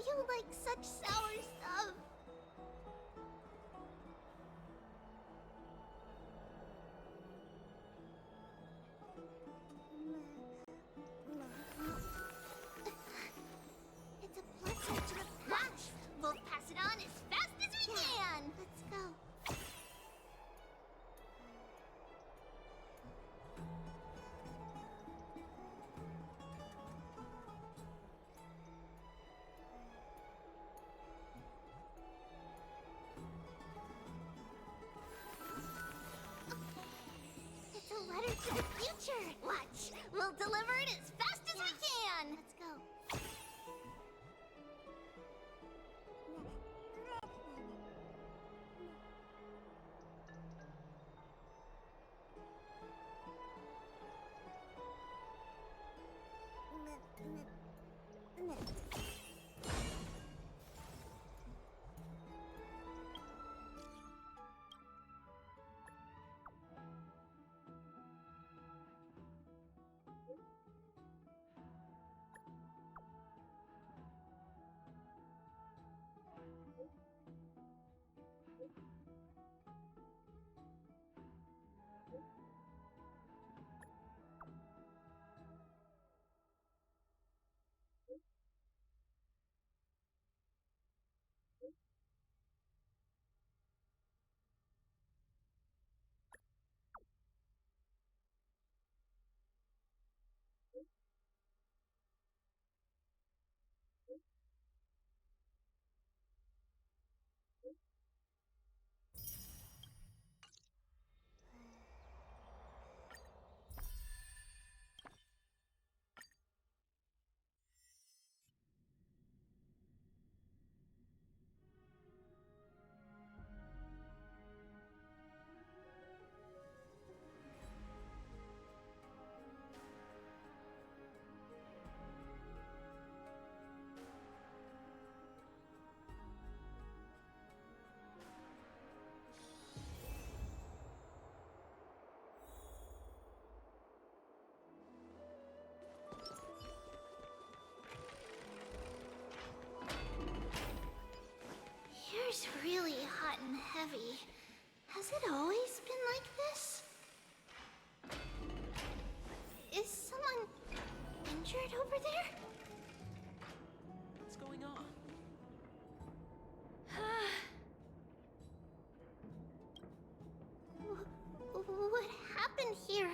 You like such sour stuff. It's a blood to the patch. We'll pass it on as fast as we can. Let's go. It's a letter to the future. Watch. We'll deliver it as fast as we can. Let's go. Here's really hot and heavy. Has it always been like this? Is someone injured over there? What's going on? What happened here?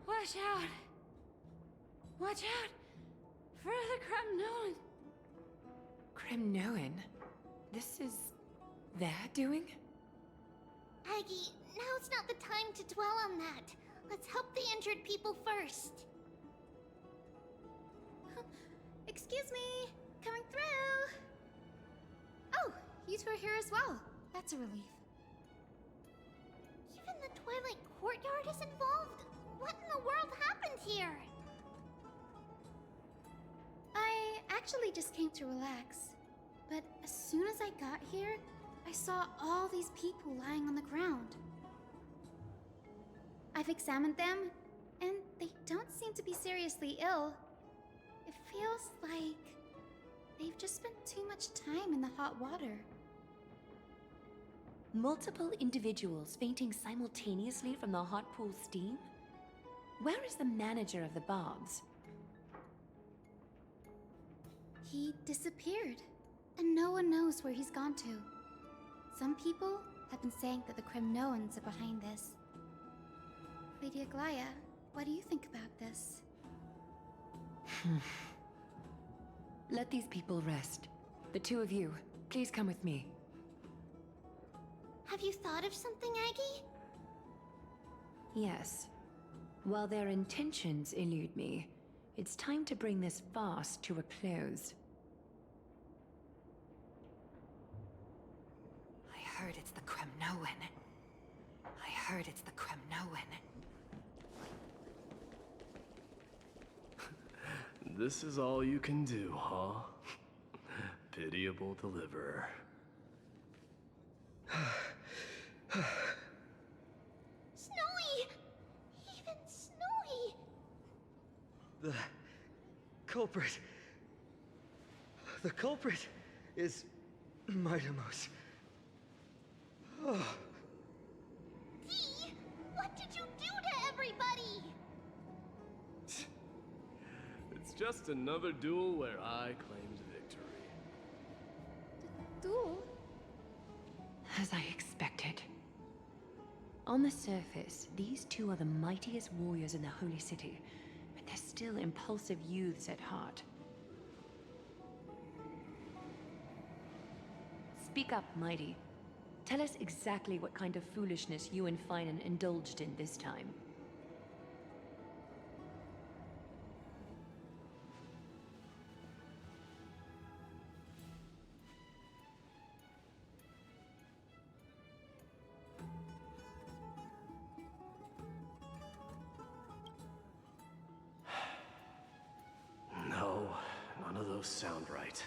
Watch out! Watch out for the Kremnoan! Kremnoan? This is their doing? Aggie, now's not the time to dwell on that. Let's help the injured people first. Excuse me! Coming through! Oh, you two are here as well. That's a relief. Even the Twilight Courtyard is involved? What in the world happened here? I actually just came to relax. But as soon as I got here, I saw all these people lying on the ground. I've examined them, and they don't seem to be seriously ill. It feels like they've just spent too much time in the hot water. Multiple individuals fainting simultaneously from the hot pool steam? Where is the manager of the Bobs? He disappeared, and no one knows where he's gone to. Some people have been saying that the Kremnoans are behind this. Lady Aglaya, what do you think about this? Let these people rest. The two of you, please come with me. Have you thought of something, Aggie? Yes. While their intentions elude me, it's time to bring this farce to a close. I heard it's the Kremnoan. I heard it's the Kremnoan. This is all you can do, huh? Pitiable deliverer. Snowy! Even Snowy! The culprit The culprit is Mightimos. Dee, what did you do to everybody? It's just another duel where I claimed victory. Duel? As I expected. On the surface, these two are the mightiest warriors in the Holy City, but they're still impulsive youths at heart. Speak up, Mighty. Tell us exactly what kind of foolishness you and Finan indulged in this time. No, none of those sound right.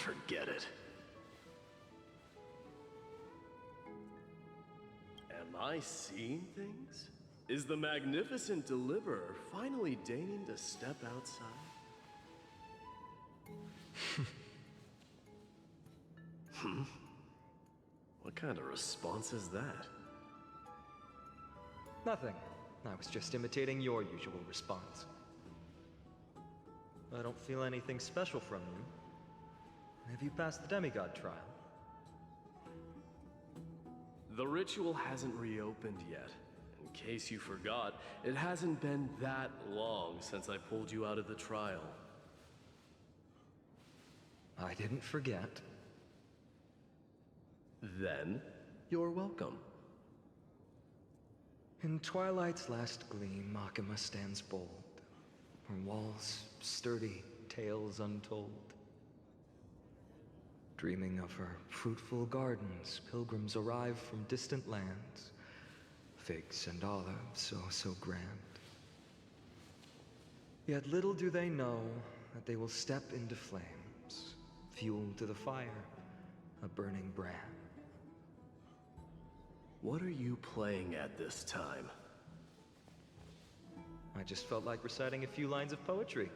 Forget it. Am I seeing things? Is the magnificent deliverer finally deigning to step outside? What kind of response is that? Nothing. I was just imitating your usual response. I don't feel anything special from you. Have you passed the demigod trial? The ritual hasn't reopened yet. In case you forgot, it hasn't been that long since I pulled you out of the trial. I didn't forget. Then, you're welcome. In twilight's last gleam, Makima stands bold. Her walls sturdy, tales untold. Dreaming of her fruitful gardens, pilgrims arrive from distant lands. Figs and olives, oh so grand. Yet little do they know that they will step into flames, fuel to the fire, a burning brand. What are you playing at this time? I just felt like reciting a few lines of poetry.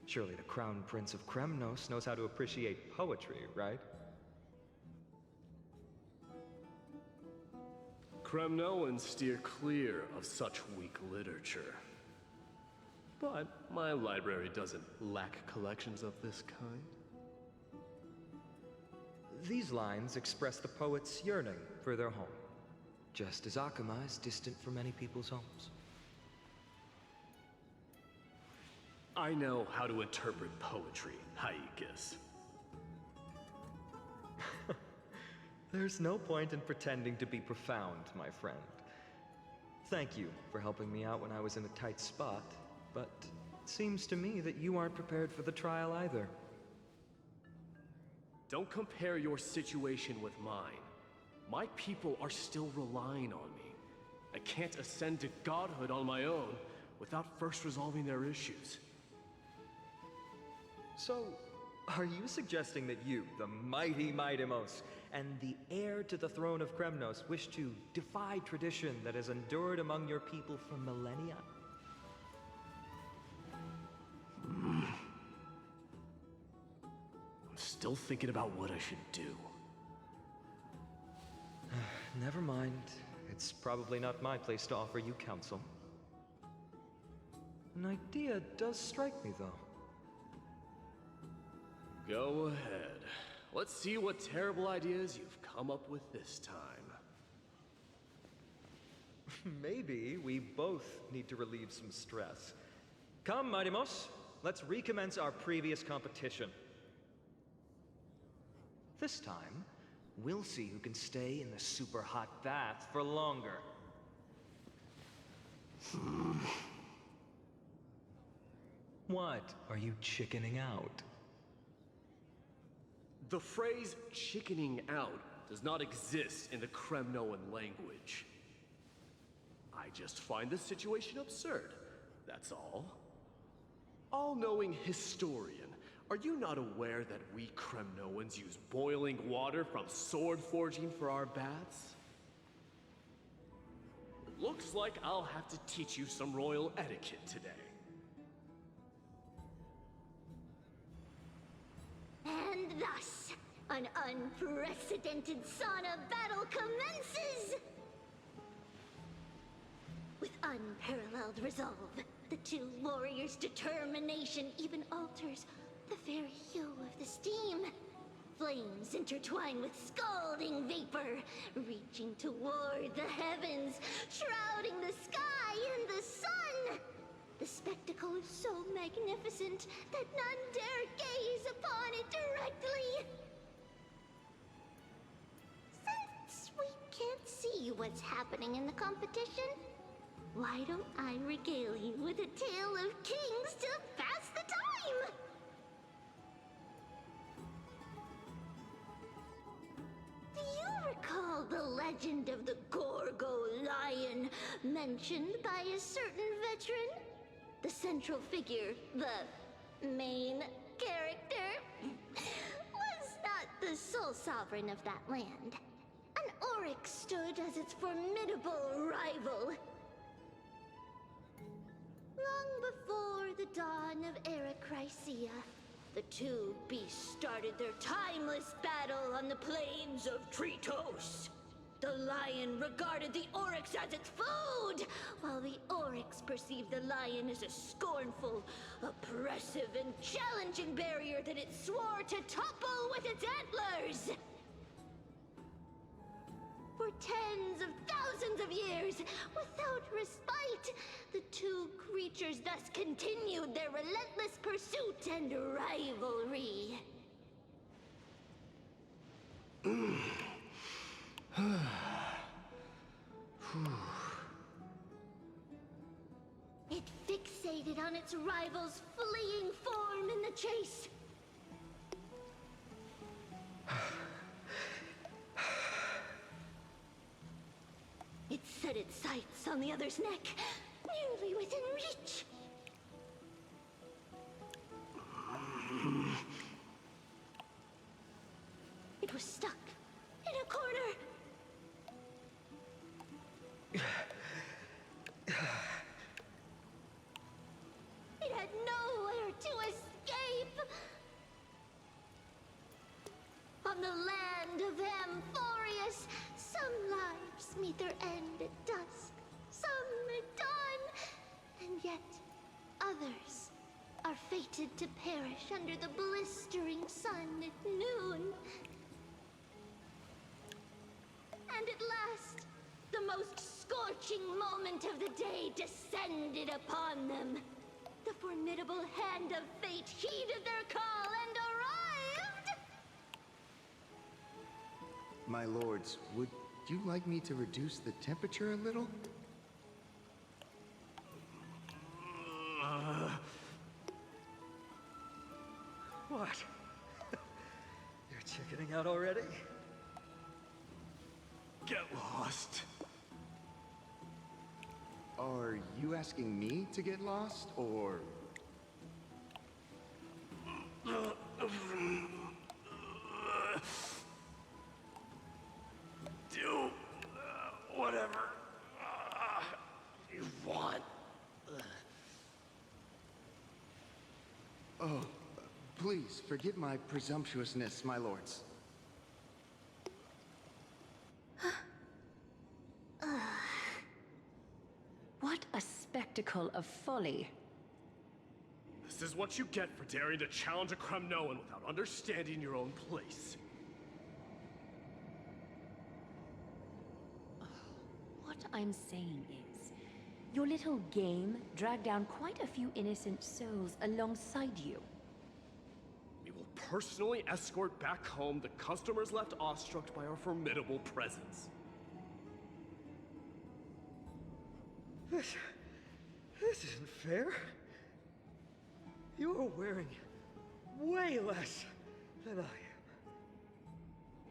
Surely the Crown Prince of Kremnos knows how to appreciate poetry, right? Kremnoans steer clear of such weak literature. But my library doesn't lack collections of this kind. These lines express the poet's yearning for their home, just as Akama is distant from many people's homes. I know how to interpret poetry, Haikis. There's no point in pretending to be profound, my friend. Thank you for helping me out when I was in a tight spot, but it seems to me that you aren't prepared for the trial either. Don't compare your situation with mine. My people are still relying on me. I can't ascend to godhood on my own without first resolving their issues. So, are you suggesting that you, the mighty Mightimos, and the heir to the throne of Kremnos, wish to defy tradition that has endured among your people for millennia? I'm still thinking about what I should do. Never mind. It's probably not my place to offer you counsel. An idea does strike me, though. Go ahead. Let's see what terrible ideas you've come up with this time. Maybe we both need to relieve some stress. Come, Mightimos, let's recommence our previous competition. This time, we'll see who can stay in the super hot bath for longer. What? Are you chickening out? The phrase chickening out does not exist in the Kremnoan language. I just find the situation absurd, that's all. All-knowing historian, are you not aware that we Kremnoans use boiling water from sword forging for our baths? Looks like I'll have to teach you some royal etiquette today. And thus, an unprecedented sauna battle commences! With unparalleled resolve, the two warriors' determination even alters the very hue of the steam. Flames intertwine with scalding vapor, reaching toward the heavens, shrouding the sky and the sun. The spectacle is so magnificent that none dare gaze upon it directly. Since we can't see what's happening in the competition, why don't I regale you with a tale of kings to pass the time? Do you recall the legend of the Gorgo lion mentioned by a certain veteran? The central figure, the main character, was not the sole sovereign of that land. An oryx stood as its formidable rival. Long before the dawn of Era Chrysia, the two beasts started their timeless battle on the plains of Tritos. The lion regarded the oryx as its food, while the oryx perceived the lion as a scornful, oppressive, and challenging barrier that it swore to topple with its antlers. For tens of thousands of years, without respite, the two creatures thus continued their relentless pursuit and rivalry. It fixated on its rival's fleeing form in the chase. It set its sights on the other's neck, nearly within reach. It was stuck in a corner. It had nowhere to escape. On the land of Amphorius, some lives meet their end at dusk, some at dawn, and yet others are fated to perish under the blistering sun at noon. And at last, the most scorching moment of the day descended upon them. The formidable hand of fate heeded their call and arrived! My lords, would you like me to reduce the temperature a little? What? You're chickening out already? Get lost. Are you asking me to get lost, or... Do whatever you want. Oh, please forgive my presumptuousness, my lords. What a spectacle of folly. This is what you get for daring to challenge a Kremnoan without understanding your own place. What I'm saying is, your little game dragged down quite a few innocent souls alongside you. We will personally escort back home the customers left awestruck by our formidable presence. This isn't fair. You're wearing way less than I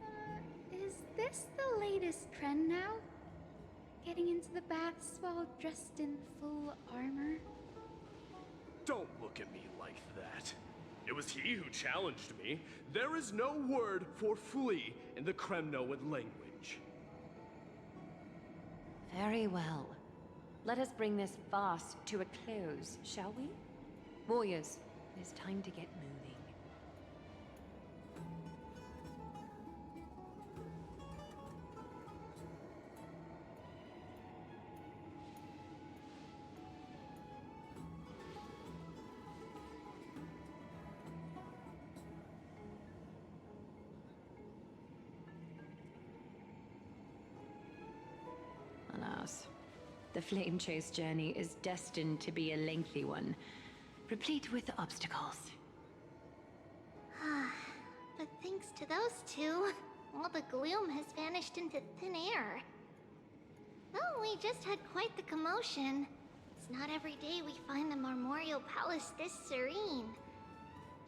am. Is this the latest trend now? Getting into the baths while dressed in full armor? Don't look at me like that. It was he who challenged me. There is no word for flee in the Kremnoan language. Very well. Let us bring this farce to a close, shall we? Warriors, it is time to get moving. Alas, the Flame Chase journey is destined to be a lengthy one, replete with obstacles. But thanks to those two, all the gloom has vanished into thin air. Well, we just had quite the commotion. It's not every day we find the Marmorial Palace this serene.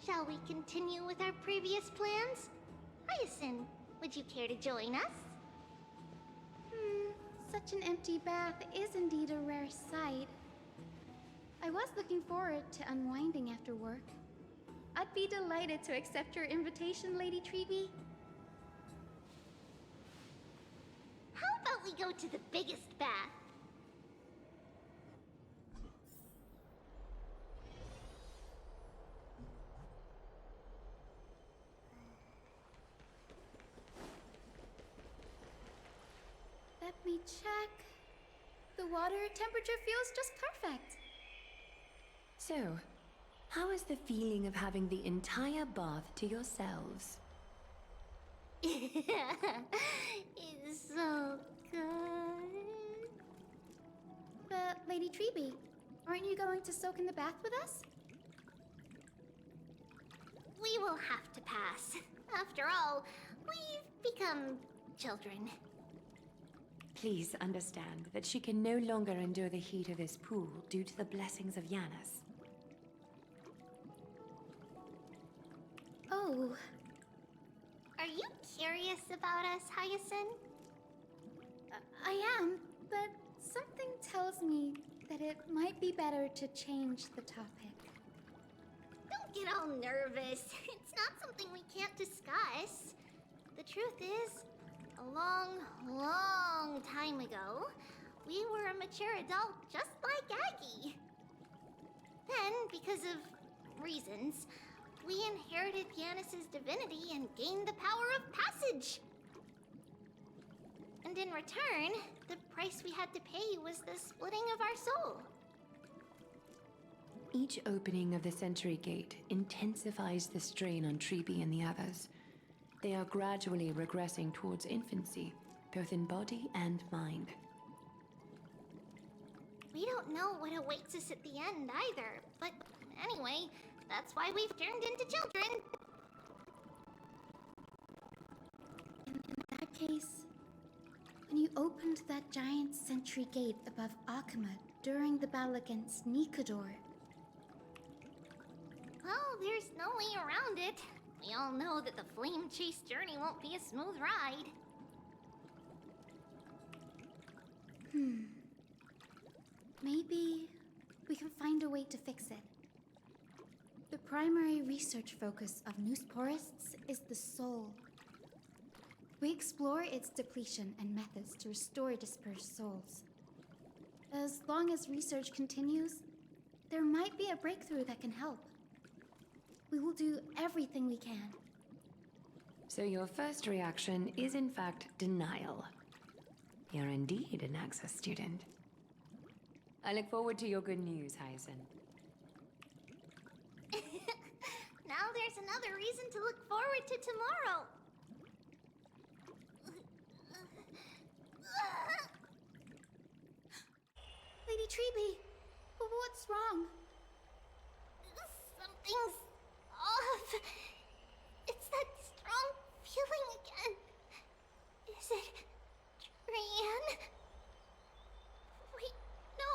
Shall we continue with our previous plans? Hyacinth, would you care to join us? Such an empty bath is indeed a rare sight. I was looking forward to unwinding after work. I'd be delighted to accept your invitation, Lady Treeby. How about we go to the biggest bath? Let me check. The water temperature feels just perfect. So, how is the feeling of having the entire bath to yourselves? It's so good. But, Lady Treeby, aren't you going to soak in the bath with us? We will have to pass. After all, we've become children. Please understand that she can no longer endure the heat of this pool due to the blessings of Yanis. Oh, Are you curious about us, Hyacinth? I am, but something tells me that it might be better to change the topic. Don't get all nervous. It's not something we can't discuss. The truth is, a long, long time ago, we were a mature adult just like Aggie. Then, because of reasons, we inherited Yanis's divinity and gained the power of passage. And in return, the price we had to pay was the splitting of our soul. Each opening of the Century Gate intensifies the strain on Treeby and the others. They are gradually regressing towards infancy, both in body and mind. We don't know what awaits us at the end either, but anyway, that's why we've turned into children. In that case, when you opened that giant sentry gate above Akama during the battle against Nikador, Well, there's no way around it. We all know that the Flame Chase journey won't be a smooth ride. maybe we can find a way to fix it. The primary research focus of Noosporists is the soul. We explore its depletion and methods to restore dispersed souls. As long as research continues, there might be a breakthrough that can help. We will do everything we can. So your first reaction is in fact denial. You're indeed an Access student. I look forward to your good news, Hyacinth. Now there's another reason to look forward to tomorrow. Lady Treeby, what's wrong? Something's off. It's that strong feeling again. Is it Trian? Wait, no.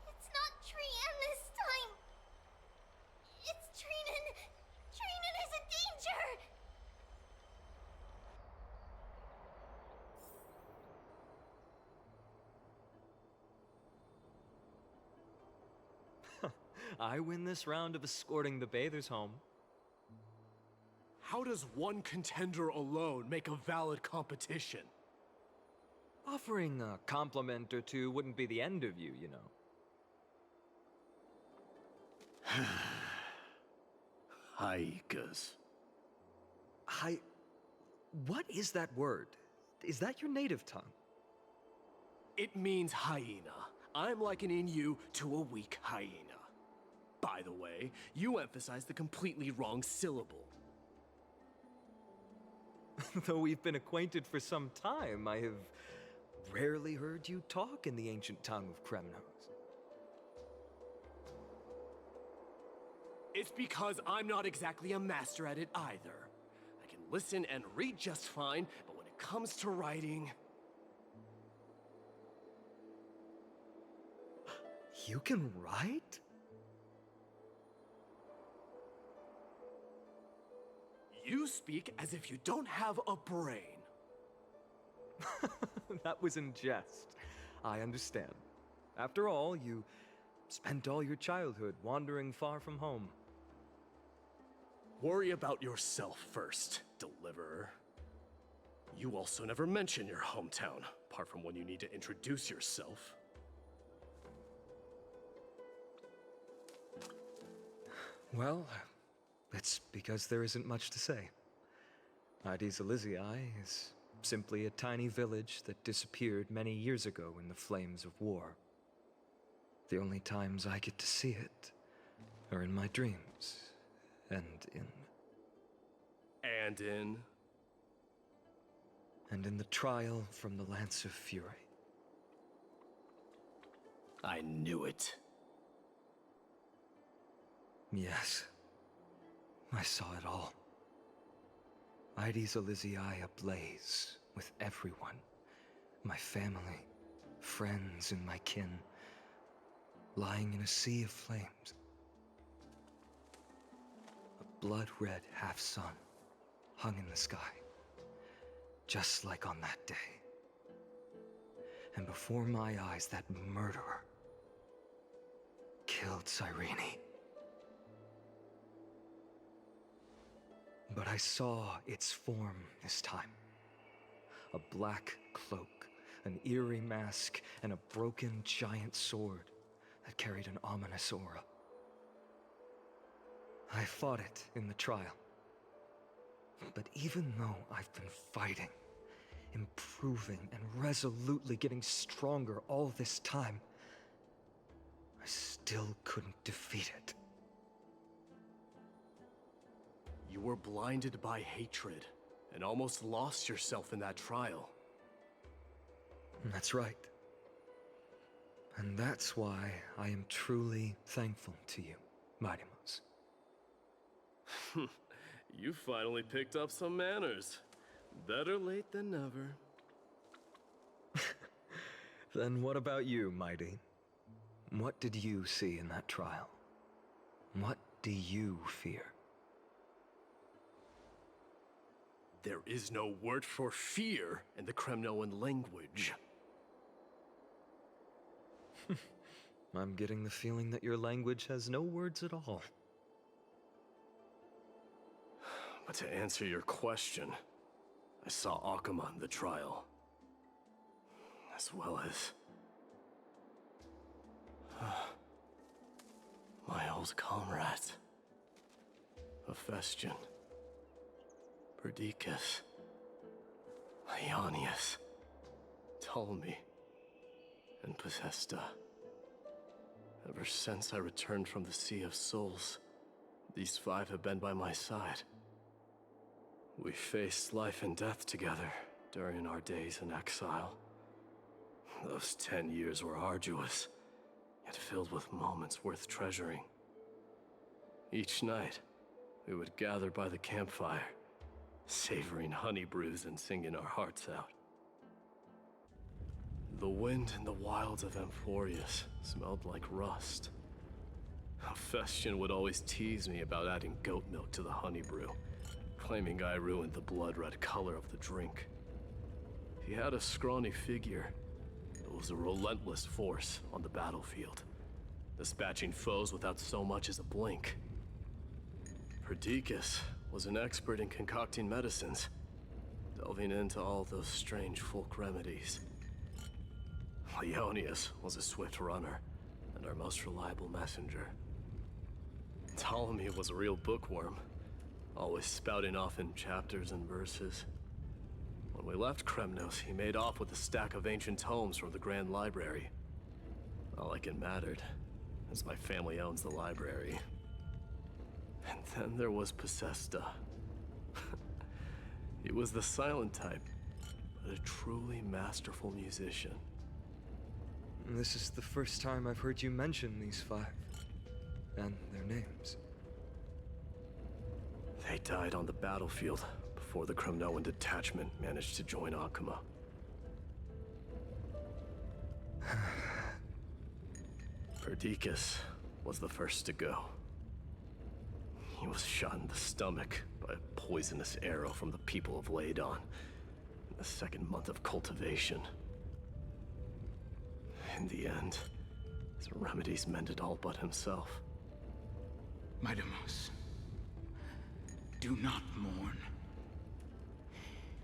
It's not Trian this time. It's Trinan. Trinan is in danger. I win this round of escorting the bathers home. How does one contender alone make a valid competition? Offering a compliment or two wouldn't be the end of you, you know. Haikas. What is that word? Is that your native tongue? It means hyena. I'm likening you to a weak hyena. By the way, you emphasize the completely wrong syllable. Though we've been acquainted for some time, I have rarely heard you talk in the ancient tongue of Kremnos. It's because I'm not exactly a master at it either. I can listen and read just fine, but when it comes to writing... You can write? You speak as if you don't have a brain. That was in jest. I understand. After all, you spent all your childhood wandering far from home. Worry about yourself first, Deliverer. You also never mention your hometown, apart from when you need to introduce yourself. Well, it's because there isn't much to say. Ides Elysiae is simply a tiny village that disappeared many years ago in the flames of war. The only times I get to see it are in my dreams, and in the trial from the Lance of Fury. I knew it. Yes, I saw it all. Ides Elysiae ablaze with everyone. My family, friends, and my kin, lying in a sea of flames. A blood-red half-sun hung in the sky, just like on that day. And before my eyes, that murderer killed Cyrene. But I saw its form this time. A black cloak, an eerie mask, and a broken giant sword that carried an ominous aura. I fought it in the trial. But even though I've been fighting, improving, and resolutely getting stronger all this time, I still couldn't defeat it. You were blinded by hatred, and almost lost yourself in that trial. That's right. And that's why I am truly thankful to you, Mightymouse. You finally picked up some manners. Better late than never. Then what about you, Mighty? What did you see in that trial? What do you fear? There is no word for fear in the Kremnoan language. I'm getting the feeling that your language has no words at all. But to answer your question, I saw Akuma in the trial. As well as... my old comrades. Hephaestion. Perdiccas. Ionius. Ptolemy. And Possesta. Ever since I returned from the Sea of Souls, these five have been by my side. We faced life and death together during our days in exile. Those 10 years were arduous, yet filled with moments worth treasuring. Each night, we would gather by the campfire, savoring honey brews and singing our hearts out. The wind in the wilds of Amphorius smelled like rust. Hephaestion would always tease me about adding goat milk to the honey brew, claiming I ruined the blood-red color of the drink. He had a scrawny figure, but was a relentless force on the battlefield, dispatching foes without so much as a blink. Perdiccas was an expert in concocting medicines, delving into all those strange folk remedies. Leonius was a swift runner and our most reliable messenger. Ptolemy was a real bookworm, always spouting off in chapters and verses. When we left Kremnos, he made off with a stack of ancient tomes from the Grand Library. Not like it mattered, as my family owns the library. And then there was Possesta. He was the silent type, but a truly masterful musician. This is the first time I've heard you mention these five. And their names. They died on the battlefield before the Kremnoan detachment managed to join Akuma. Perdiccas was the first to go. He was shot in the stomach by a poisonous arrow from the people of Ladon in the second month of cultivation. In the end, his remedies mended all but himself. Midamos, do not mourn.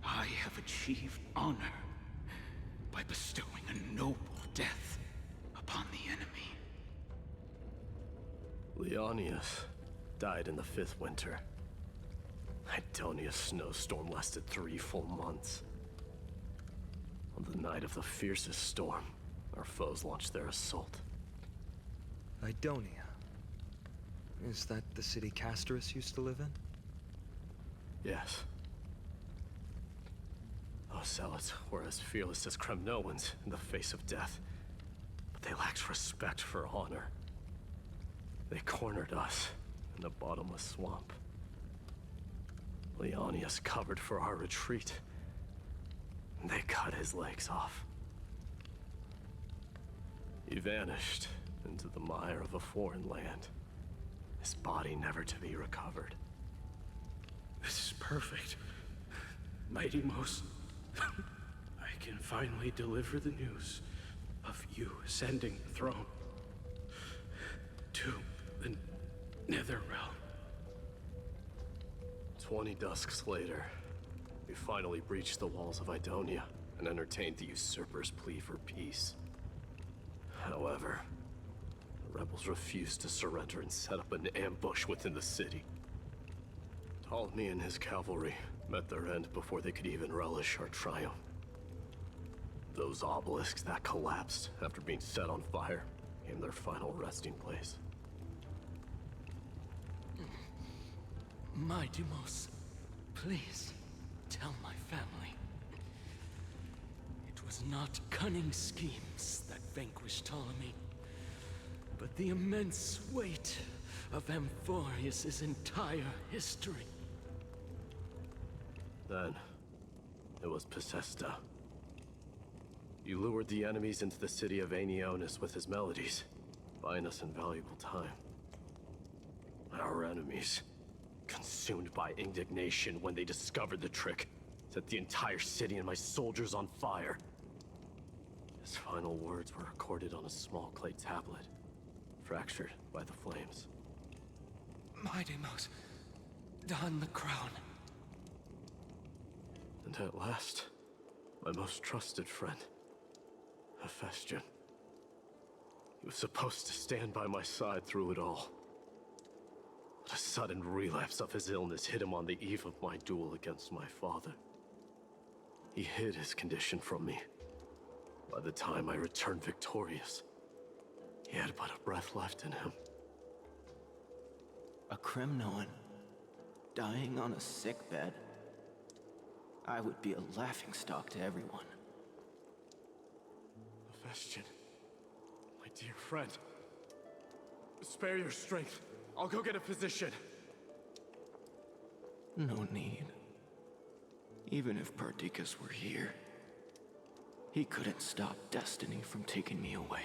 I have achieved honor by bestowing a noble death upon the enemy. Leonius died in the 5th winter. Idonia's snowstorm lasted 3 full months. On the night of the fiercest storm, our foes launched their assault. Idonia. Is that the city Castorus used to live in? Yes. Those zealots were as fearless as Kremnoans in the face of death, but they lacked respect for honor. They cornered us in a bottomless swamp. Leonius covered for our retreat, and they cut his legs off. He vanished into the mire of a foreign land, his body never to be recovered. This is perfect. Mighty Most, I can finally deliver the news of you ascending the throne to the Nether Realm. 20 dusks later, we finally breached the walls of Idonia and entertained the usurper's plea for peace. However, the rebels refused to surrender and set up an ambush within the city. Ptolemy and his cavalry met their end before they could even relish our triumph. Those obelisks that collapsed after being set on fire became their final resting place. Midamos, please tell my family. It was not cunning schemes that vanquished Ptolemy, but the immense weight of Amphorius' entire history. Then, it was Possesta. You lured the enemies into the city of Aenionis with his melodies, buying us invaluable time. Our enemies, consumed by indignation when they discovered the trick, set the entire city and my soldiers on fire. His final words were recorded on a small clay tablet, fractured by the flames. Midamos, don the crown. And at last, my most trusted friend, Hephaestion. He was supposed to stand by my side through it all. But a sudden relapse of his illness hit him on the eve of my duel against my father. He hid his condition from me. By the time I returned victorious, he had but a breath left in him. A Kremnoan dying on a sickbed. I would be a laughingstock to everyone. Hephaestion, my dear friend. Spare your strength. I'll go get a physician. No need. Even if Perdiccas were here, he couldn't stop destiny from taking me away.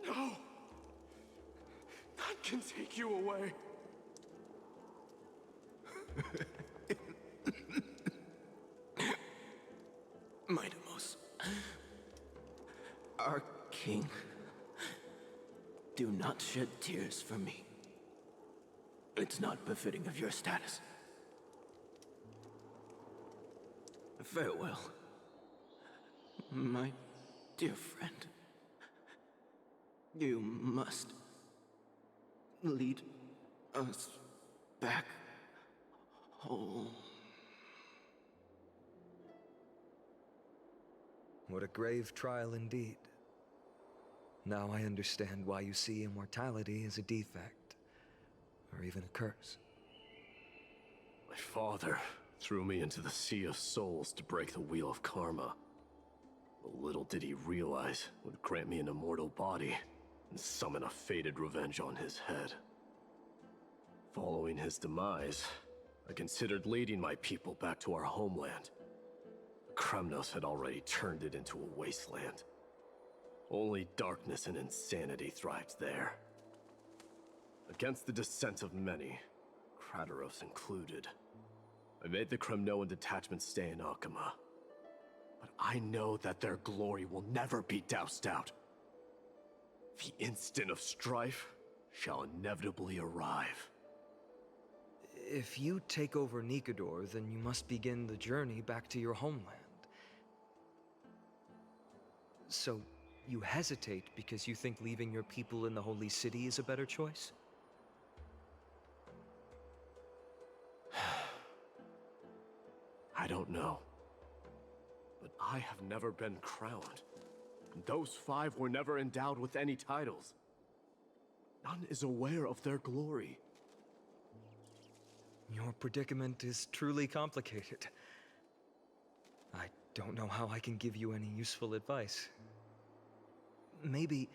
No! None can take you away. Midamos, our king, do not shed tears for me. It's not befitting of your status. Farewell, my dear friend. You must lead us back home. What a grave trial indeed. Now I understand why you see immortality as a defect, or even a curse. My father threw me into the Sea of Souls to break the wheel of karma. But little did he realize it would grant me an immortal body and summon a fated revenge on his head. Following his demise, I considered leading my people back to our homeland. Kremnos had already turned it into a wasteland. Only darkness and insanity thrived there. Against the dissent of many, Krateros included, I made the Kremnoan detachment stay in Akama. But I know that their glory will never be doused out. The instant of strife shall inevitably arrive. If you take over Nikador, then you must begin the journey back to your homeland. So, you hesitate because you think leaving your people in the Holy City is a better choice? I don't know. But I have never been crowned. And those 5 were never endowed with any titles. None is aware of their glory. Your predicament is truly complicated. I don't know how I can give you any useful advice. Maybe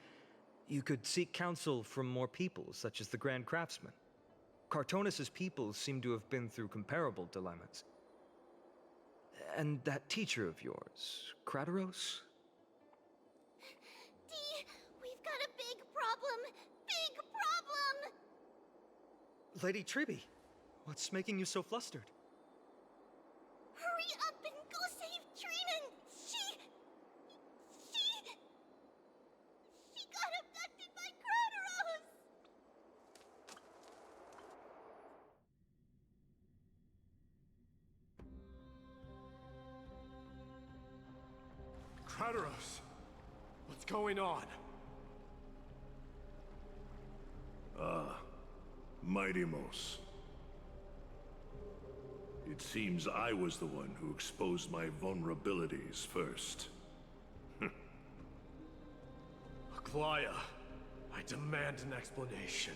you could seek counsel from more people, such as the Grand Craftsman. Cartonis' people seem to have been through comparable dilemmas. And that teacher of yours, Krateros? Dee, we've got a big problem! Big problem! Lady Tribby, what's making you so flustered? Hurry up and go save Trinan! She got abducted by Krateros! Krateros! What's going on? Mighty-Mos. It seems I was the one who exposed my vulnerabilities first. Aglaya, I demand an explanation.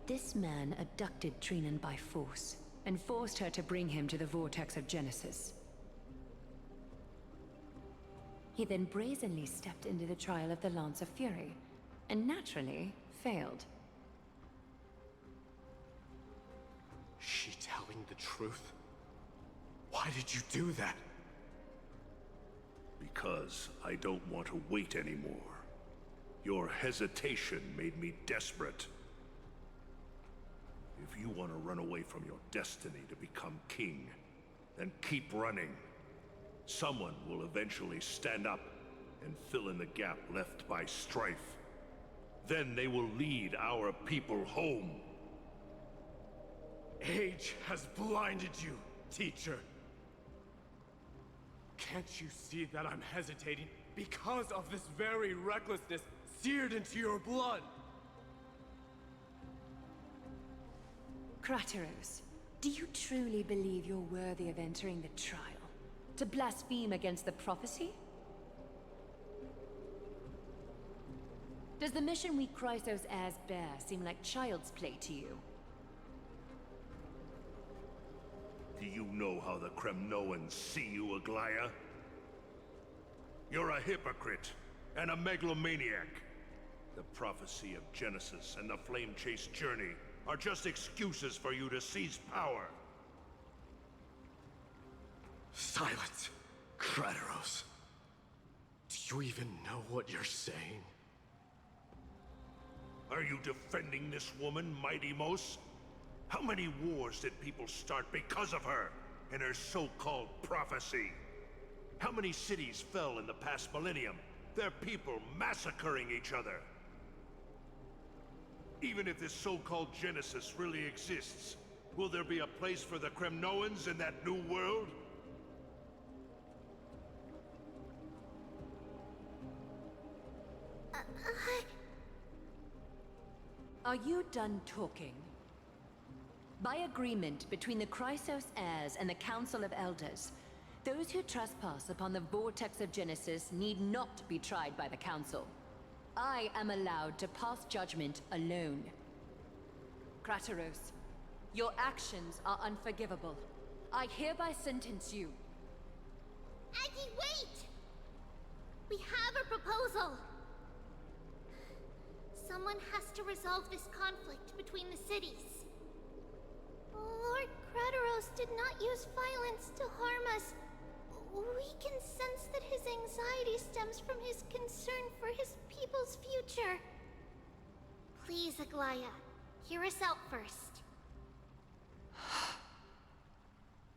This man abducted Trinan by force, and forced her to bring him to the vortex of Genesis. He then brazenly stepped into the trial of the Lance of Fury, and naturally failed. She telling the truth? Why did you do that? Because I don't want to wait anymore. Your hesitation made me desperate. If you want to run away from your destiny to become king, then keep running. Someone will eventually stand up and fill in the gap left by strife. Then they will lead our people home. Age has blinded you, teacher. Can't you see that I'm hesitating because of this very recklessness seared into your blood? Krateros, do you truly believe you're worthy of entering the trial? To blaspheme against the prophecy? Does the mission we Chrysos heirs bear seem like child's play to you? Do you know how the Kremnoans see you, Aglaya? You're a hypocrite and a megalomaniac. The prophecy of Genesis and the Flame Chase journey are just excuses for you to seize power. Silence, Krateros. Do you even know what you're saying? Are you defending this woman, Mighty-Mos? How many wars did people start because of her and her so-called prophecy? How many cities fell in the past millennium, their people massacring each other? Even if this so-called Genesis really exists, Will there be a place for the Kremnoans in that new world? Are you done talking? By agreement between the Chrysos heirs and the Council of Elders, those who trespass upon the Vortex of Genesis need not be tried by the Council. I am allowed to pass judgment alone. Krateros, your actions are unforgivable. I hereby sentence you. Aggie, wait! We have a proposal! Someone has to resolve this conflict between the cities. Lord Krateros did not use violence to harm us. We can sense that his anxiety stems from his concern for his people's future. Please, Aglaya, hear us out first.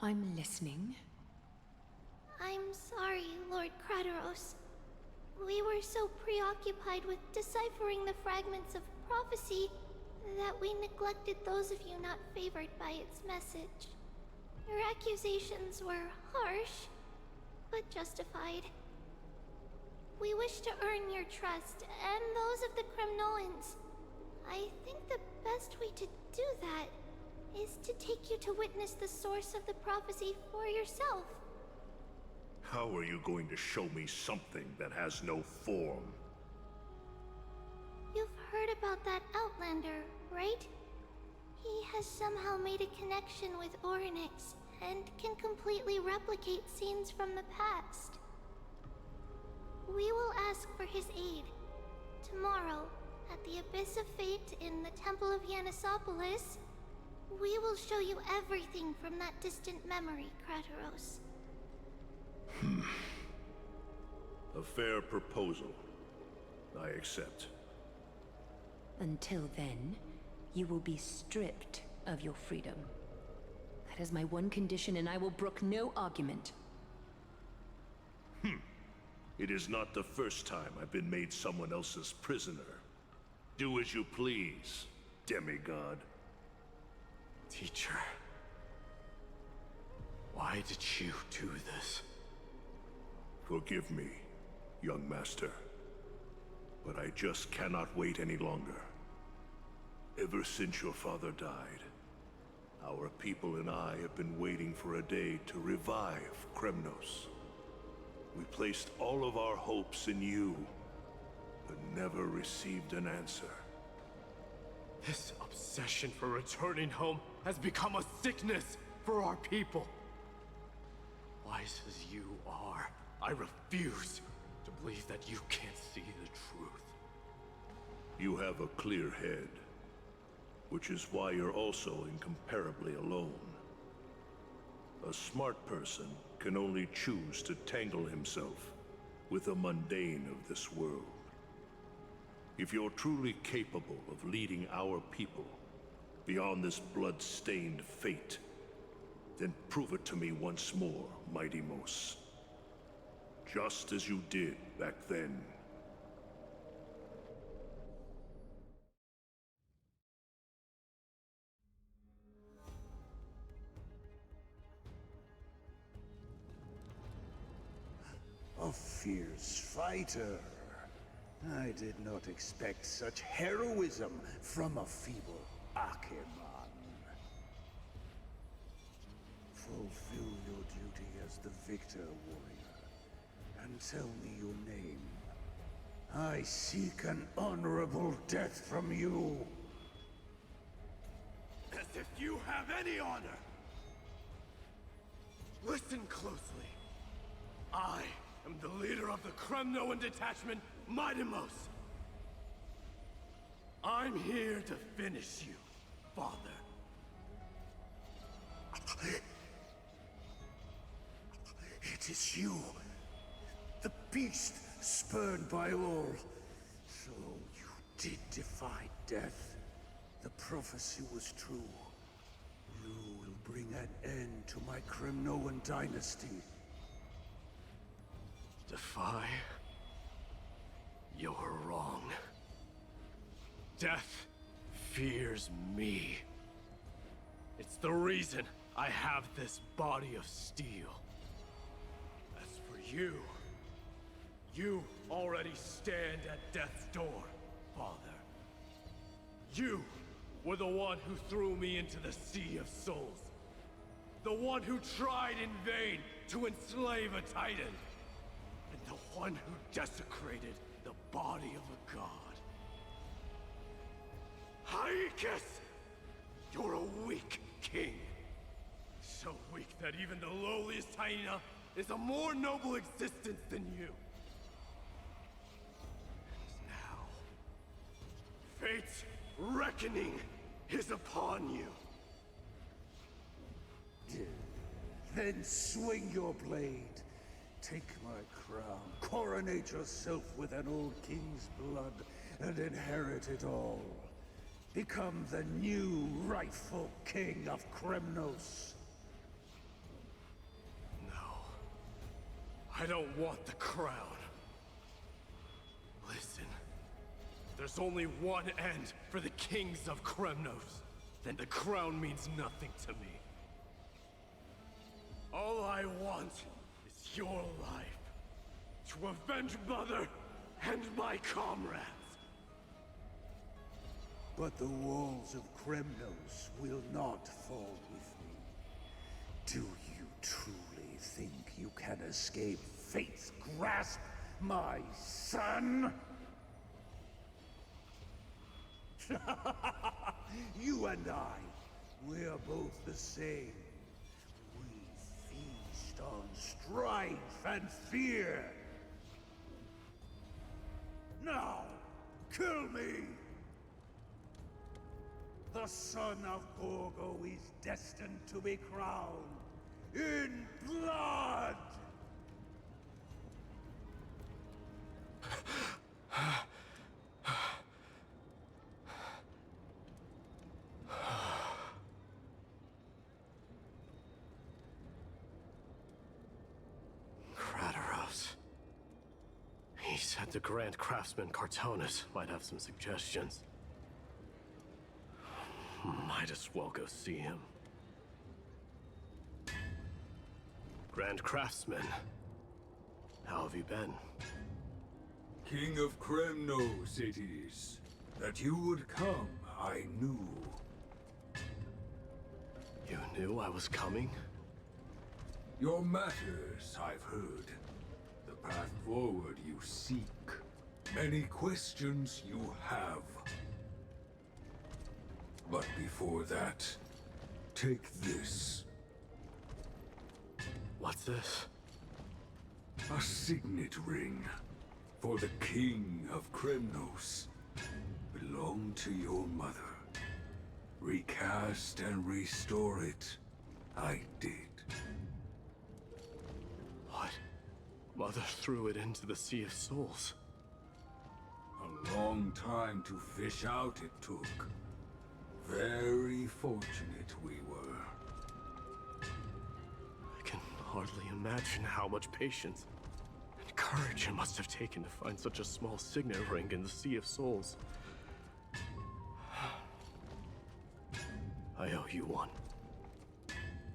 I'm listening. I'm sorry, Lord Krateros. We were so preoccupied with deciphering the fragments of prophecy that we neglected those of you not favored by its message. Your accusations were harsh, but justified. We wish to earn your trust, and those of the Kremnoans. I think the best way to do that is to take you to witness the source of the prophecy for yourself. How are you going to show me something that has no form? You've heard about that Outlander, right? He has somehow made a connection with Orynyx and can completely replicate scenes from the past. We will ask for his aid. Tomorrow, at the Abyss of Fate in the Temple of Yanisopolis, we will show you everything from that distant memory, Krateros. A fair proposal. I accept. Until then, you will be stripped of your freedom. That is my one condition, and I will brook no argument. It is not the first time I've been made someone else's prisoner. Do as you please, demigod. Teacher, why did you do this? Forgive me, young master. But I just cannot wait any longer. Ever since your father died, our people and I have been waiting for a day to revive Kremnos. We placed all of our hopes in you, but never received an answer. This obsession for returning home has become a sickness for our people. Wise as you are, I refuse to believe that you can't see the truth. You have a clear head, which is why you're also incomparably alone. A smart person can only choose to tangle himself with the mundane of this world. If you're truly capable of leading our people beyond this blood-stained fate, then prove it to me once more, Mighty Mos. Just as you did back then. A fierce fighter. I did not expect such heroism from a feeble Acheman. Fulfill your duty as the victor, warrior, and tell me your name. I seek an honorable death from you. As if you have any honor! Listen closely. I am the leader of the Kremnoan detachment, Mighty Mos. I'm here to finish you, Father. It is you, the beast spurned by all. So you did defy death. The prophecy was true. You will bring an end to my Kremnoan dynasty. Defy? You're wrong. Death fears me. It's the reason I have this body of steel. As for you, you already stand at death's door, Father. You were the one who threw me into the Sea of Souls. The one who tried in vain to enslave a Titan. And the one who desecrated the body of a god. Hyakis! You're a weak king. So weak that even the lowliest hyena is a more noble existence than you. And now, fate's reckoning is upon you. Then swing your blade. Take my crown. Coronate yourself with an old king's blood and inherit it all. Become the new rightful king of Kremnos. No. I don't want the crown. Listen. There's only one end for the kings of Kremnos. Then the crown means nothing to me. All I want is your life. To avenge Mother and my comrades. But the walls of Kremnos will not fall with me. Do you truly think you can escape fate's grasp, my son? You and I, we're both the same. We feast on strife and fear. Now, kill me! The son of Gorgo is destined to be crowned in blood! He said the Grand Craftsman Cartonus might have some suggestions. Might as well go see him. Grand Craftsman, how have you been? King of Kremnos it is. That you would come, I knew. You knew I was coming? Your matters, I've heard. The path forward you seek. Many questions you have. But before that, take this. What's this? A signet ring. For the King of Kremnos. Belonged to your mother. Recast and restore it. I did. What? Mother threw it into the Sea of Souls. A long time to fish out it took. Very fortunate we were. I can hardly imagine how much patience and courage it must have taken to find such a small signet ring in the Sea of Souls. I owe you one.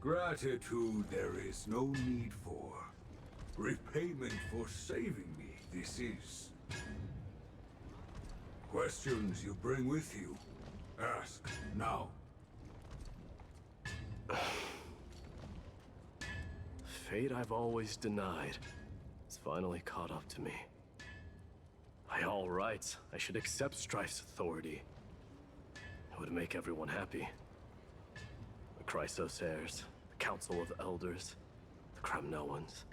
Gratitude there is no need for. Repayment for saving me, this is. Questions you bring with you? Ask, now. Fate I've always denied. It's finally caught up to me. By all rights, I should accept Strife's authority. It would make everyone happy. The Chrysos heirs, the Council of Elders, the Kremnoans.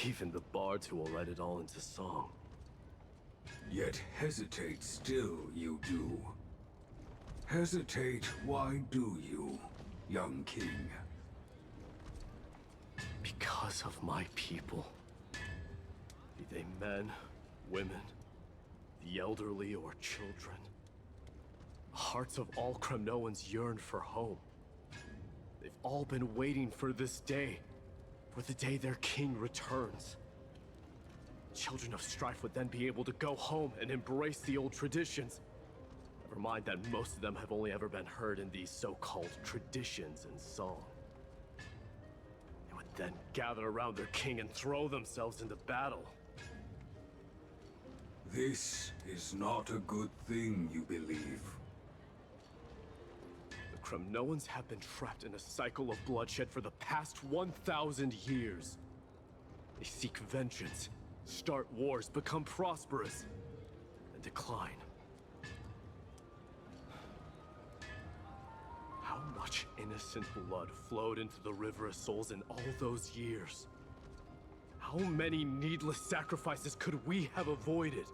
Even the bards who will write it all into song. Yet hesitate still you do. Hesitate, why do you, young king? Because of my people. Be they men, women, the elderly or children. The hearts of all Kremnoans yearn for home. They've all been waiting for this day. For the day their king returns. Children of Strife would then be able to go home and embrace the old traditions. Never mind that most of them have only ever been heard in these so-called traditions and song. They would then gather around their king and throw themselves into battle. This is not a good thing, you believe. The Kremnoans have been trapped in a cycle of bloodshed for the past 1,000 years. They seek vengeance, start wars, become prosperous, and decline. How much innocent blood flowed into the River of Souls in all those years? How many needless sacrifices could we have avoided?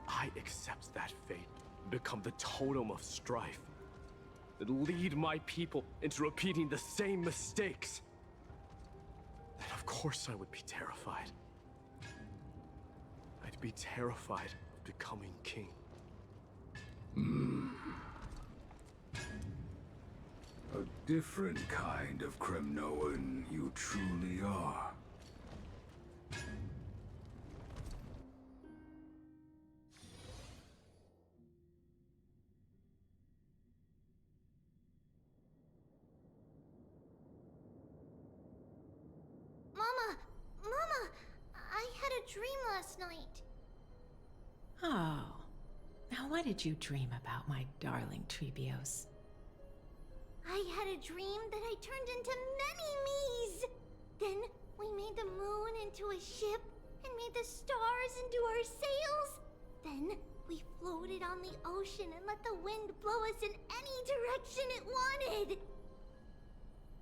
I accept that fate and become the totem of strife that lead my people into repeating the same mistakes. Then of course I would be terrified. I'd be terrified of becoming king. A different kind of Kremnoan you truly are. Mama, I had a dream last night. Oh. Now what did you dream about, my darling Trebios? I had a dream that I turned into many me's. Then we made the moon into a ship and made the stars into our sails. Then we floated on the ocean and let the wind blow us in any direction it wanted.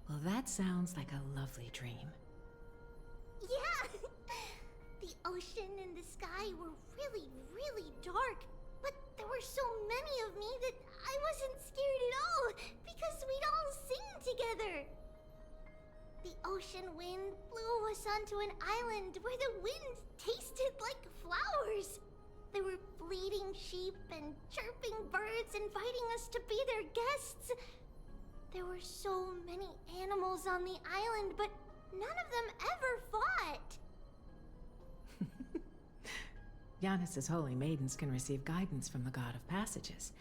Well, that sounds like a lovely dream. Yeah! The ocean and the sky were really, really dark, but there were so many of me that I wasn't scared at all because we'd all sing together. The ocean wind blew us onto an island where the wind tasted like flowers. There were bleating sheep and chirping birds inviting us to be their guests. There were so many animals on the island, but none of them ever fought. Yanis's holy maidens can receive guidance from the God of Passages.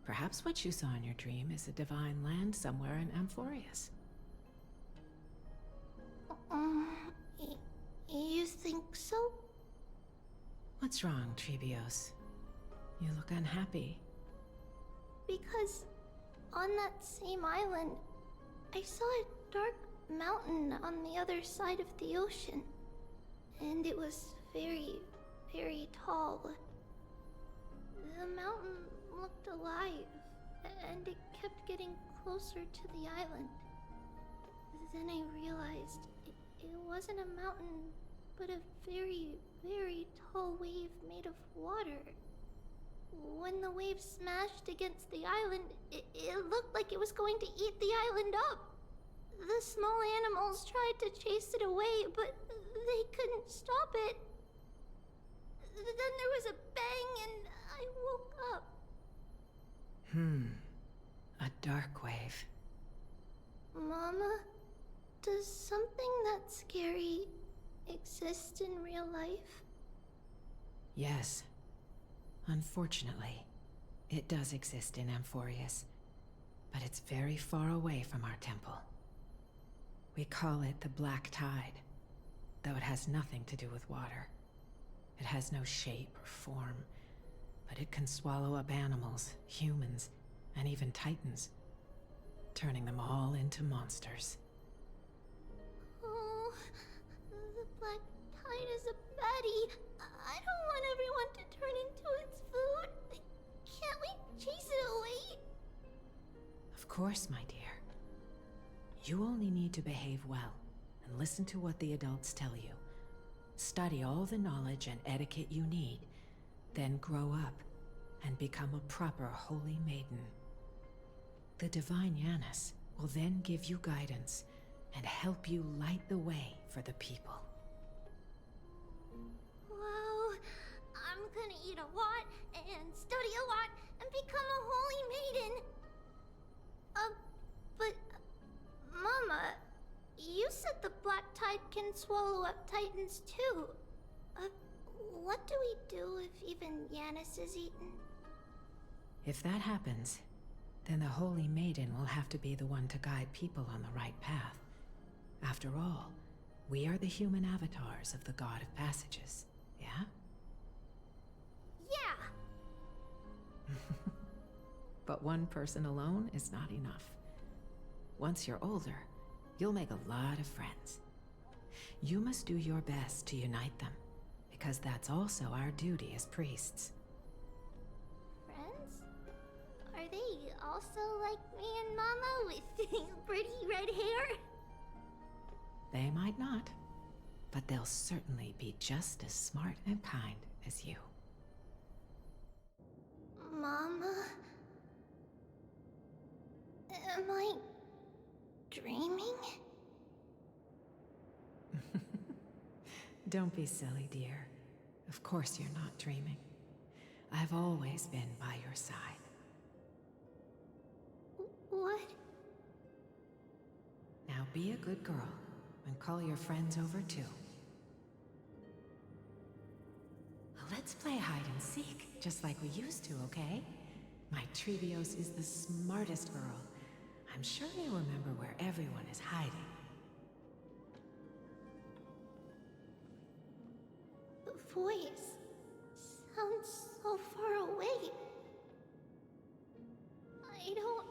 Perhaps what you saw in your dream is a divine land somewhere in Amphorius. You think so? What's wrong, Trebios? You look unhappy. Because on that same island, I saw a dark mountain on the other side of the ocean. And it was very, very tall. The mountain looked alive, and it kept getting closer to the island. Then I realized it wasn't a mountain, but a very, very tall wave made of water. When the wave smashed against the island, it looked like it was going to eat the island up. The small animals tried to chase it away, but they couldn't stop it. Then there was a bang and I woke up. A dark wave. Mama, does something that scary exist in real life? Yes. Unfortunately, it does exist in Amphorius, but it's very far away from our temple. We call it the Black Tide, though it has nothing to do with water. It has no shape or form, but it can swallow up animals, humans, and even titans, turning them all into monsters. Oh, the Black Tide is a baddie. I don't want everyone to turn into its food. Can't we chase it away? Of course, my dear. You only need to behave well and listen to what the adults tell you. Study all the knowledge and etiquette you need, then grow up and become a proper holy maiden. The divine Yanis will then give you guidance and help you light the way for the people. Wow, I'm gonna eat a lot and study a lot and become a holy maiden. But Mama, you said the Black Tide can swallow up titans too. What do we do if even Yanis is eaten? If that happens, then the Holy Maiden will have to be the one to guide people on the right path. After all, we are the human avatars of the God of Passages, yeah? Yeah! But one person alone is not enough. Once you're older, you'll make a lot of friends. You must do your best to unite them, because that's also our duty as priests. Friends? Are they also like me and Mama with pretty red hair? They might not, but they'll certainly be just as smart and kind as you. Mama? Am I dreaming? Don't be silly, dear. Of course you're not dreaming. I've always been by your side. What? Now be a good girl and call your friends over too. Let's play hide and seek, just like we used to, okay? My Trevios is the smartest girl. I'm sure they remember where everyone is hiding. The voice sounds so far away. I don't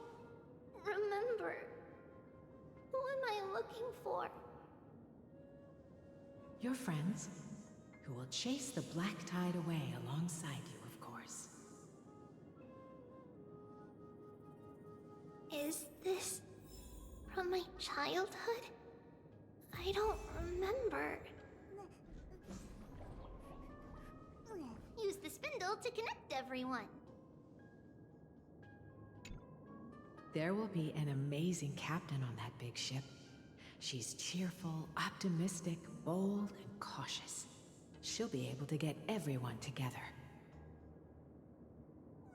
remember. Who am I looking for? Your friends, who will chase the black tide away alongside you, of course. Is this from my childhood? I don't remember. Use the spindle to connect everyone. There will be an amazing captain on that big ship. She's cheerful, optimistic, bold, and cautious. She'll be able to get everyone together.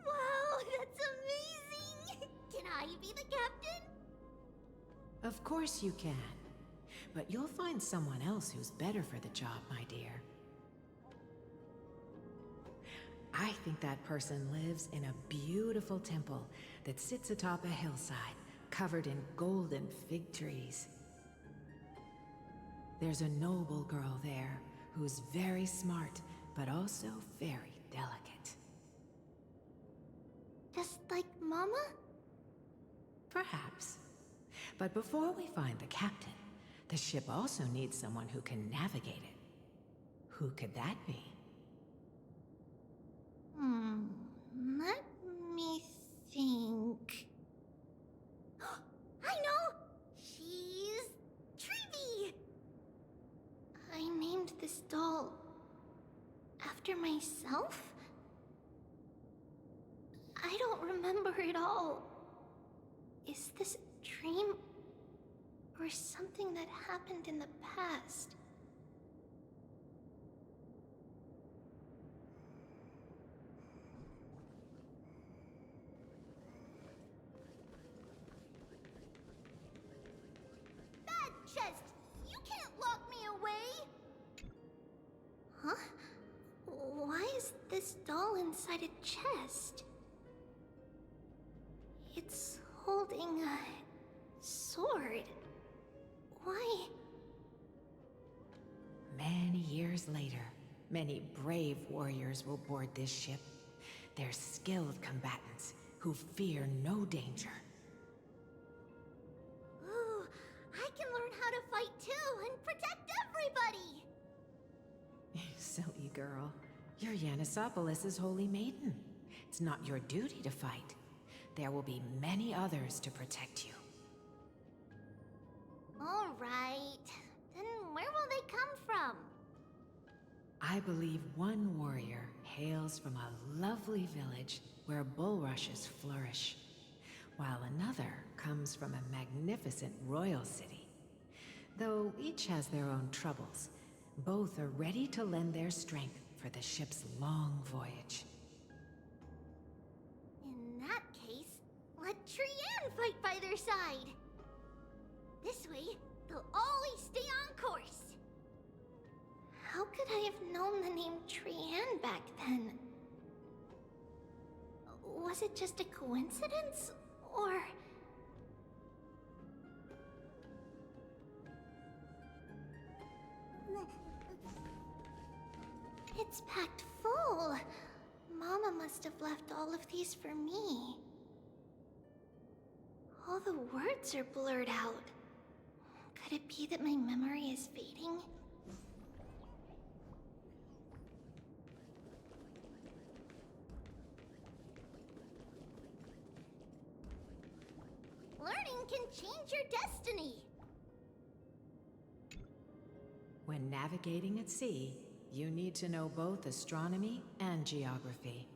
Wow, that's amazing! Can I be the captain? Of course you can. But you'll find someone else who's better for the job, my dear. I think that person lives in a beautiful temple that sits atop a hillside, covered in golden fig trees. There's a noble girl there who's very smart, but also very delicate. Just like Mama? Perhaps. But before we find the captain, the ship also needs someone who can navigate it. Who could that be? Let me think. I know! She's Trevi! I named this doll after myself? I don't remember it all. Is this a dream or something that happened in the past? Bad chest! You can't lock me away! Huh? Why is this doll inside a chest? It's holding a sword. Why? Many years later, many brave warriors will board this ship. They're skilled combatants who fear no danger. Ooh, I can learn how to fight too and protect everybody! Silly girl. You're Yanisopoulos' holy maiden. It's not your duty to fight. There will be many others to protect you. Alright. Then where will they come from? I believe one warrior hails from a lovely village where bulrushes flourish, while another comes from a magnificent royal city. Though each has their own troubles, both are ready to lend their strength for the ship's long voyage. In that case, let Trianne fight by their side. This way, they'll always stay on course. How could I have known the name Trianne back then? Was it just a coincidence? Or... It's packed full. Mama must have left all of these for me. All the words are blurred out. Could it be that my memory is fading? Learning can change your destiny. When navigating at sea, you need to know both astronomy and geography.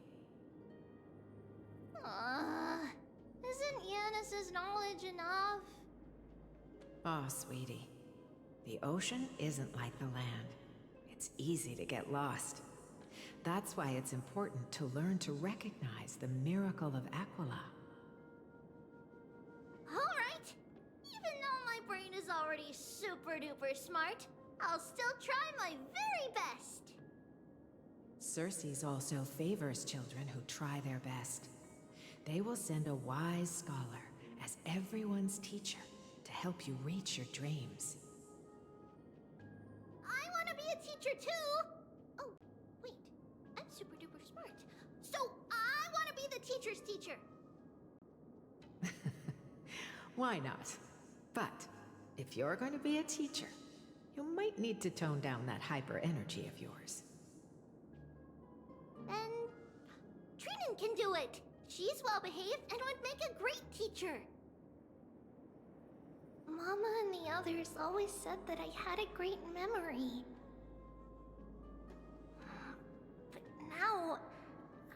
Isn't Yanis's knowledge enough? Oh, sweetie. The ocean isn't like the land. It's easy to get lost. That's why it's important to learn to recognize the miracle of Aquila. Alright! Even though my brain is already super duper smart, I'll still try my very best! Circe also favors children who try their best. They will send a wise scholar as everyone's teacher to help you reach your dreams. I want to be a teacher too! Oh, wait. I'm super duper smart. So I want to be the teacher's teacher! Why not? But if you're going to be a teacher, you might need to tone down that hyper energy of yours. And Trinan can do it! She's well behaved and would make a great teacher. Mama and the others always said that I had a great memory. But now,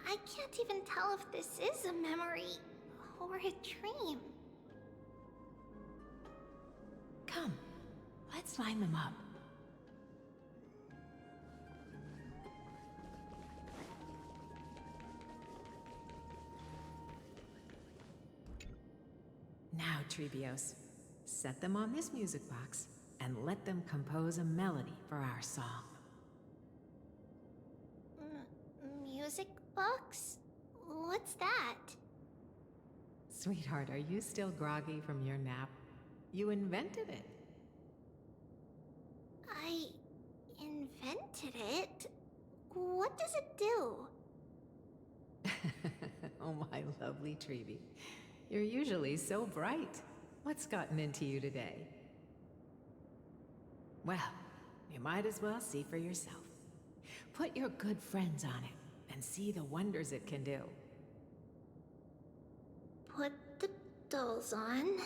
I can't even tell if this is a memory or a dream. Come, let's line them up. Now, Trebios, set them on this music box and let them compose a melody for our song. Music box? What's that? Sweetheart, are you still groggy from your nap? You invented it. I invented it? What does it do? Oh, my lovely Trebi. You're usually so bright. What's gotten into you today? Well, you might as well see for yourself. Put your good friends on it and see the wonders it can do. Put the dolls on.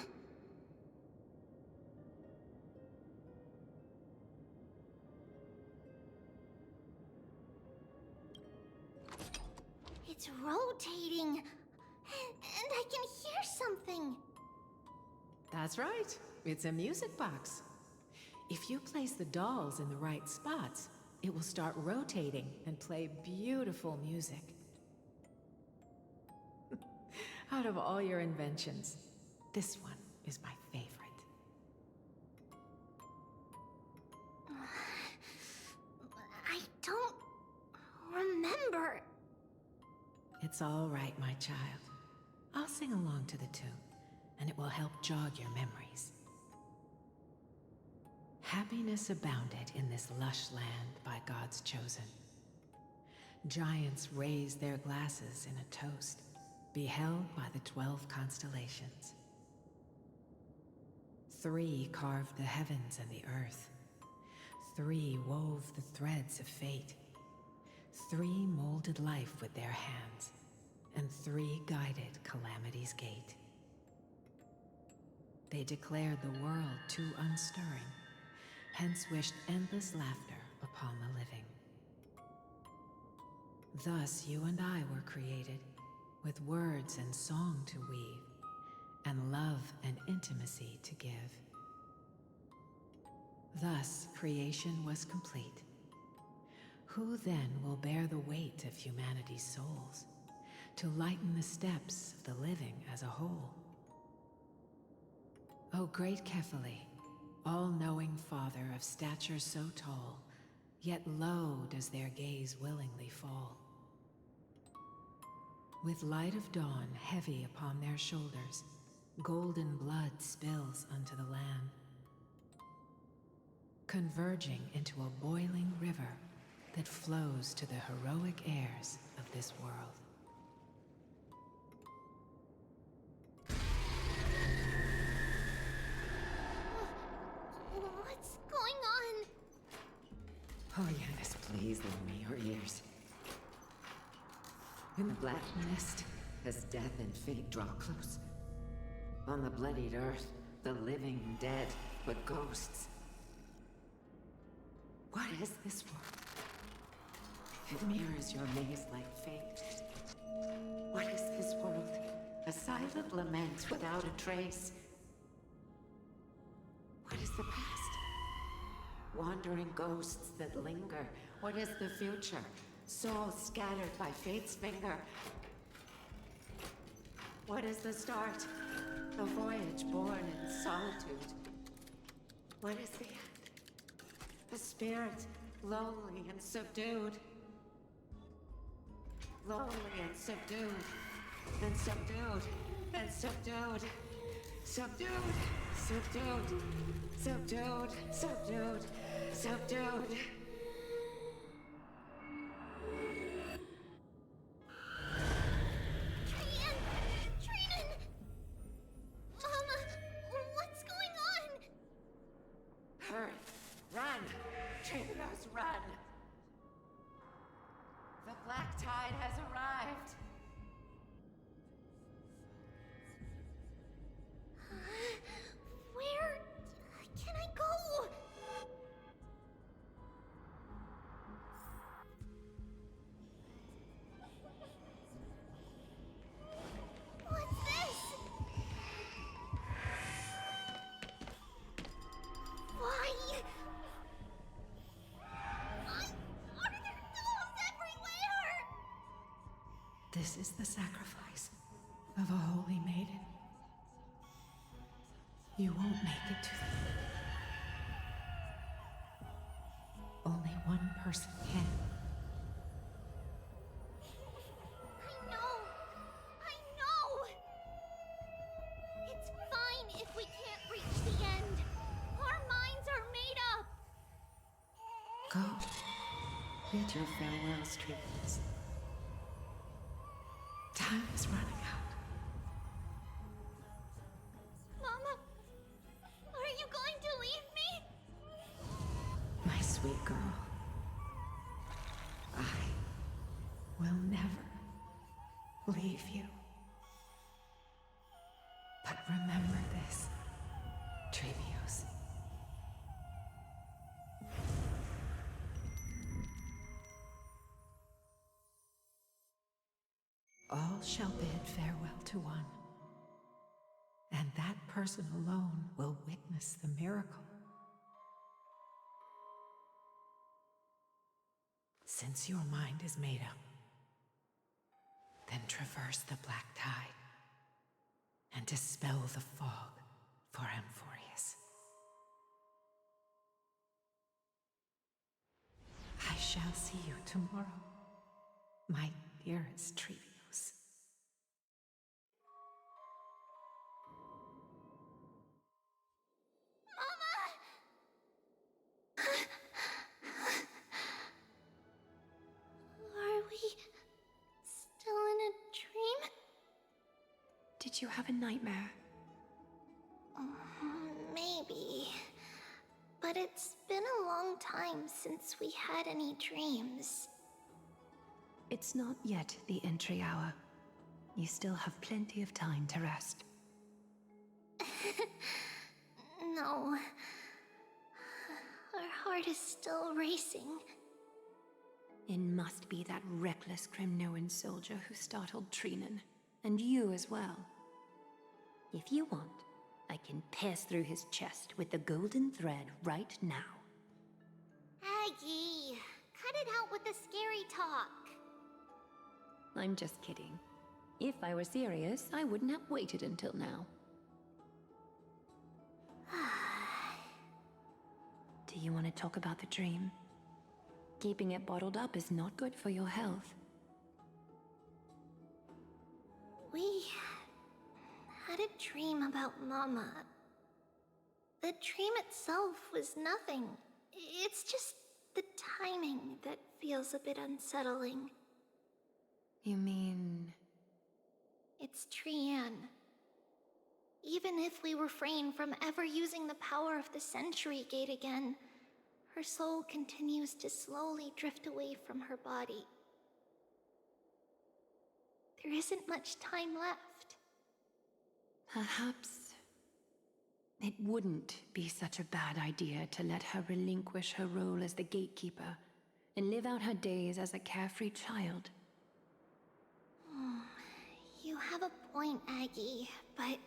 It's rotating. And I can hear something. That's right. It's a music box. If you place the dolls in the right spots, it will start rotating and play beautiful music. Out of all your inventions, this one is my favorite. I don't remember. It's all right, my child. I'll sing along to the tune, and it will help jog your memories. Happiness abounded in this lush land by God's chosen. Giants raised their glasses in a toast, beheld by the 12 constellations. 3 carved the heavens and the earth. 3 wove the threads of fate. 3 molded life with their hands, and 3 guided calamity's gate. They declared the world too unstirring, hence wished endless laughter upon the living. Thus you and I were created, with words and song to weave, and love and intimacy to give. Thus creation was complete. Who then will bear the weight of humanity's souls, to lighten the steps of the living as a whole? O great Kephale, all-knowing Father of stature so tall, yet low does their gaze willingly fall. With light of dawn heavy upon their shoulders, golden blood spills unto the land, converging into a boiling river that flows to the heroic heirs of this world. What's going on? Oh, Yanis, please lend me your ears. In the black mist, as death and fate draw close. On the bloodied earth, the living dead, but ghosts. What is this world? It mirrors your maze-like fate. What is this world? A silent lament without a trace. What is the past? Wandering ghosts that linger. What is the future? Souls scattered by fate's finger. What is the start? A voyage born in solitude. What is the end? A spirit, lonely and subdued. Lonely and subdued. And subdued. And subdued. Subdued. Subdued. Subdued. Subdued. Subdued. Run! The black tide has arrived! Where can I go? What's this? Why? Are there dolls everywhere? This is the sacrifice of a holy maiden. You won't make it to them. Only one person can. I know! It's fine if we can't reach the end. Our minds are made up. Go. Bid your farewells, treatments. Time is running out. Mama, are you going to leave me? My sweet girl. I will never leave you. But remember this, Trebios. All shall bid farewell to one, and that person alone will witness the miracle. Since your mind is made up, then traverse the black tide and dispel the fog for Amphorius. I shall see you tomorrow, my dearest Trebios. Are we still in a dream? Did you have a nightmare? Maybe. But it's been a long time since we had any dreams. It's not yet the entry hour. You still have plenty of time to rest. No. Our heart is still racing. It must be that reckless Kremnoan soldier who startled Trinan. And you as well. If you want, I can pierce through his chest with the golden thread right now. Aggie, cut it out with the scary talk. I'm just kidding. If I were serious, I wouldn't have waited until now. Do you want to talk about the dream? Keeping it bottled up is not good for your health. dream about Mama. The dream itself was nothing. It's just the timing that feels a bit unsettling. You mean... It's Trianne. Even if we refrain from ever using the power of the Century Gate again, her soul continues to slowly drift away from her body. There isn't much time left. Perhaps it wouldn't be such a bad idea to let her relinquish her role as the gatekeeper and live out her days as a carefree child. You have a point, Aggie, but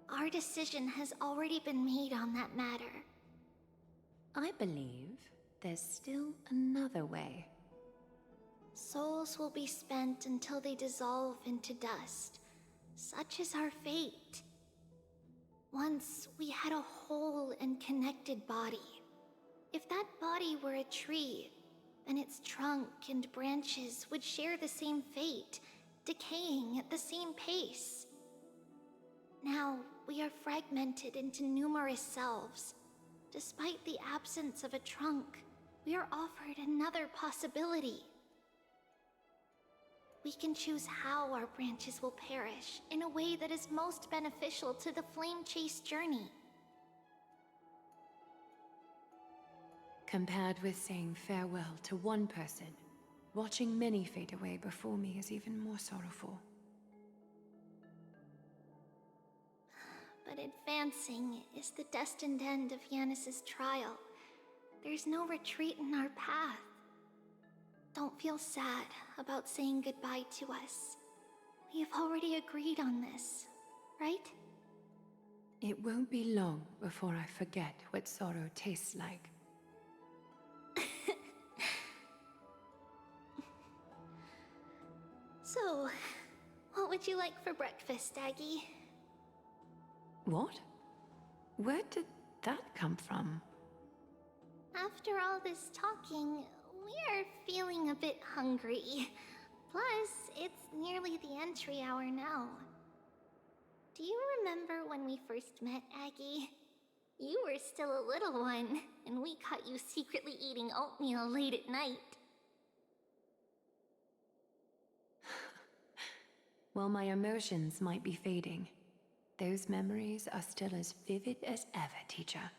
our decision has already been made on that matter. I believe there's still another way. Souls will be spent until they dissolve into dust. Such is our fate. Once we had a whole and connected body. If that body were a tree, then its trunk and branches would share the same fate, decaying at the same pace. Now, we are fragmented into numerous selves. Despite the absence of a trunk, we are offered another possibility. We can choose how our branches will perish in a way that is most beneficial to the Flame Chase journey. Compared with saying farewell to one person, watching many fade away before me is even more sorrowful. But advancing is the destined end of Yanis's trial. There's no retreat in our path. Don't feel sad about saying goodbye to us. We have already agreed on this, right? It won't be long before I forget what sorrow tastes like. So, what would you like for breakfast, Aggie? What? Where did that come from? After all this talking, we are feeling a bit hungry. Plus, it's nearly the entry hour now. Do you remember when we first met, Aggie? You were still a little one, and we caught you secretly eating oatmeal late at night. While my emotions might be fading, those memories are still as vivid as ever, teacher.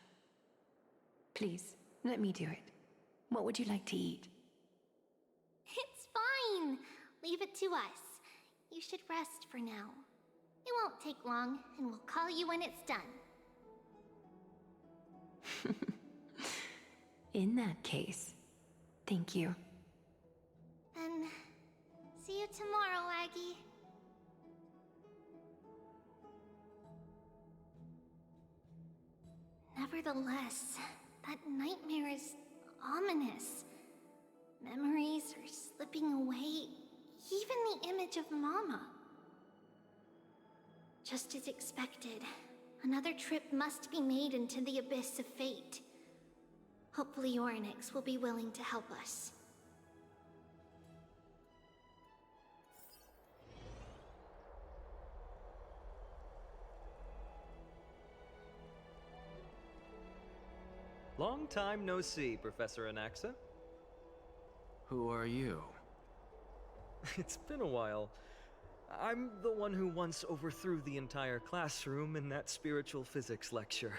Please, let me do it. What would you like to eat? It's fine! Leave it to us. You should rest for now. It won't take long, and we'll call you when it's done. In that case, thank you. Then, see you tomorrow, Aggie. Nevertheless, that nightmare is ominous. Memories are slipping away, even the image of Mama. Just as expected, another trip must be made into the abyss of fate. Hopefully Orynyx will be willing to help us. Long time no see, Professor Anaxa. Who are you? It's been a while. I'm the one who once overthrew the entire classroom in that spiritual physics lecture.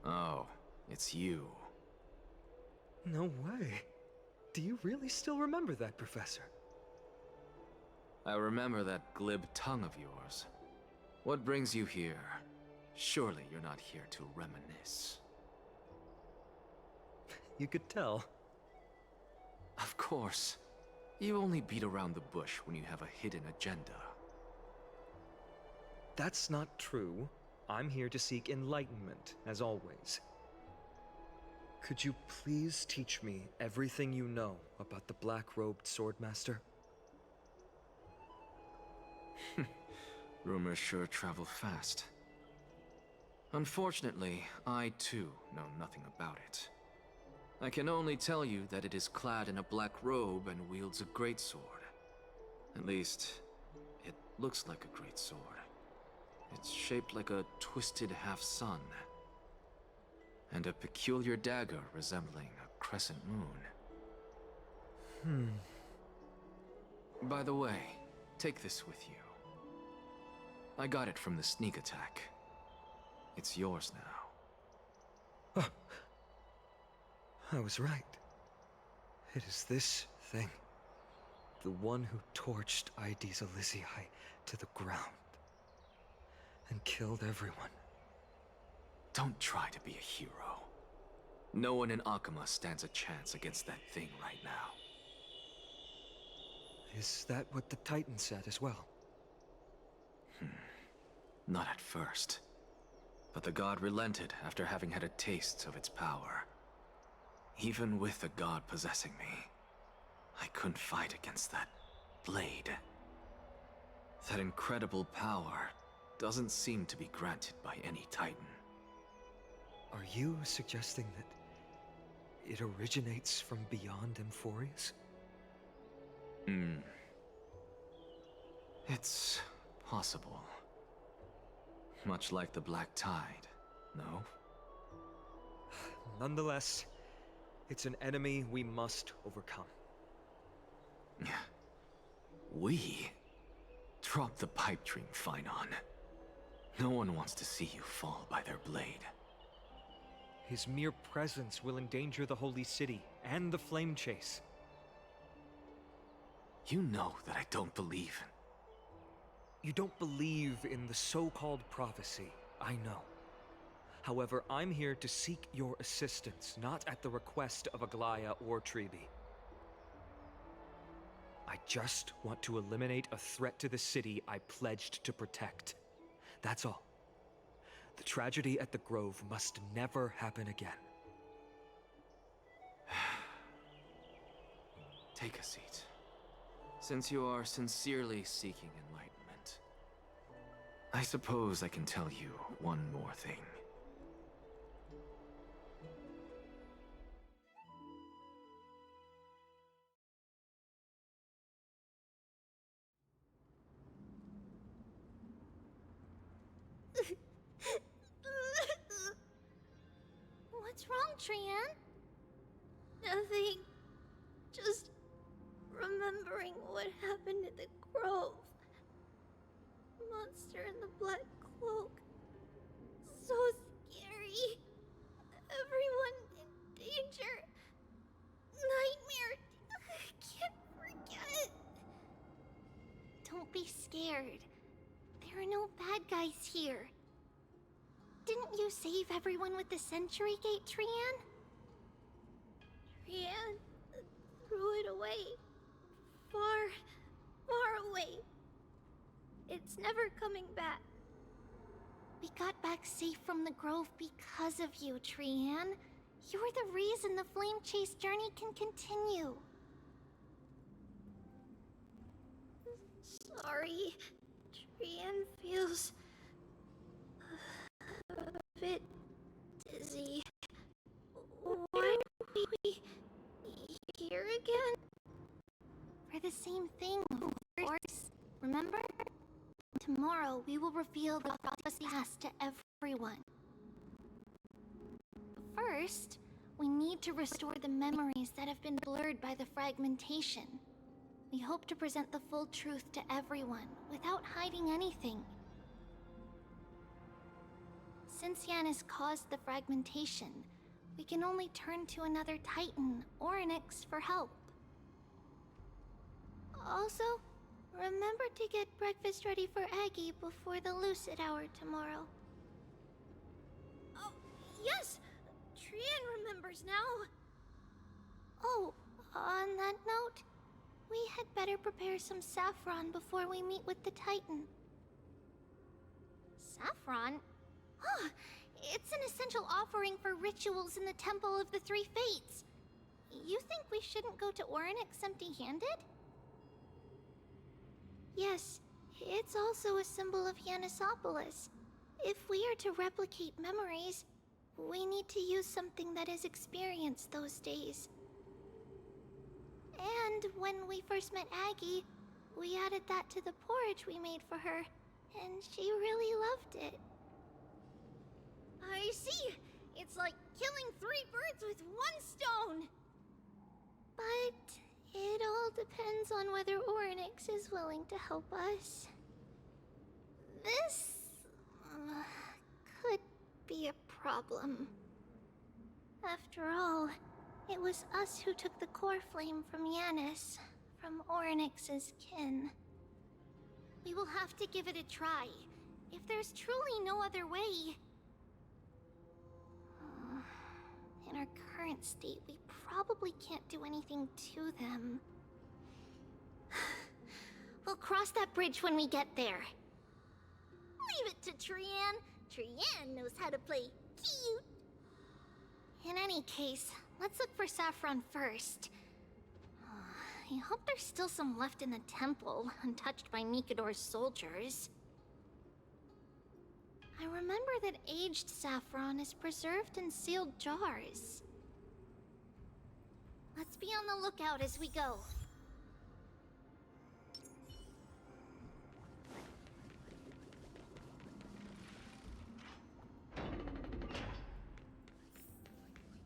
Oh, it's you. No way. Do you really still remember that, Professor? I remember that glib tongue of yours. What brings you here? Surely you're not here to reminisce. You could tell. Of course. You only beat around the bush when you have a hidden agenda. That's not true. I'm here to seek enlightenment, as always. Could you please teach me everything you know about the black-robed swordmaster? Rumors sure travel fast. Unfortunately, I too know nothing about it. I can only tell you that it is clad in a black robe and wields a greatsword. At least, It looks like a great sword. It's shaped like a twisted half-sun, and a peculiar dagger resembling a crescent moon. By the way, take this with you. I got it from the sneak attack. It's yours now. Oh. I was right. It is this thing. The one who torched Aedes Elysiae to the ground. And killed everyone. Don't try to be a hero. No one in Akama stands a chance against that thing right now. Is that what the Titan said as well? Not at first. But the god relented after having had a taste of its power. Even with the god possessing me, I couldn't fight against that blade. That incredible power doesn't seem to be granted by any Titan. Are you suggesting that it originates from beyond Amphorius? It's possible. Much like the Black Tide, no? Nonetheless, it's an enemy we must overcome. We? Drop the pipe dream, Phynon. No one wants to see you fall by their blade. His mere presence will endanger the Holy City and the Flame Chase. You know that I don't believe in... You don't believe in the so-called prophecy, I know. However, I'm here to seek your assistance, not at the request of Aglaya or Tribi. I just want to eliminate a threat to the city I pledged to protect. That's all. The tragedy at the Grove must never happen again. Take a seat. Since you are sincerely seeking enlightenment, I suppose I can tell you one more thing. What's wrong, Trian? Nothing. Just remembering what happened at the Grove. Monster in the black cloak. So scary. Everyone in danger. Nightmare. I can't forget. Don't be scared. There are no bad guys here. Didn't you save everyone with the Century Gate, Trian? Trian threw it away. Far, far away. It's never coming back. We got back safe from the Grove because of you, Trian. You're the reason the Flame Chase journey can continue. Sorry. Trian feels a bit dizzy. Why are we here again? For the same thing, of course. Remember? Tomorrow, we will reveal the past to everyone. First, we need to restore the memories that have been blurred by the fragmentation. We hope to present the full truth to everyone, without hiding anything. Since Yanis caused the fragmentation, we can only turn to another Titan, Orynyx, for help. Also, remember to get breakfast ready for Aggie before the Lucid Hour tomorrow. Oh, yes! Trian remembers now! Oh, on that note, we had better prepare some saffron before we meet with the Titan. Saffron? Huh, it's an essential offering for rituals in the Temple of the Three Fates. You think we shouldn't go to Orynyx empty-handed? Yes, it's also a symbol of Yanisopolis. If we are to replicate memories, we need to use something that has experienced those days. And when we first met Aggie, We added that to the porridge we made for her, and she really loved it. I see! It's like killing 3 birds with 1 stone! But it all depends on whether Orynyx is willing to help us. This could be a problem. After all, it was us who took the core flame from Yanis, from Orynyx's kin. We will have to give it a try. If there's truly no other way... In our current state, we probably can't do anything to them. We'll cross that bridge when we get there. Leave it to Trian. Trian knows how to play cute. In any case, let's look for Saffron first. I hope there's still some left in the temple, untouched by Mikador's soldiers. I remember that aged saffron is preserved in sealed jars. Let's be on the lookout as we go.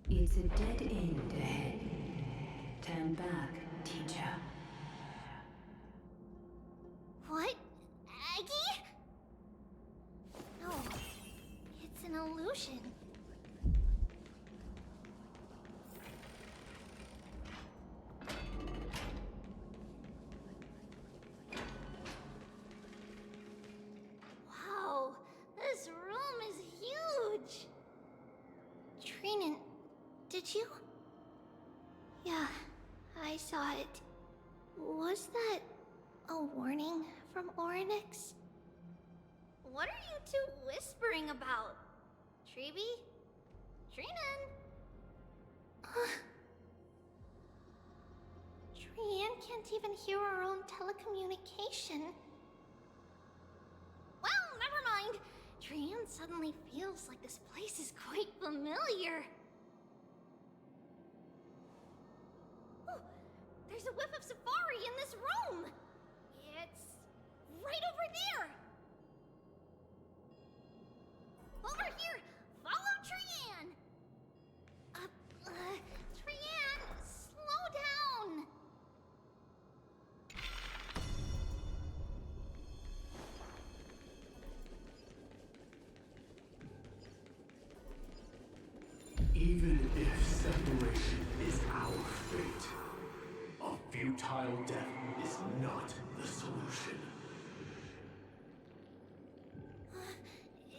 It's a dead end ahead. Turn back, teacher. What? Aggie? No, it's an illusion. Wow, this room is huge. Trinan, did you? Yeah, I saw it. Was that a warning from Orynyx? What are you two whispering about? Treeby? Trinan? Trian can't even hear our own telecommunication. Well, never mind. Trian suddenly feels like this place is quite familiar. Oh, there's a whiff of safari in this room! It's right over there! Over here! Follow Trian! Trian, slow down! Even if separation is our fate, a futile death is not the solution.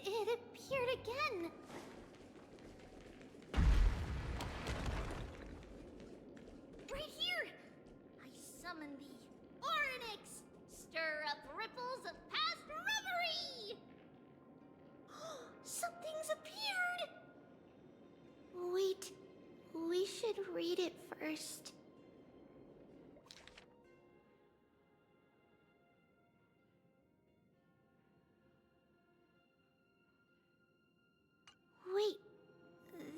It appeared again! Right here! I summon thee, Orynyx! Stir up ripples of past reverie! Something's appeared! Wait, we should read it first. Wait,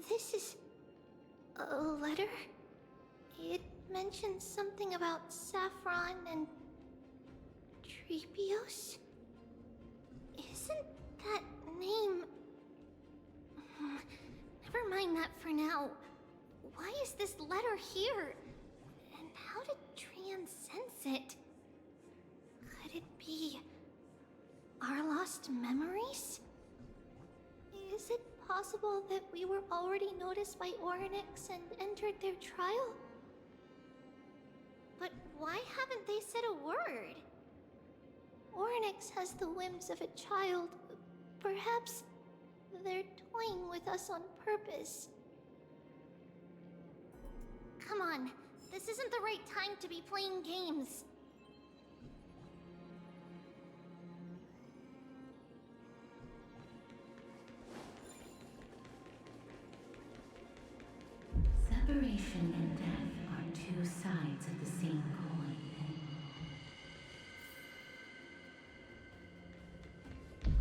this is a letter? It mentions something about Saffron and Treepios? Isn't that name... Never mind that for now. Why is this letter here? And how did Trian sense it? Could it be our lost memories? Is it possible that we were already noticed by Orynyx and entered their trial? But why haven't they said a word? Orynyx has the whims of a child. Perhaps they're toying with us on purpose. Come on, this isn't the right time to be playing games. Separation and death are 2 sides of the same coin.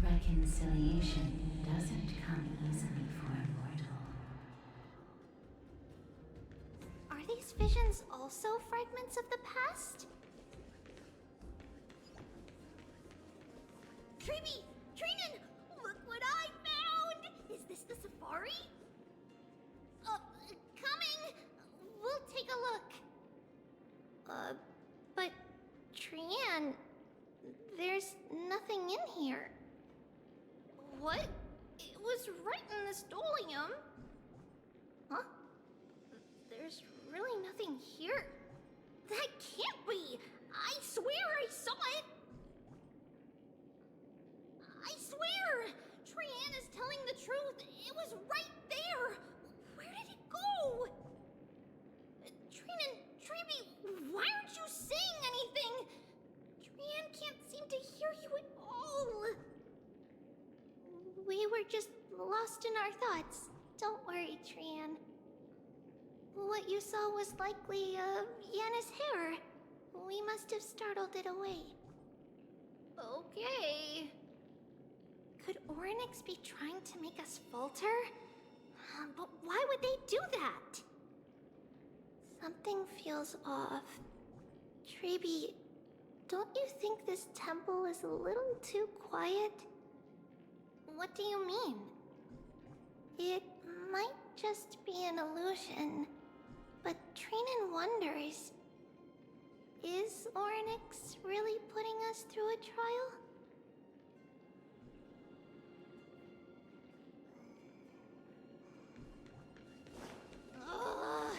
Reconciliation doesn't come easily for a mortal. Are these visions also fragments of the past? Treeby! Treenan! Look what I found! Is this the safari? Coming! We'll take a look. But Trian, there's nothing in here. What? It was right in the stolium. Huh? There's really nothing here. That can't be! I swear I saw it! I swear! Trian is telling the truth. It was right there. Where did it go? Trian, Treeby, why aren't you saying anything? Trian can't seem to hear you at all. We were just lost in our thoughts. Don't worry, Trian. What you saw was likely, Yana's hair. We must have startled it away. Okay. Could Orynyx be trying to make us falter? But why would they do that? Something feels off. Treeby, don't you think this temple is a little too quiet? What do you mean? It might just be an illusion, but Treenan wonders, is Orynyx really putting us through a trial?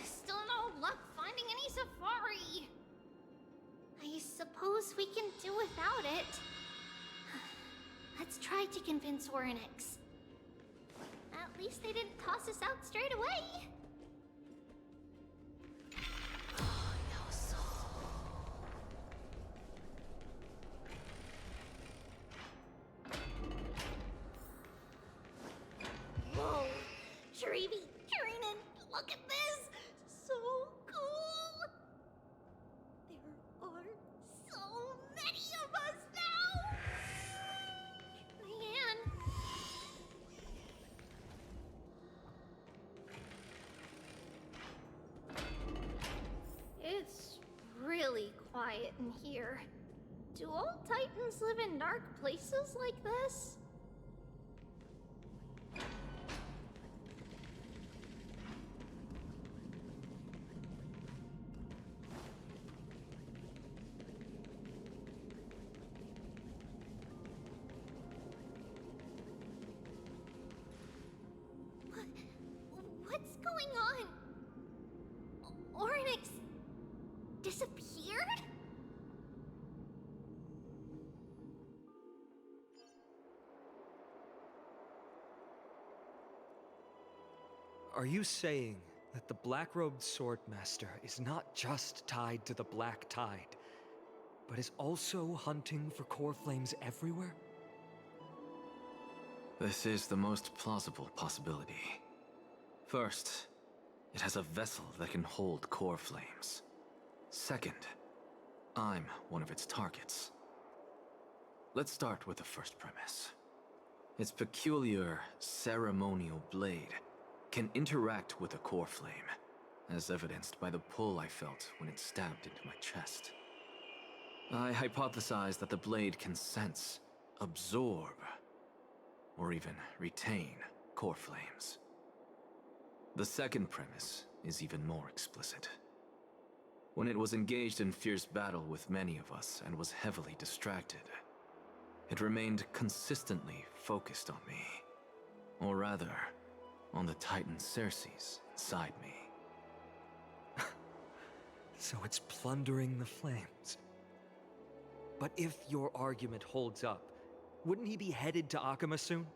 Still no luck finding any safari. I suppose we can do without it. Let's try to convince Orynyx. At least they didn't toss us out straight away. Whoa! Treeby, Treenan, look at this! So cool! There are so many of us now! Man! It's really quiet in here. Do all Titans live in dark places like this? What's going on? Orynyx disappeared? Are you saying that the black-robed swordmaster is not just tied to the Black Tide, but is also hunting for core flames everywhere? This is the most plausible possibility. First, it has a vessel that can hold core flames. Second, I'm one of its targets. Let's start with the first premise. Its peculiar ceremonial blade can interact with a core flame, as evidenced by the pull I felt when it stabbed into my chest. I hypothesized that the blade can sense, absorb, or even retain core flames. The second premise is even more explicit. When it was engaged in fierce battle with many of us and was heavily distracted, it remained consistently focused on me. Or rather, on the Titan Circes inside me. So it's plundering the flames. But if your argument holds up, wouldn't he be headed to Akama soon?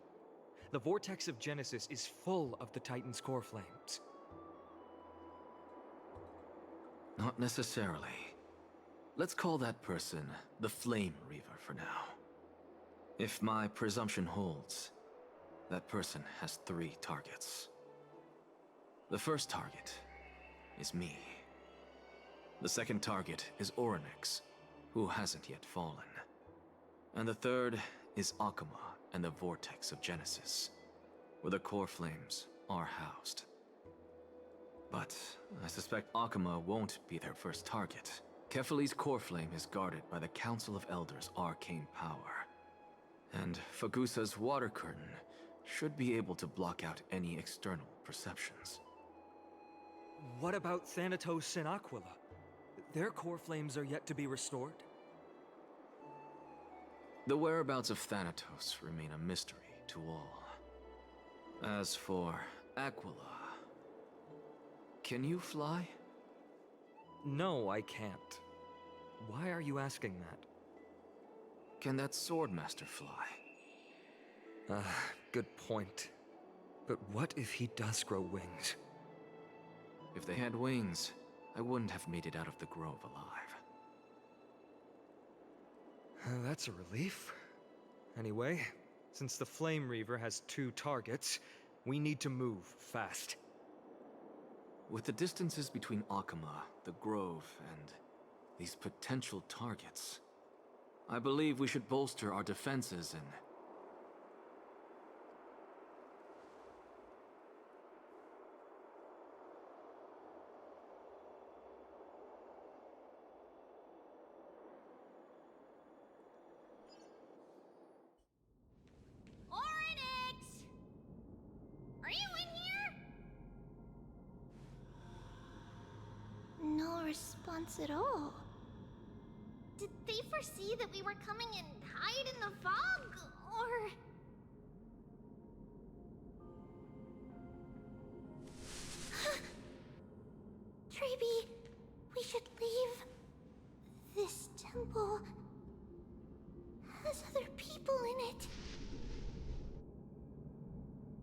The vortex of Genesis is full of the Titan's core flames. Not necessarily. Let's call that person the Flame Reaver for now. If my presumption holds, that person has 3 targets. The first target is me. The second target is Orynyx, who hasn't yet fallen. And the third is Akama and the Vortex of Genesis, where the core flames are housed. But I suspect Akama won't be their first target. Kefali's core flame is guarded by the Council of Elders' arcane power. And Fagusa's water curtain should be able to block out any external perceptions. What about Thanatos and Aquila? Their core flames are yet to be restored. The whereabouts of Thanatos remain a mystery to all. As for Aquila, can you fly? No, I can't. Why are you asking that? Can that Swordmaster fly? Good point. But what if he does grow wings? If they had wings, I wouldn't have made it out of the grove alive. That's a relief. Anyway, since the Flame Reaver has 2 targets, we need to move fast. With the distances between Akama, the grove, and these potential targets, I believe we should bolster our defenses and... Oryx! Are you in here? No response at all. Did they foresee that we were coming and hide in the fog, or... Treeby, we should leave. This temple has other people in it.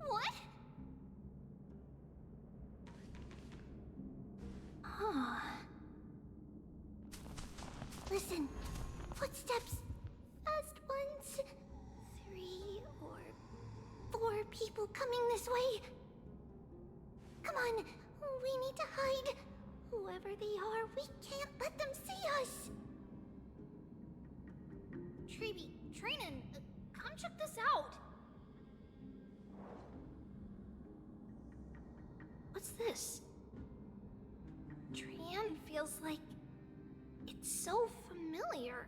What? Oh. Listen, footsteps. Fast ones. 3 or 4 people coming this way. Come on, we need to hide. Whoever they are, we can't let them see us. Treeby, Trinan, come check this out. What's this? Trian feels like it's so familiar.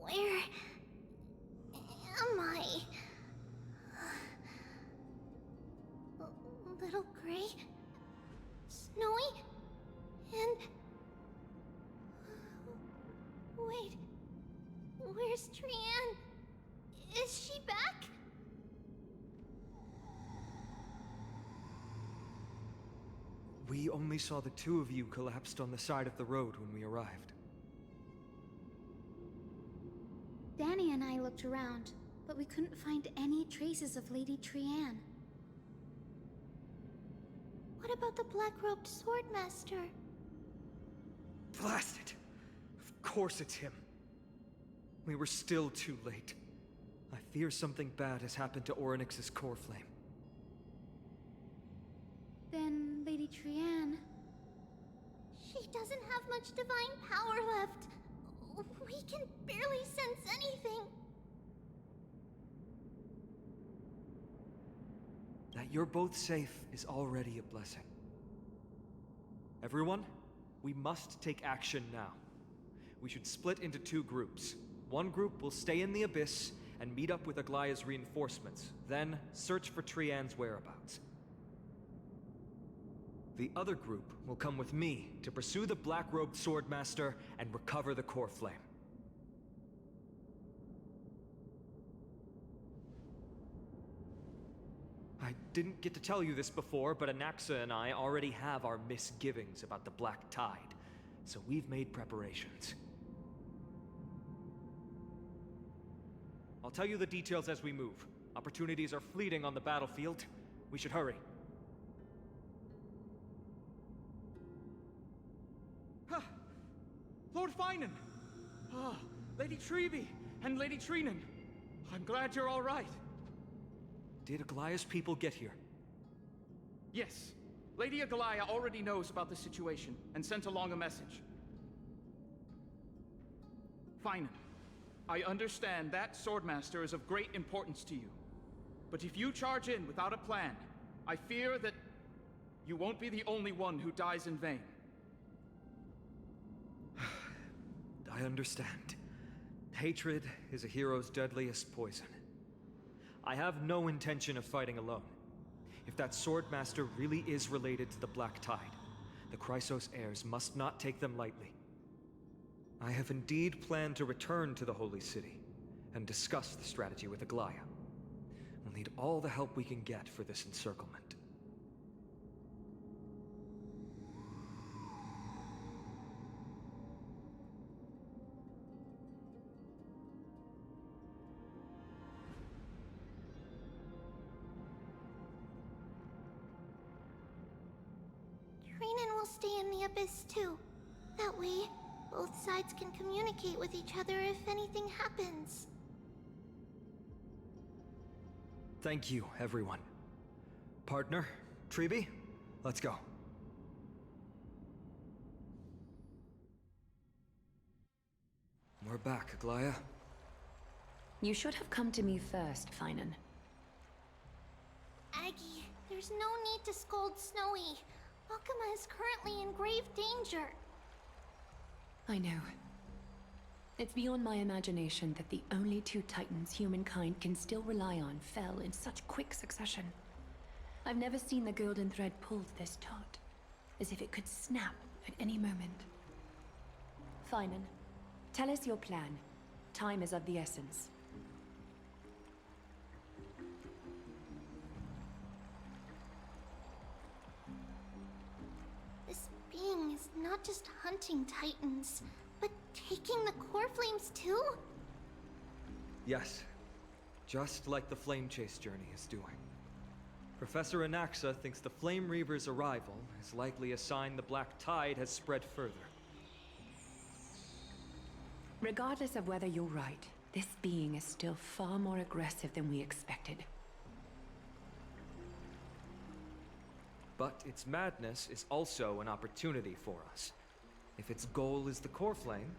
Where am I? Little Gray? Snowy? And... Wait... Where's Trian? Is she back? We only saw the 2 of you collapsed on the side of the road when we arrived. Danny and I looked around, but we couldn't find any traces of Lady Trian. What about the black-robed swordmaster? Blast it! Of course it's him. We were still too late. I fear something bad has happened to Oryx's core flame. Then Lady Trian... She doesn't have much divine power left. We can barely sense anything. That you're both safe is already a blessing. Everyone, we must take action now. We should split into 2 groups. One group will stay in the Abyss and meet up with Aglaya's reinforcements, then search for Trian's whereabouts. The other group will come with me to pursue the black-robed swordmaster and recover the core flame. I didn't get to tell you this before, but Anaxa and I already have our misgivings about the Black Tide, so we've made preparations. I'll tell you the details as we move. Opportunities are fleeting on the battlefield. We should hurry. Lord Finan! Lady Treby and Lady Treenan. I'm glad you're all right. Did Aglaya's people get here? Yes. Lady Aglaya already knows about the situation and sent along a message. Finan, I understand that Swordmaster is of great importance to you. But if you charge in without a plan, I fear that you won't be the only one who dies in vain. I understand. Hatred is a hero's deadliest poison. I have no intention of fighting alone. If that Swordmaster really is related to the Black Tide, the Chrysos heirs must not take them lightly. I have indeed planned to return to the Holy City and discuss the strategy with Aglaya. We'll need all the help we can get for this encirclement. Treenan will stay in the Abyss too. That way, both sides can communicate with each other if anything happens. Thank you, everyone. Partner, Treby, let's go. We're back, Aglaya. You should have come to me first, Finan. Aggie, there's no need to scold Snowy. Alchema is currently in grave danger. I know. It's beyond my imagination that the only two titans humankind can still rely on fell in such quick succession. I've never seen the golden thread pulled this taut, as if it could snap at any moment. Finan, tell us your plan. Time is of the essence. This being is not just hunting titans, but taking the core flames too? Yes, just like the Flame Chase journey is doing. Professor Anaxa thinks the Flame Reaver's arrival is likely a sign the Black Tide has spread further. Regardless of whether you're right, this being is still far more aggressive than we expected. But its madness is also an opportunity for us. If its goal is the core flame,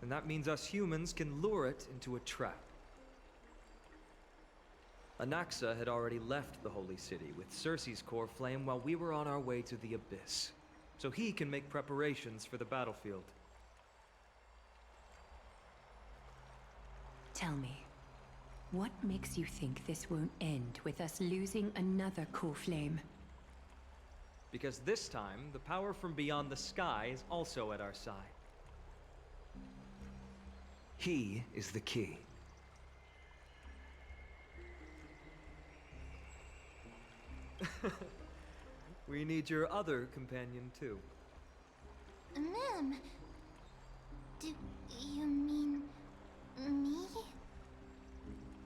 then that means us humans can lure it into a trap. Anaxa had already left the Holy City with Cersei's core flame while we were on our way to the Abyss, so he can make preparations for the battlefield. Tell me, what makes you think this won't end with us losing another core flame? Because this time, the power from beyond the sky is also at our side. He is the key. We need your other companion, too. Ma'am, do you mean me?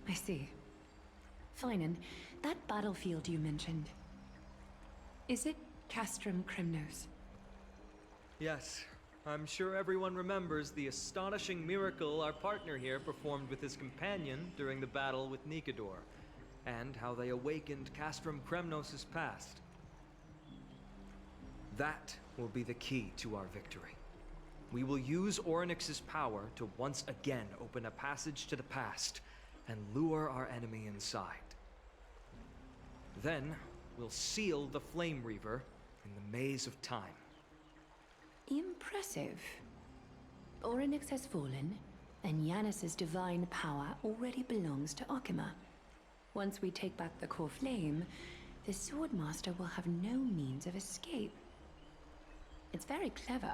I see. Finan, that battlefield you mentioned, is it Castrum Kremnos? Yes, I'm sure everyone remembers the astonishing miracle our partner here performed with his companion during the battle with Nikador, and how they awakened Castrum Kremnos' past. That will be the key to our victory. We will use Orynyx's power to once again open a passage to the past and lure our enemy inside. Then, we'll seal the Flame Reaver in the maze of time. Impressive. Orynyx has fallen, and Yanis's divine power already belongs to Alchema. Once we take back the core flame, the Swordmaster will have no means of escape. It's very clever,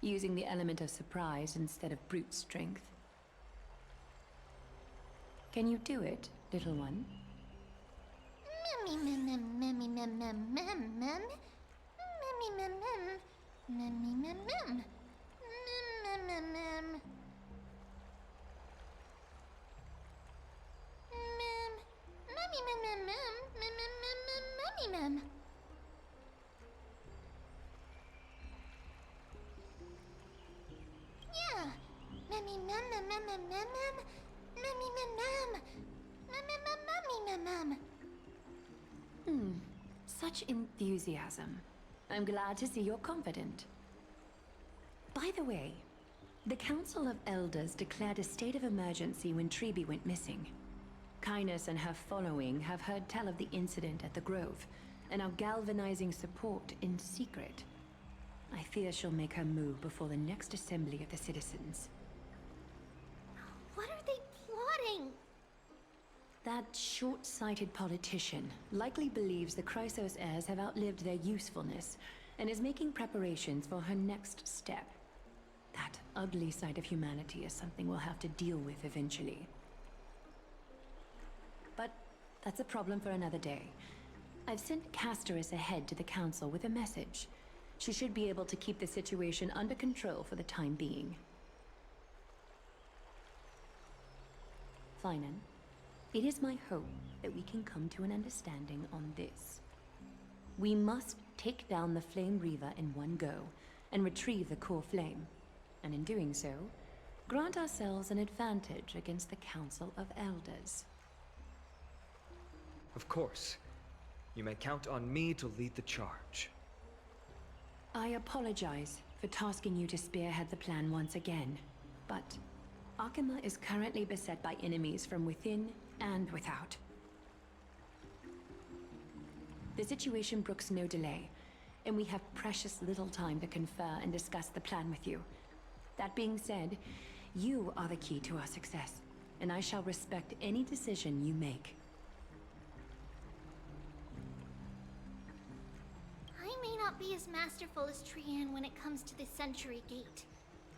using the element of surprise instead of brute strength. Can you do it, little one? Such enthusiasm. I'm glad to see you're confident. By the way, the Council of Elders declared a state of emergency when Treeby went missing. Kynus and her following have heard tell of the incident at the Grove, and are galvanizing support in secret. I fear she'll make her move before the next assembly of the citizens. What are they plotting? That short-sighted politician likely believes the Chrysos heirs have outlived their usefulness, and is making preparations for her next step. That ugly side of humanity is something we'll have to deal with eventually. But that's a problem for another day. I've sent Casterus ahead to the Council with a message. She should be able to keep the situation under control for the time being. Finan, it is my hope that we can come to an understanding on this. We must take down the Flame Reaver in one go, and retrieve the core flame. And in doing so, grant ourselves an advantage against the Council of Elders. Of course. You may count on me to lead the charge. I apologize for tasking you to spearhead the plan once again, but Akima is currently beset by enemies from within and without. The situation brooks no delay, and we have precious little time to confer and discuss the plan with you. That being said, you are the key to our success, and I shall respect any decision you make. I may not be as masterful as Trian when it comes to the Century Gate,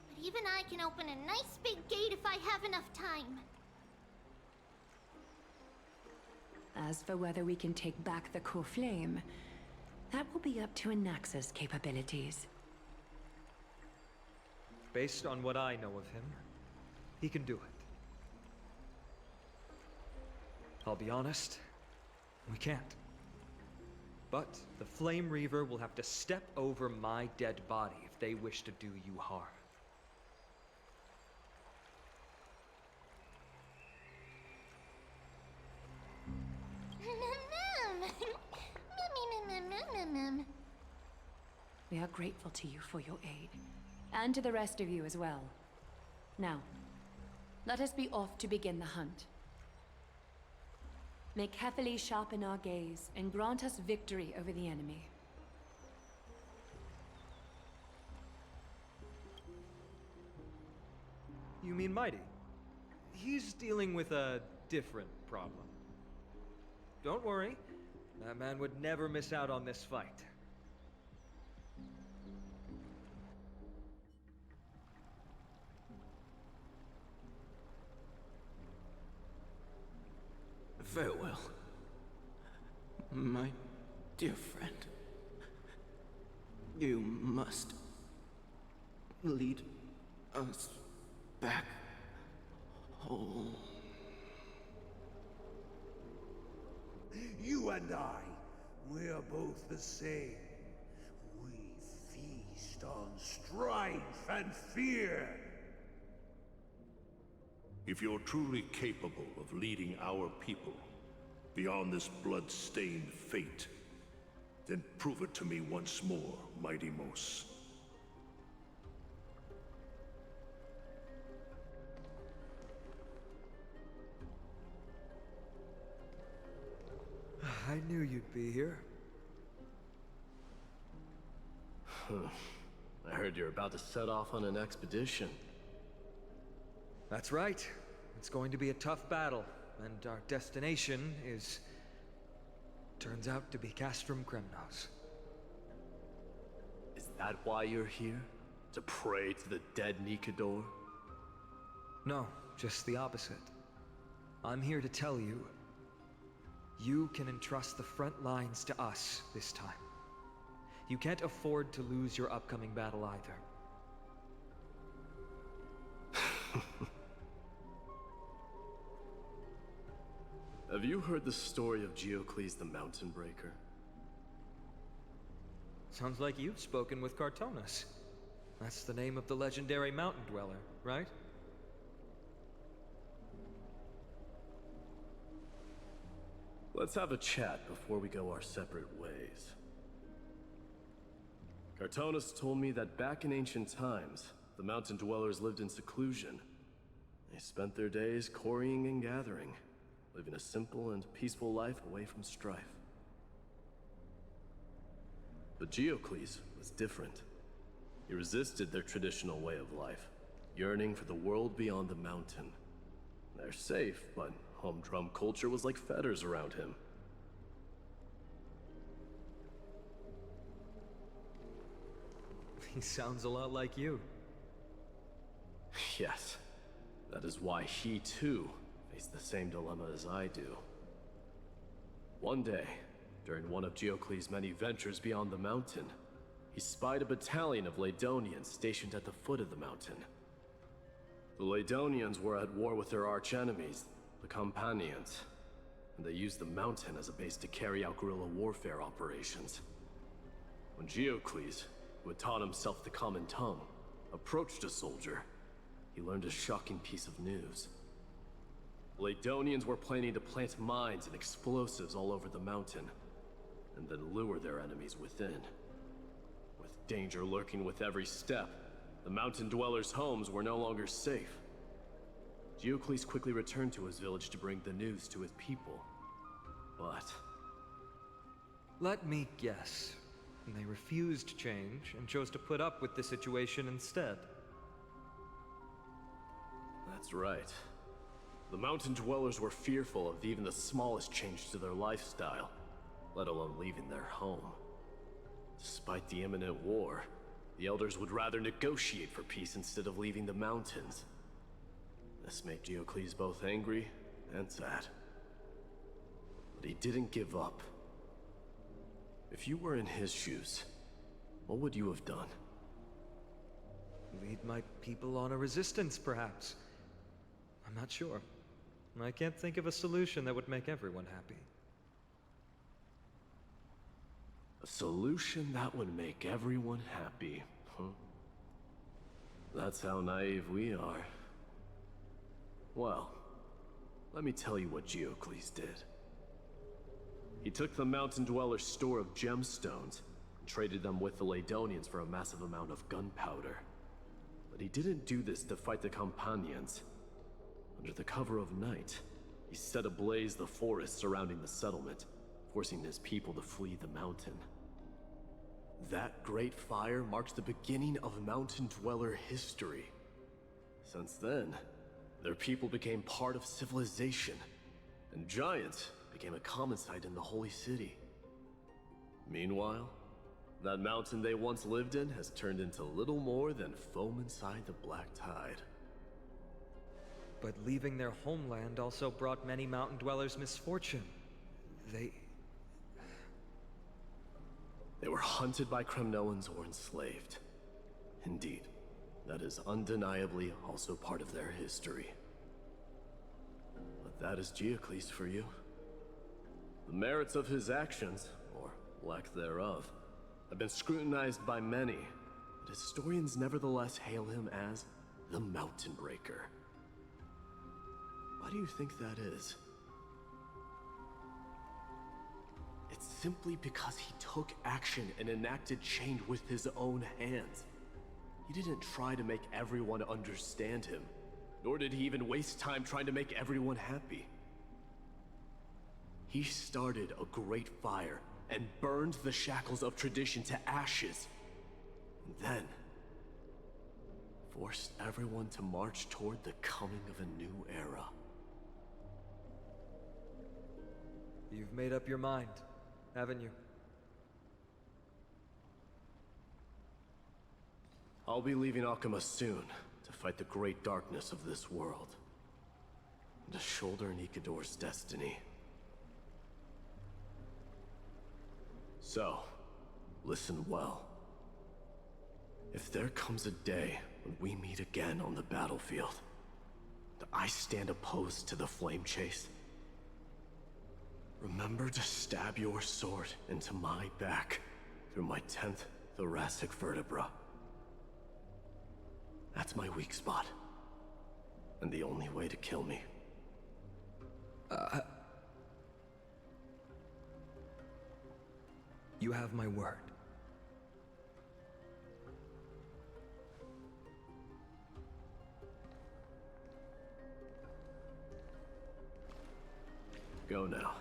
but even I can open a nice big gate if I have enough time. As for whether we can take back the core flame, that will be up to Anaxa's capabilities. Based on what I know of him, he can do it. I'll be honest, we can't. But the Flame Reaver will have to step over my dead body if they wish to do you harm. We are grateful to you for your aid, and to the rest of you as well. Now, let us be off to begin the hunt. May Kefili sharpen our gaze and grant us victory over the enemy. You mean Mighty? He's dealing with a different problem. Don't worry, that man would never miss out on this fight. Farewell, my dear friend. You must lead us back home. You and I, we're both the same. We feast on strife and fear. If you're truly capable of leading our people beyond this blood-stained fate, then prove it to me once more, Mighty Mos. I knew you'd be here. I heard you're about to set off on an expedition. That's right. It's going to be a tough battle, and our destination is... turns out to be Castrum Kremnos. Is that why you're here? To pray to the dead Nikador? No, just the opposite. I'm here to tell you... You can entrust the front lines to us this time. You can't afford to lose your upcoming battle either. Have you heard the story of Geocles the Mountain Breaker? Sounds like you've spoken with Cartonus. That's the name of the legendary mountain dweller, right? Let's have a chat before we go our separate ways. Cartonus told me that back in ancient times, the mountain dwellers lived in seclusion. They spent their days quarrying and gathering, living a simple and peaceful life away from strife. But Geocles was different. He resisted their traditional way of life, yearning for the world beyond the mountain. They're safe, but humdrum culture was like fetters around him. He sounds a lot like you. Yes. That is why he, too, faced the same dilemma as I do. One day, during one of Geocles' many ventures beyond the mountain, he spied a battalion of Ladonians stationed at the foot of the mountain. The Ladonians were at war with their arch-enemies, the Companions, and they used the mountain as a base to carry out guerrilla warfare operations. When Geocles, who had taught himself the common tongue, approached a soldier, he learned a shocking piece of news. The Ladonians were planning to plant mines and explosives all over the mountain, and then lure their enemies within. With danger lurking with every step, the mountain dwellers' homes were no longer safe. Geocles quickly returned to his village to bring the news to his people. But... let me guess. They refused change and chose to put up with the situation instead. That's right. The mountain dwellers were fearful of even the smallest change to their lifestyle, let alone leaving their home. Despite the imminent war, the elders would rather negotiate for peace instead of leaving the mountains. This made Geocles both angry and sad. But he didn't give up. If you were in his shoes, what would you have done? Lead my people on a resistance, perhaps. I'm not sure. I can't think of a solution that would make everyone happy. A solution that would make everyone happy, huh? That's how naive we are. Well, let me tell you what Geocles did. He took the mountain dwellers' store of gemstones and traded them with the Ladonians for a massive amount of gunpowder. But he didn't do this to fight the Companions. Under the cover of night, he set ablaze the forest surrounding the settlement, forcing his people to flee the mountain. That great fire marks the beginning of mountain dweller history. Since then, their people became part of civilization, and giants became a common sight in the holy city. Meanwhile, that mountain they once lived in has turned into little more than foam inside the black tide. But leaving their homeland also brought many mountain dwellers misfortune. They were hunted by Kremnoans or enslaved. Indeed, that is undeniably also part of their history. But that is Geocles for you. The merits of his actions, or lack thereof, have been scrutinized by many, but historians nevertheless hail him as the Mountain Breaker. Why do you think that is? It's simply because he took action and enacted change with his own hands. He didn't try to make everyone understand him, nor did he even waste time trying to make everyone happy. He started a great fire and burned the shackles of tradition to ashes, and then forced everyone to march toward the coming of a new era. You've made up your mind, haven't you? I'll be leaving Alchema soon to fight the great darkness of this world, and to shoulder Nikador's destiny. So, listen well. If there comes a day when we meet again on the battlefield, that I stand opposed to the flame chase, remember to stab your sword into my back through my 10th thoracic vertebra. That's my weak spot, and the only way to kill me. You have my word. Go now.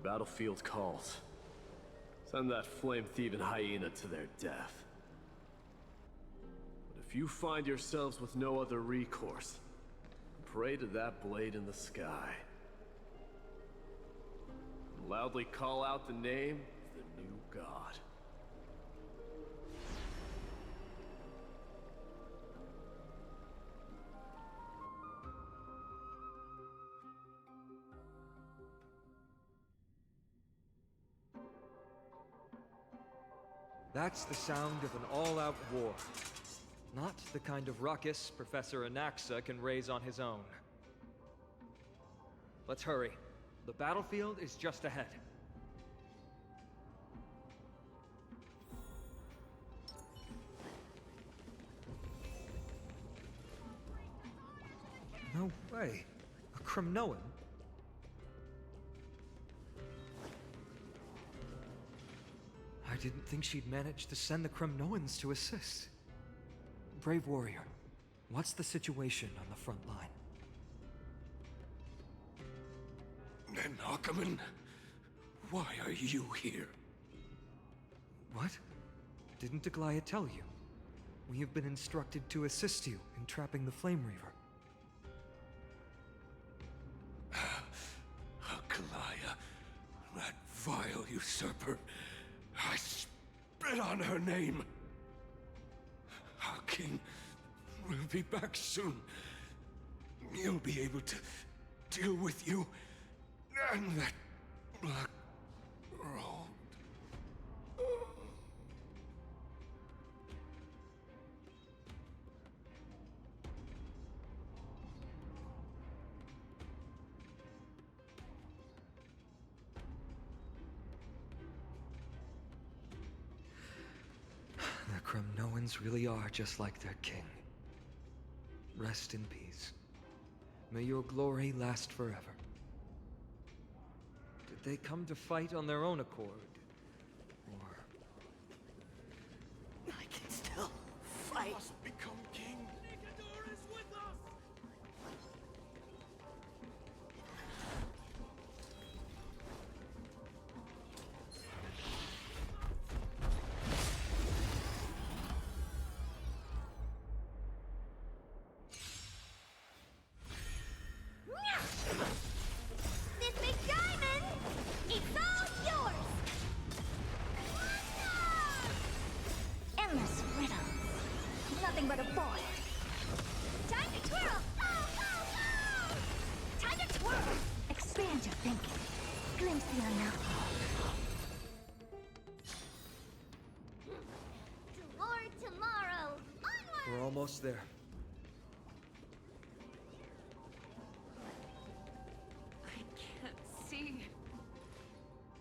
The battlefield calls. Send that flame-thieving hyena to their death. But if you find yourselves with no other recourse, pray to that blade in the sky. And loudly call out the name of the new god. That's the sound of an all-out war. Not the kind of ruckus Professor Anaxa can raise on his own. Let's hurry. The battlefield is just ahead. No way. A Kremnoan? I didn't think she'd manage to send the Kremnoans to assist. Brave warrior, what's the situation on the front line? And Ackerman, why are you here? What? Didn't Aglaya tell you? We have been instructed to assist you in trapping the Flame Reaver. Aglaya, that vile usurper. I spit on her name. Our king will be back soon. He'll be able to deal with you and that black road. The Kremnoans really are just like their king. Rest in peace. May your glory last forever. Did they come to fight on their own accord? Or... I can still fight. Must become king. Nicanor is with us! This big diamond, it's all yours! Endless riddles. Nothing but a boy. Time to twirl! Time to twirl! Expand your thinking. Glimpse the unknown. Toward tomorrow! Onward! We're almost there. See.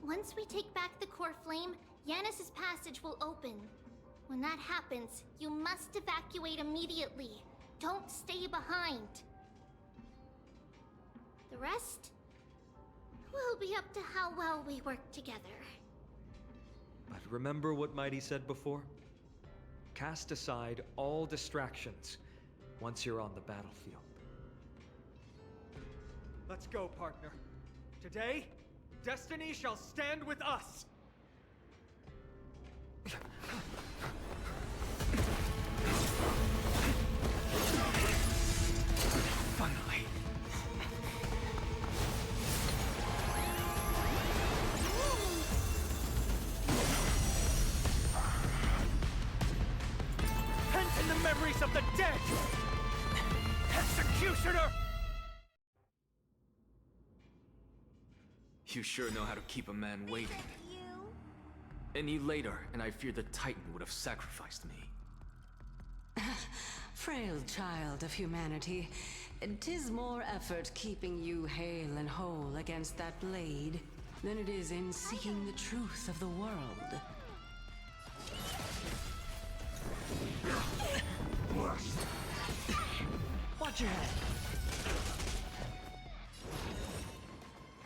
Once we take back the core flame, Yanis's passage will open. When that happens, you must evacuate immediately. Don't stay behind. The rest will be up to how well we work together. But remember what Mighty said before? Cast aside all distractions once you're on the battlefield. Let's go, partner. Today, destiny shall stand with us! Finally. Hence in the memories of the dead! Executioner! You sure know how to keep a man waiting. You Any later, and I fear the Titan would have sacrificed me. Frail child of humanity, 'tis more effort keeping you hale and whole against that blade than it is in seeking the truth of the world. Watch your head.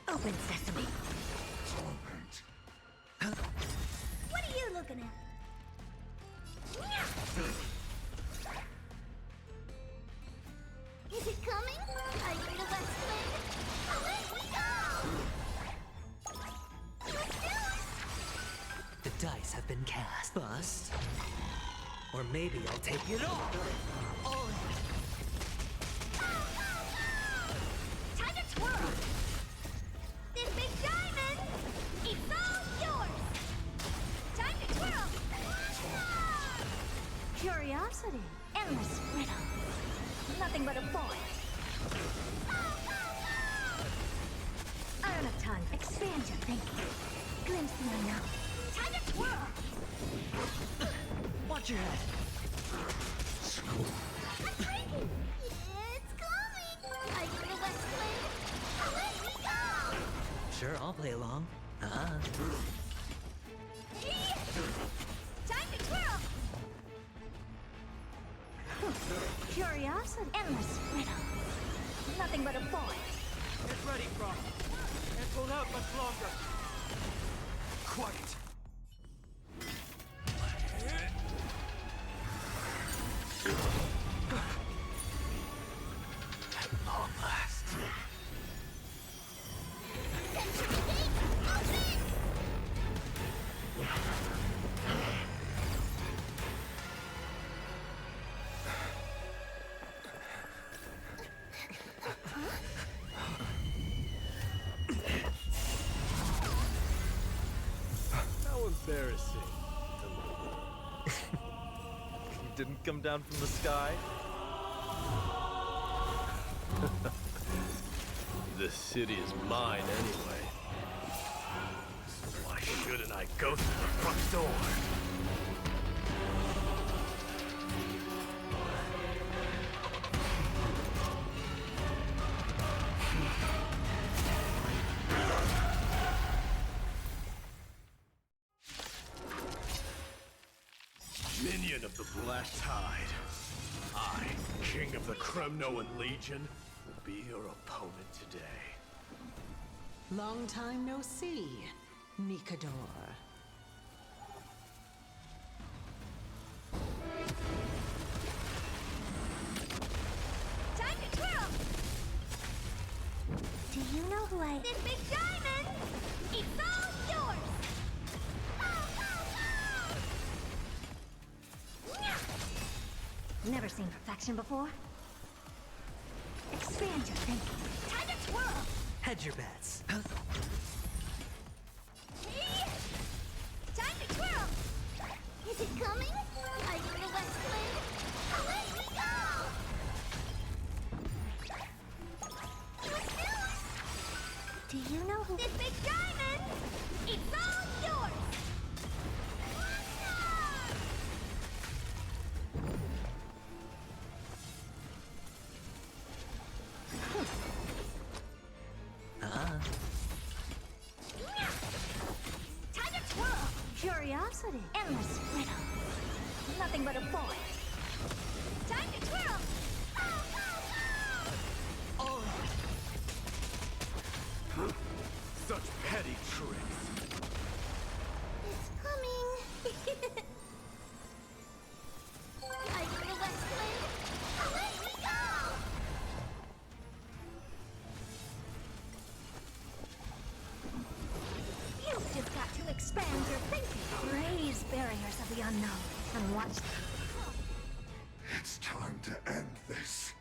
Open sesame. Torment. What are you looking at? Is it coming? Are you the West Wind? Away we go! Let's do it! The dice have been cast. Bust. Or maybe I'll take it off. Oh. Time to twirl! This big diamond, it's all yours! Time to twirl! Curiosity, endless riddle. Nothing but a point. Earn a ton, expand your thinking. Glimpse the unknown. Time to twirl! Watch your head. I'm breaking! It's coming! Are you the West Wind? Away we go! Sure, I'll play along. Time to twirl! Curiosity, endless riddle. Nothing but a point. Get ready, Croc. Can't hold out much longer. Quiet! At long last. Century Gate, open! How embarrassing. You didn't come down from the sky? This city is mine anyway. Why shouldn't I go through the front door? Minion of the Black Tide, I, King of the Kremnoan Legion, will be your opponent today. Long time no see, Nikador. Time to twirl! Do you know who I... This big diamond! It's all yours! Never seen perfection before? Expand your thinking. Time to twirl! Hedge your bets. Time to twirl! Is it coming? Are you the West Wind? Away we go! Let's do it! Do you know who... This big diamond! It's all yours! Time to twirl! Curiosity, endless riddle. Nothing but a point. Time to twirl! Such petty tricks. It's coming. Are you the West Wind? Away we go! You've just got to expand your thinking. Raise barriers of the unknown and watch them. It's time to end this.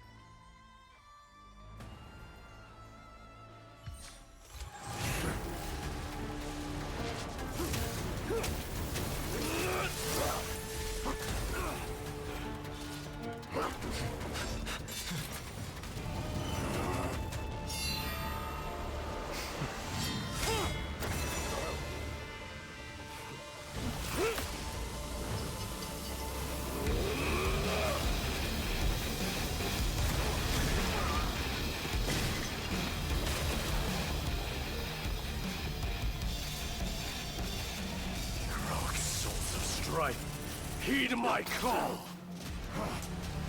strife, heed my call.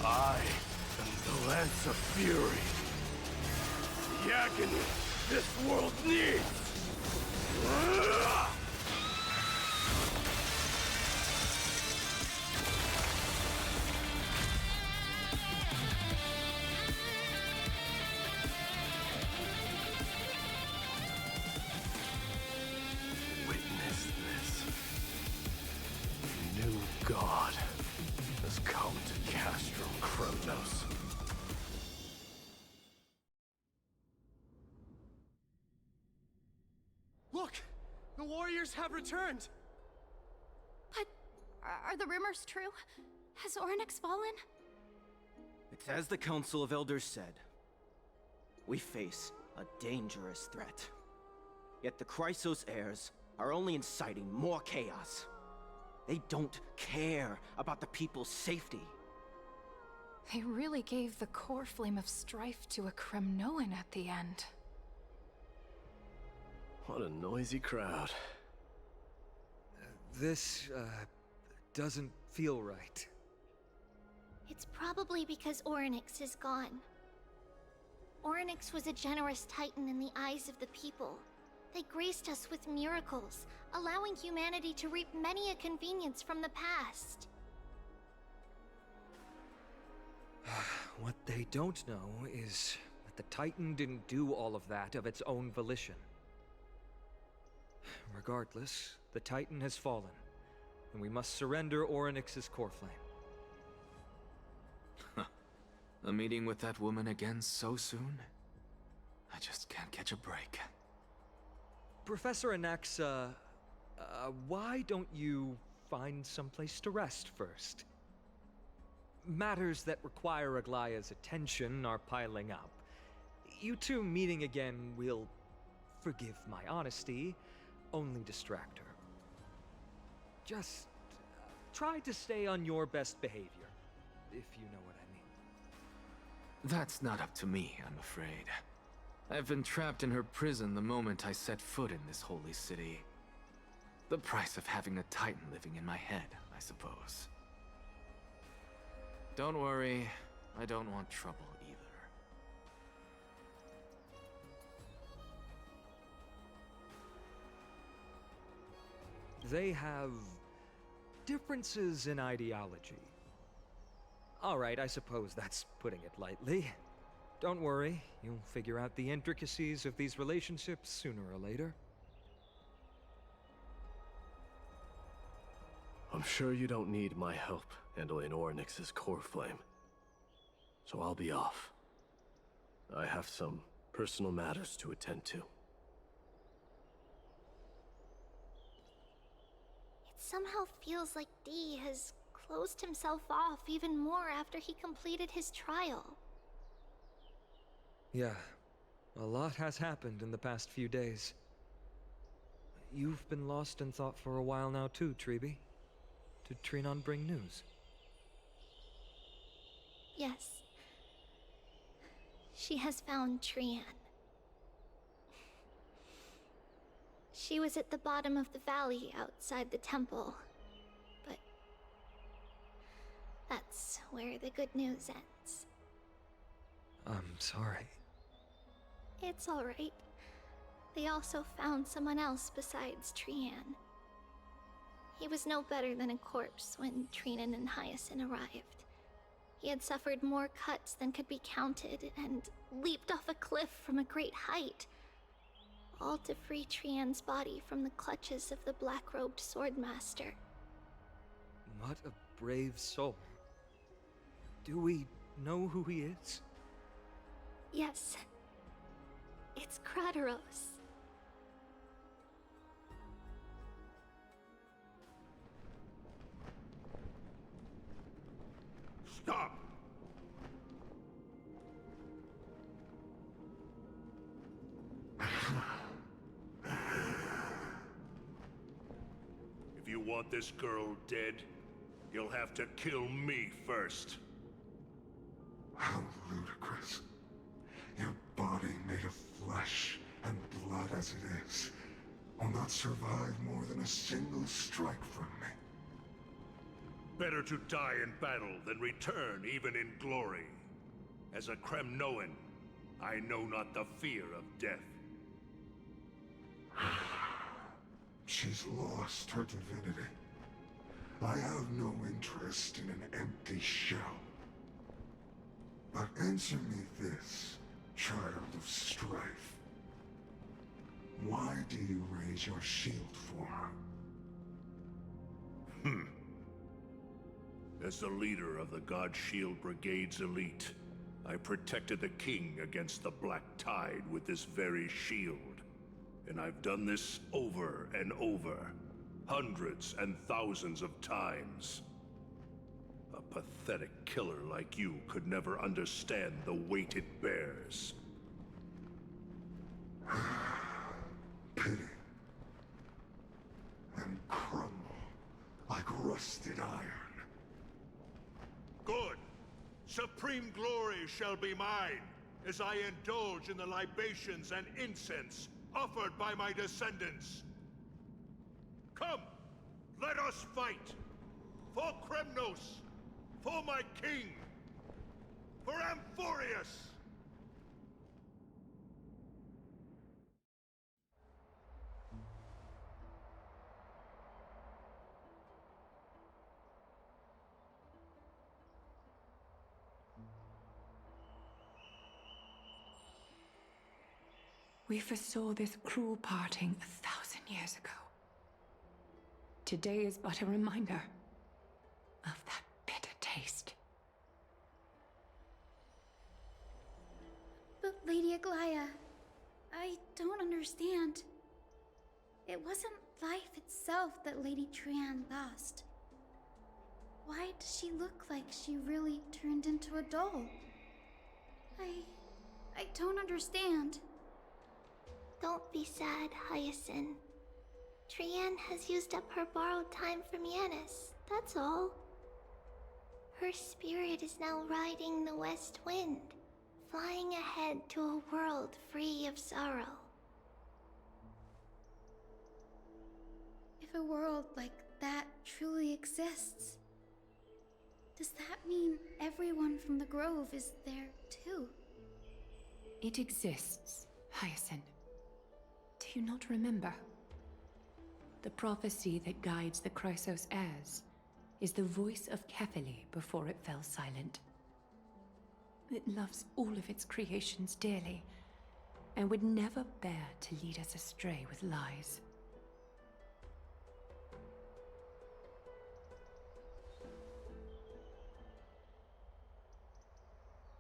I am the Lance of Fury. The agony this world needs! Witness this. The new god has come to Castro Kronos. Look! The warriors have returned! But are the rumors true? Has Ornyx fallen? It's as the Council of Elders said. We face a dangerous threat. Yet the Chrysos heirs are only inciting more chaos. They don't care about the people's safety. They really gave the core flame of strife to a Kremnoan at the end. What a noisy crowd. This, doesn't feel right. It's probably because Ornyx is gone. Ornyx was a generous titan in the eyes of the people. They graced us with miracles, allowing humanity to reap many a convenience from the past. What they don't know is that the Titan didn't do all of that of its own volition. Regardless, the Titan has fallen, and we must surrender Ornyx's core flame. A meeting with that woman again so soon? I just can't catch a break. Professor Anaxa, why don't you find someplace to rest first? Matters that require Aglaya's attention are piling up. You two meeting again will, forgive my honesty, only distract her. Just try to stay on your best behavior, if you know what I mean. That's not up to me, I'm afraid. I've been trapped in her prison the moment I set foot in this holy city. The price of having a Titan living in my head, I suppose. Don't worry, I don't want trouble either. They have differences in ideology. All right, I suppose that's putting it lightly. Don't worry, you'll figure out the intricacies of these relationships sooner or later. I'm sure you don't need my help handling Ornyx's core flame. So I'll be off. I have some personal matters to attend to. It somehow feels like D has closed himself off even more after he completed his trial. Yeah, a lot has happened in the past few days. You've been lost in thought for a while now too, Treeby. Did Trinon bring news? Yes. She has found Trian. She was at the bottom of the valley outside the temple, but that's where the good news ends. I'm sorry. It's all right. They also found someone else besides Trian. He was no better than a corpse when Trinan and Hyacinth arrived. He had suffered more cuts than could be counted and leaped off a cliff from a great height, all to free Trian's body from the clutches of the black-robed swordmaster. What a brave soul. Do we know who he is? Yes. It's Krateros. Stop! If you want this girl dead, you'll have to kill me first. How ludicrous. Your body made of flesh and blood as it is will not survive more than a single strike from me. Better to die in battle than return even in glory. As a Kremnoan, I know not the fear of death. She's lost her divinity. I have no interest in an empty shell. But answer me this, child of strife. Why do you raise your shield for her? As the leader of the God Shield Brigade's elite, I protected the king against the Black Tide with this very shield. And I've done this over and over, hundreds and thousands of times. A pathetic killer like you could never understand the weight it bears. Pity. And crumble like rusted iron. Good. Supreme glory shall be mine, as I indulge in the libations and incense offered by my descendants. Come, let us fight! For Kremnos! For my king! For Amphorius! We foresaw this cruel parting 1,000 years ago. Today is but a reminder of that bitter taste. But Lady Aglaya, I don't understand. It wasn't life itself that Lady Trian lost. Why does she look like she really turned into a doll? I don't understand. Don't be sad, Hyacinth. Trian has used up her borrowed time from Yanis, that's all. Her spirit is now riding the west wind, flying ahead to a world free of sorrow. If a world like that truly exists, does that mean everyone from the Grove is there too? It exists, Hyacinth. Do you not remember? The prophecy that guides the Chrysos heirs is the voice of Kefili before it fell silent. It loves all of its creations dearly, and would never bear to lead us astray with lies.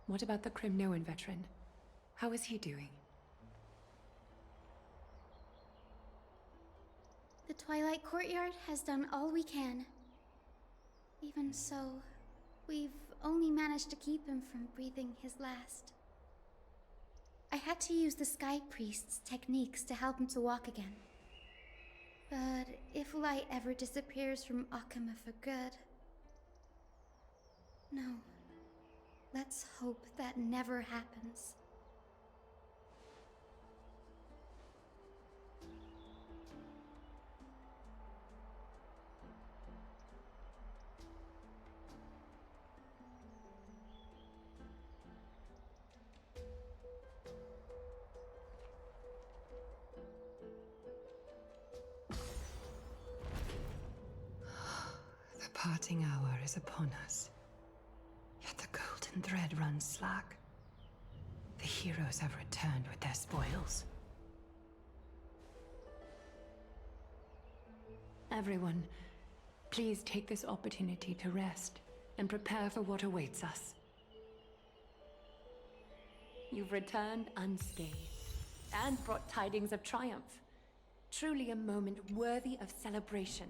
What about the Kremnoan veteran? How is he doing? The Twilight Courtyard has done all we can. Even so, we've only managed to keep him from breathing his last. I had to use the Sky Priest's techniques to help him to walk again. But if light ever disappears from Akama for good... No. Let's hope that never happens. The parting hour is upon us. Yet the golden thread runs slack. The heroes have returned with their spoils. Everyone, please take this opportunity to rest and prepare for what awaits us. You've returned unscathed and brought tidings of triumph. Truly a moment worthy of celebration.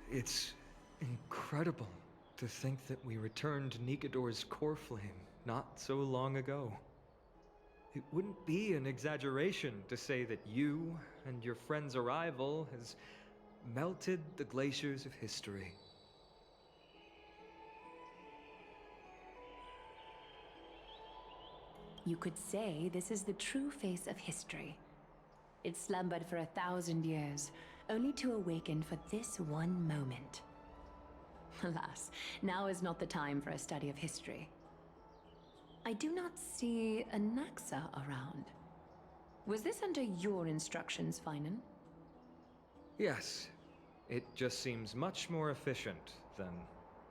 It's incredible to think that we returned Nikador's core flame not so long ago. It wouldn't be an exaggeration to say that you and your friend's arrival has melted the glaciers of history. You could say this is the true face of history. It slumbered for 1,000 years, only to awaken for this one moment. Alas, now is not the time for a study of history. I do not see a Naxa around. Was this under your instructions, Finan? Yes. It just seems much more efficient than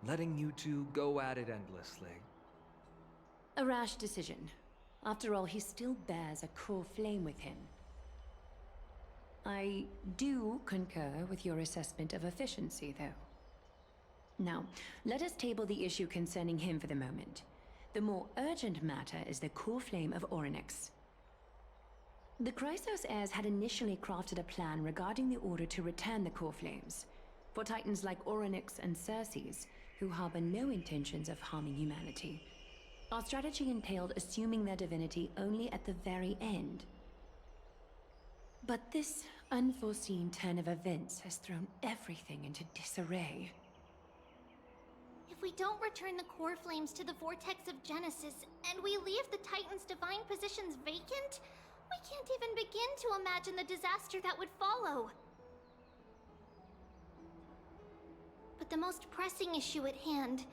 letting you two go at it endlessly. A rash decision. After all, he still bears a core flame with him. I do concur with your assessment of efficiency, though. Now, let us table the issue concerning him for the moment. The more urgent matter is the core flame of Orynyx. The Chrysos heirs had initially crafted a plan regarding the order to return the core flames. For titans like Orynyx and Circes, who harbor no intentions of harming humanity, our strategy entailed assuming their divinity only at the very end. But this unforeseen turn of events has thrown everything into disarray. If we don't return the core flames to the vortex of Genesis, and we leave the Titan's divine positions vacant, we can't even begin to imagine the disaster that would follow. But the most pressing issue at hand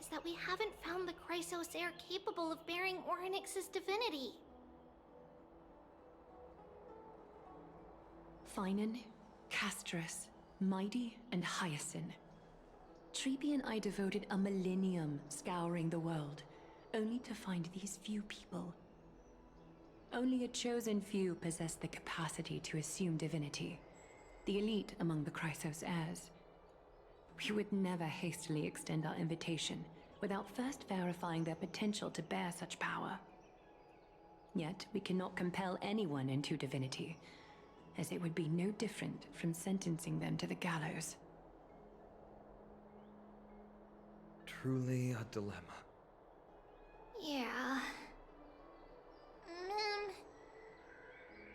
is that we haven't found the Chrysos heir capable of bearing Orynyx's divinity. Finan, Castris, Mighty, and Hyacinth. Treeby and I devoted a millennium scouring the world, only to find these few people. Only a chosen few possessed the capacity to assume divinity, the elite among the Chrysos heirs. We would never hastily extend our invitation without first verifying their potential to bear such power. Yet, we cannot compel anyone into divinity, as it would be no different from sentencing them to the gallows. Truly a dilemma. Yeah.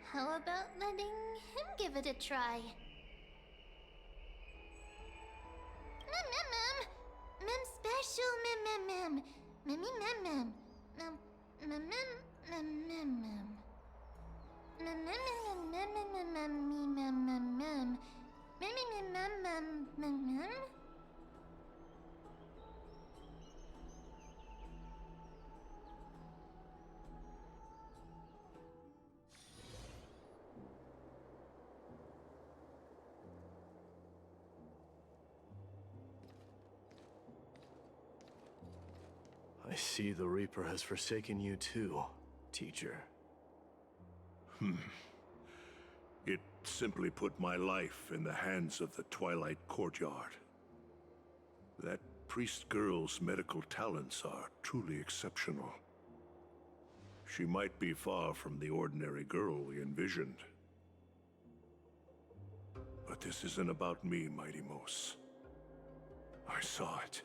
How about letting him give it a try? Mem special mem. Mem. I see the Reaper has forsaken you too, teacher. It simply put my life in the hands of the Twilight Courtyard. That priest girl's medical talents are truly exceptional. She might be far from the ordinary girl we envisioned. But this isn't about me, Mighty Mos. I saw it.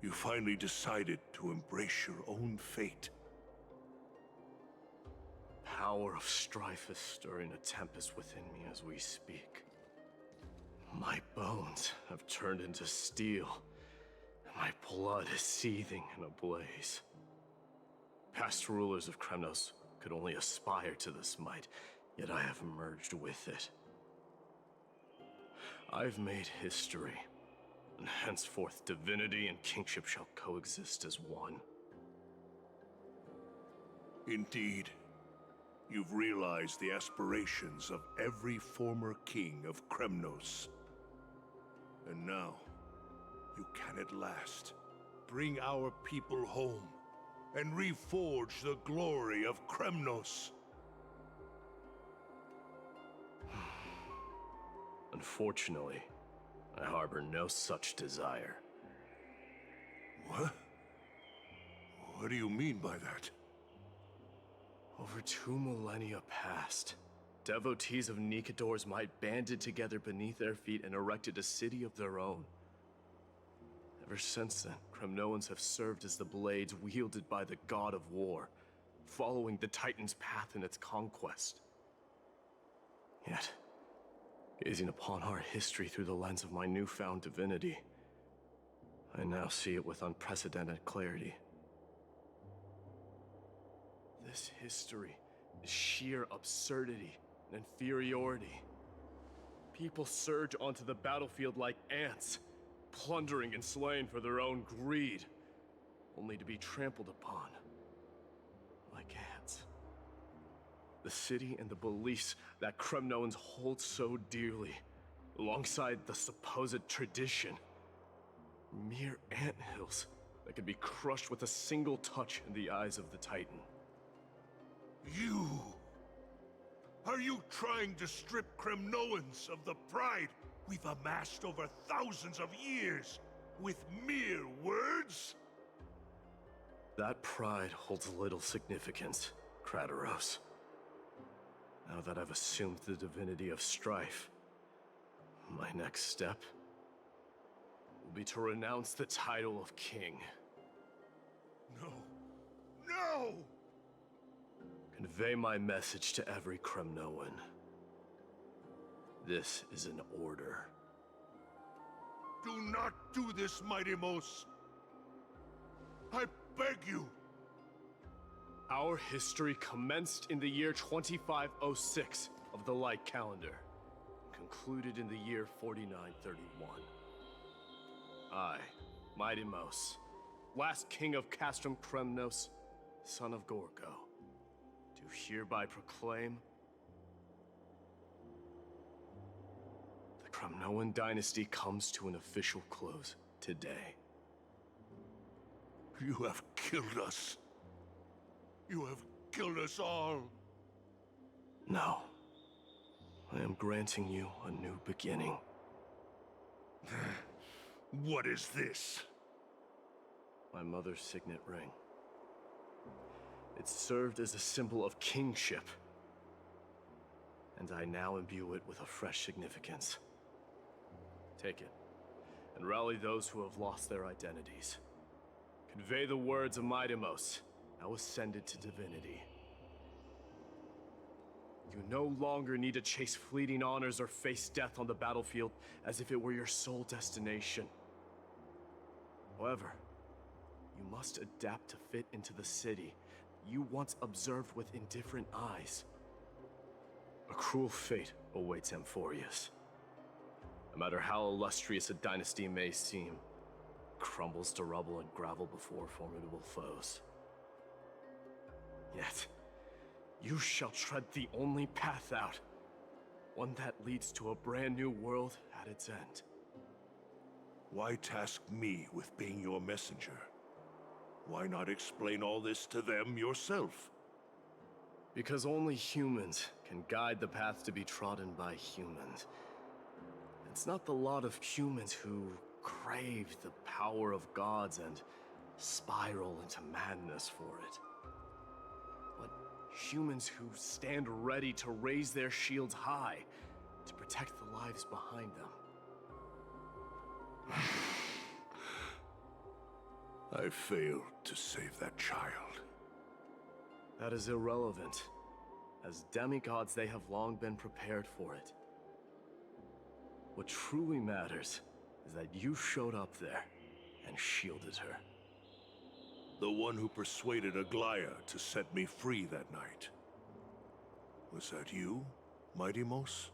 You finally decided to embrace your own fate. Power of strife is stirring a tempest within me as we speak. My bones have turned into steel, and my blood is seething in a blaze. Past rulers of Kremnos could only aspire to this might, yet I have merged with it. I've made history, and henceforth divinity and kingship shall coexist as one. Indeed. You've realized the aspirations of every former king of Kremnos. And now, you can at last bring our people home and reforge the glory of Kremnos. Unfortunately, I harbor no such desire. What? What do you mean by that? Over 2 millennia past, devotees of Nikador's might banded together beneath their feet and erected a city of their own. Ever since then, Kremnoans have served as the blades wielded by the god of war, following the Titan's path in its conquest. Yet, gazing upon our history through the lens of my newfound divinity, I now see it with unprecedented clarity. This history is sheer absurdity and inferiority. People surge onto the battlefield like ants, plundering and slaying for their own greed, only to be trampled upon like ants. The city and the beliefs that Kremnoans hold so dearly, alongside the supposed tradition, mere anthills that could be crushed with a single touch in the eyes of the Titan. You! Are you trying to strip Kremnoans of the pride we've amassed over thousands of years with mere words? That pride holds little significance, Krateros. Now that I've assumed the divinity of strife, my next step will be to renounce the title of king. No! No! Convey my message to every Kremnoan. This is an order. Do not do this, Mighty-Mos! I beg you! Our history commenced in the year 2506 of the Light Calendar, concluded in the year 4931. I, Mighty-Mos, last king of Castrum Kremnos, son of Gorgo, do hereby proclaim the Kremnoan dynasty comes to an official close today. You have killed us. You have killed us all. No. I am granting you a new beginning. What is this? My mother's signet ring. It served as a symbol of kingship, and I now imbue it with a fresh significance. Take it, and rally those who have lost their identities. Convey the words of Mighty-Mos, now ascended to divinity. You no longer need to chase fleeting honors or face death on the battlefield as if it were your sole destination. However, you must adapt to fit into the city you once observed with indifferent eyes. A cruel fate awaits Amphorius. No matter how illustrious a dynasty may seem, it crumbles to rubble and gravel before formidable foes. Yet, you shall tread the only path out, one that leads to a brand new world at its end. Why task me with being your messenger? Why not explain all this to them yourself? Because only humans can guide the path to be trodden by humans. It's not the lot of humans who crave the power of gods and spiral into madness for it. But humans who stand ready to raise their shields high to protect the lives behind them. I failed to save that child. That is irrelevant. As demigods, they have long been prepared for it. What truly matters is that you showed up there and shielded her. The one who persuaded Aglaya to set me free that night. Was that you, Mighty-Mos?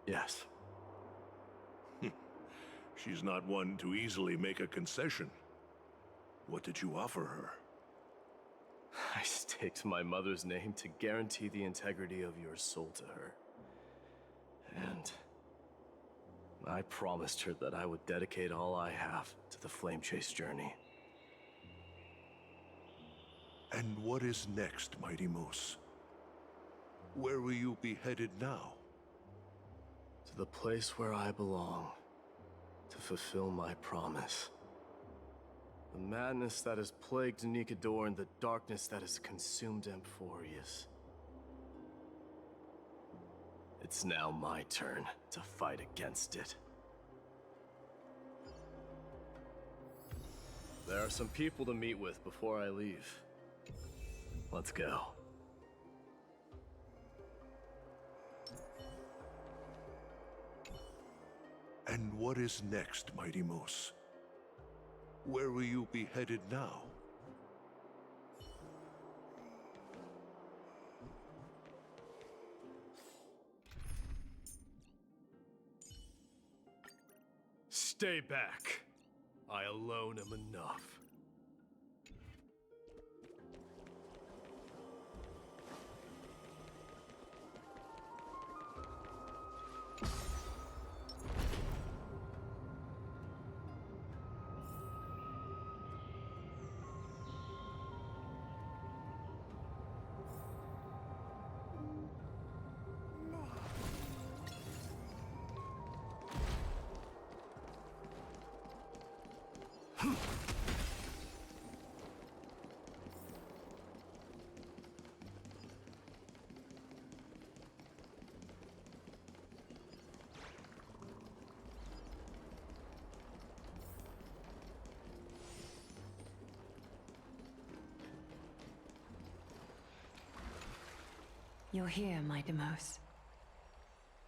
Yes. She's not one to easily make a concession. What did you offer her? I staked my mother's name to guarantee the integrity of your soul to her. And I promised her that I would dedicate all I have to the Flame Chase journey. And what is next, Mighty-Mos? Where will you be headed now? To the place where I belong, to fulfill my promise. The madness that has plagued Nikador and the darkness that has consumed Amphorius. It's now my turn to fight against it. There are some people to meet with before I leave. Let's go. And what is next, Mighty-Mos? Where will you be headed now? Stay back. I alone am enough. You're here, my Demos.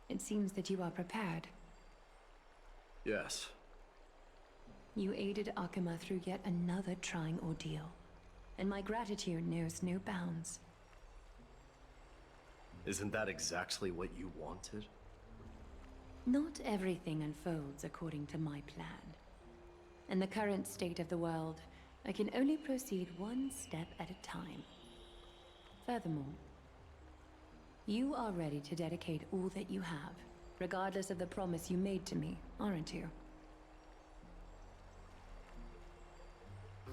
It seems that you are prepared. Yes. You aided Akuma through yet another trying ordeal, and my gratitude knows no bounds. Isn't that exactly what you wanted? Not everything unfolds according to my plan. In the current state of the world, I can only proceed one step at a time. Furthermore, you are ready to dedicate all that you have, regardless of the promise you made to me, aren't you?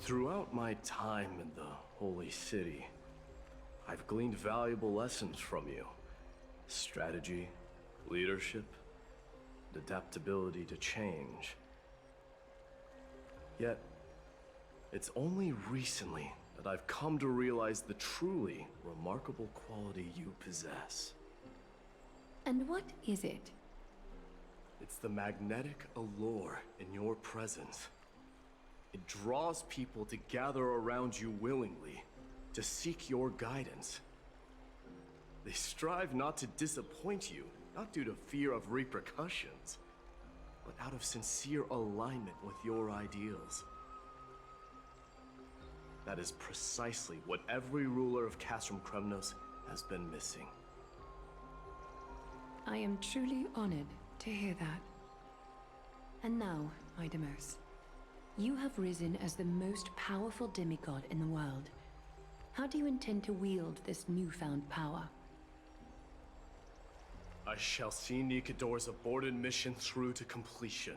Throughout my time in the Holy City, I've gleaned valuable lessons from you. Strategy, leadership, and adaptability to change. Yet, it's only recently that I've come to realize the truly remarkable quality you possess. And what is it? It's the magnetic allure in your presence. It draws people to gather around you willingly, to seek your guidance. They strive not to disappoint you, not due to fear of repercussions, but out of sincere alignment with your ideals. That is precisely what every ruler of Castrum Kremnos has been missing. I am truly honored to hear that. And now, Idemos, you have risen as the most powerful demigod in the world. How do you intend to wield this newfound power? I shall see Nikador's aborted mission through to completion,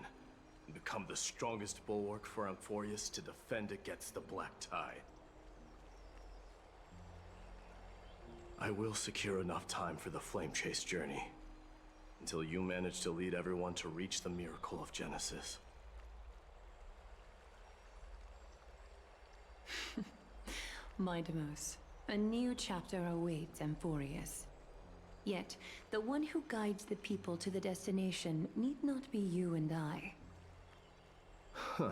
and become the strongest bulwark for Amphorius to defend against the Black Tide. I will secure enough time for the Flame Chase journey, until you manage to lead everyone to reach the miracle of Genesis. Midemos, a new chapter awaits Amphorius. Yet, the one who guides the people to the destination need not be you and I. Huh.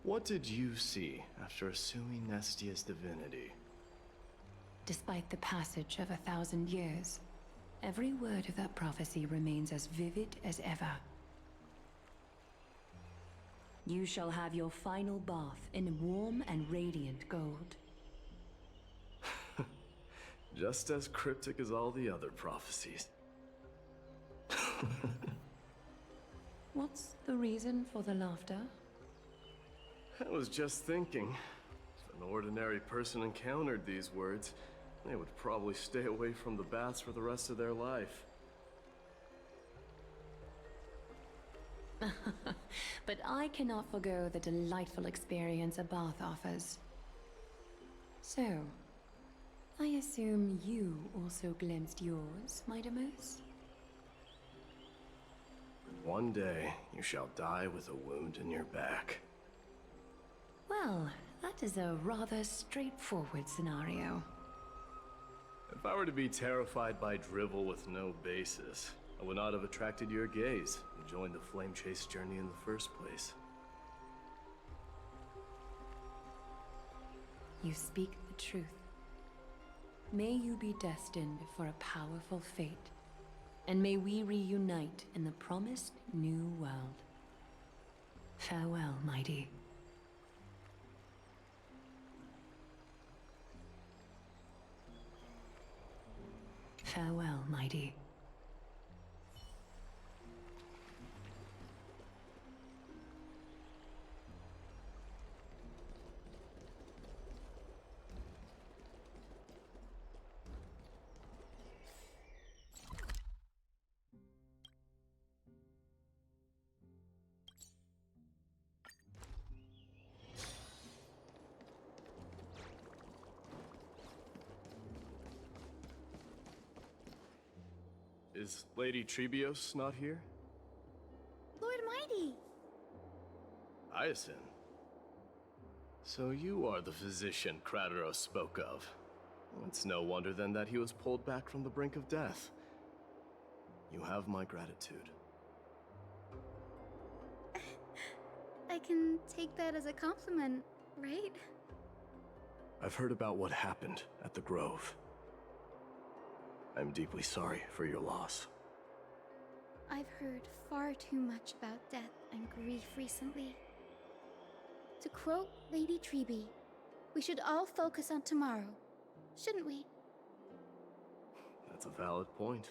What did you see after assuming Nestia's divinity? Despite the passage of 1,000 years, every word of that prophecy remains as vivid as ever. You shall have your final bath in warm and radiant gold. Just as cryptic as all the other prophecies. What's the reason for the laughter? I was just thinking, if an ordinary person encountered these words, they would probably stay away from the baths for the rest of their life. But I cannot forgo the delightful experience a bath offers. So, I assume you also glimpsed yours, Midemos? One day, you shall die with a wound in your back. Well, that is a rather straightforward scenario. If I were to be terrified by drivel with no basis, I would not have attracted your gaze and joined the Flame Chase journey in the first place. You speak the truth. May you be destined for a powerful fate, and may we reunite in the promised new world. Farewell, mighty. Farewell, mighty. Is Lady Trebios not here? Lord Mighty! Hyacinth. So you are the physician Krateros spoke of. It's no wonder then that he was pulled back from the brink of death. You have my gratitude. I can take that as a compliment, right? I've heard about what happened at the Grove. I'm deeply sorry for your loss. I've heard far too much about death and grief recently. To quote Lady Treby, we should all focus on tomorrow, shouldn't we? That's a valid point.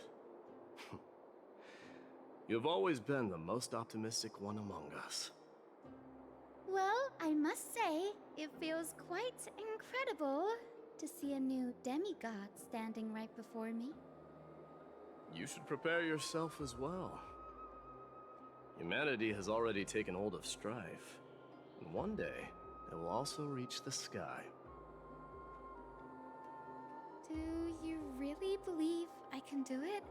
You've always been the most optimistic one among us. Well, I must say, it feels quite incredible to see a new demigod standing right before me. You should prepare yourself as well. Humanity has already taken hold of strife, and one day it will also reach the sky. Do you really believe I can do it?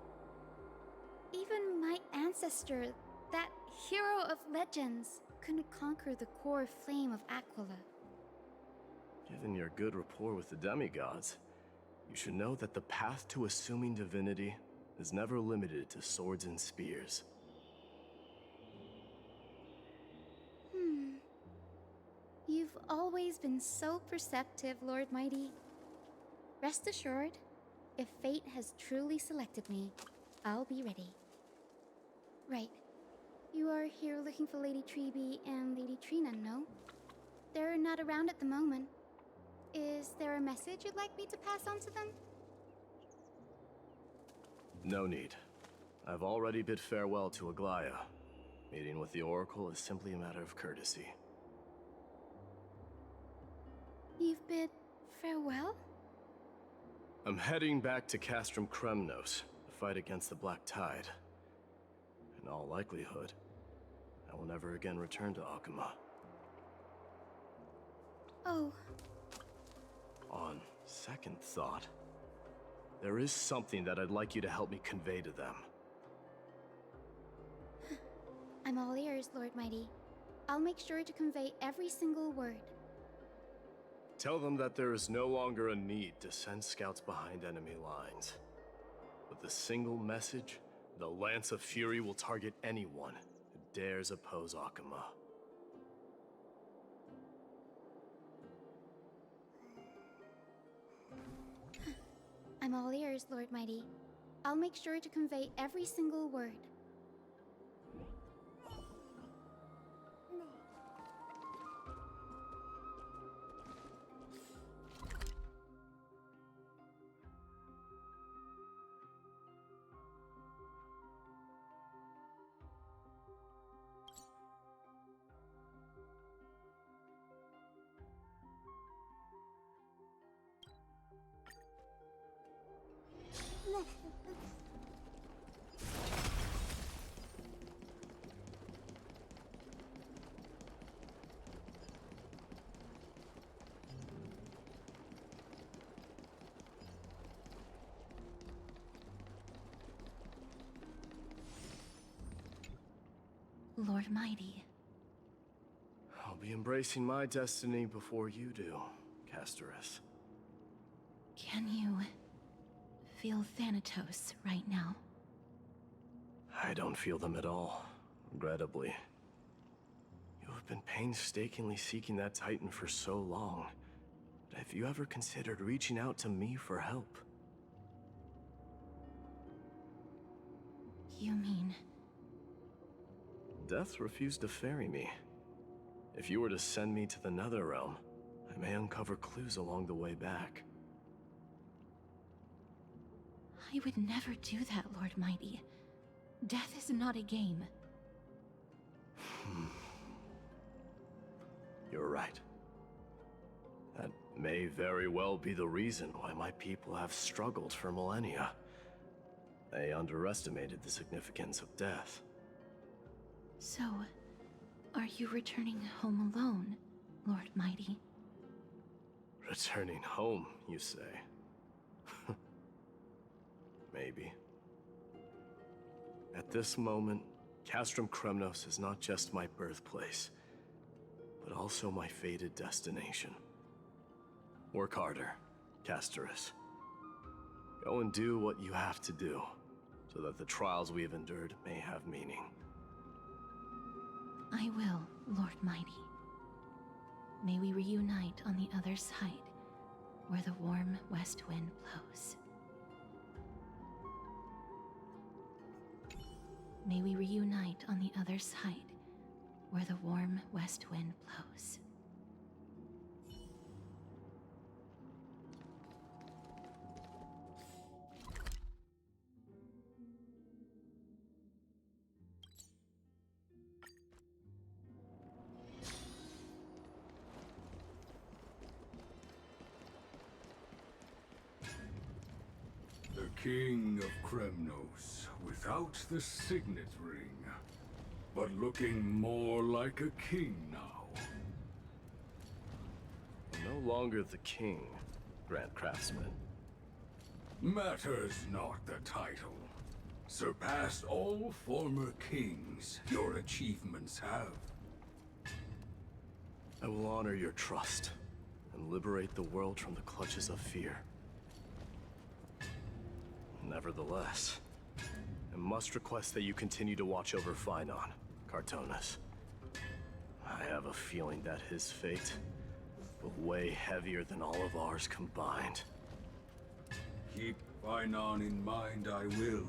Even my ancestor, that hero of legends, couldn't conquer the core flame of Aquila. Given your good rapport with the demigods, you should know that the path to assuming divinity is never limited to swords and spears. You've always been so perceptive, Lord Mighty. Rest assured, if fate has truly selected me, I'll be ready. Right. You are here looking for Lady Treby and Lady Trina, no? They're not around at the moment. Is there a message you'd like me to pass on to them? No need. I've already bid farewell to Aglaya. Meeting with the Oracle is simply a matter of courtesy. You've bid farewell? I'm heading back to Castrum Kremnos to fight against the Black Tide. In all likelihood, I will never again return to Akuma. Oh. On second thought, there is something that I'd like you to help me convey to them. I'm all ears, Lord Mighty. I'll make sure to convey every single word. Tell them that there is no longer a need to send scouts behind enemy lines. With a single message, the Lance of Fury will target anyone who dares oppose Akuma. I'm all ears, Lord Mighty. I'll make sure to convey every single word. Lord Mighty. I'll be embracing my destiny before you do, Casterus. Can you feel Thanatos right now? I don't feel them at all, regrettably. You have been painstakingly seeking that Titan for so long. But have you ever considered reaching out to me for help? You mean... Death refused to ferry me. If you were to send me to the Netherrealm, I may uncover clues along the way back. I would never do that, Lord Mighty. Death is not a game. You're right. That may very well be the reason why my people have struggled for millennia. They underestimated the significance of death. So, are you returning home alone, Lord Mighty? Returning home, you say? Maybe. At this moment, Castrum Kremnos is not just my birthplace, but also my fated destination. Work harder, Castorus. Go and do what you have to do, so that the trials we have endured may have meaning. I will, Lord Mighty. May we reunite on the other side, where the warm west wind blows. May we reunite on the other side, where the warm west wind blows. The King of Kremnos, without the signet ring, but looking more like a king now. I'm no longer the king, Grand Craftsman. Matters not the title. Surpassed all former kings your achievements have. I will honor your trust and liberate the world from the clutches of fear. Nevertheless, I must request that you continue to watch over Phainon, Cartonis. I have a feeling that his fate will weigh heavier than all of ours combined. Keep Phainon in mind, I will.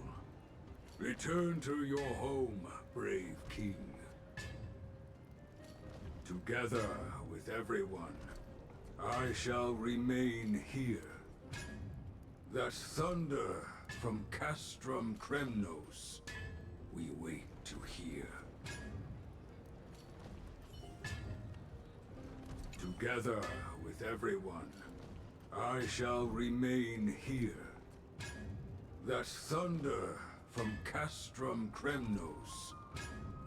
Return to your home, brave king. Together with everyone, I shall remain here. That thunder from Castrum Kremnos, we wait to hear. Together with everyone, I shall remain here. That thunder from Castrum Kremnos,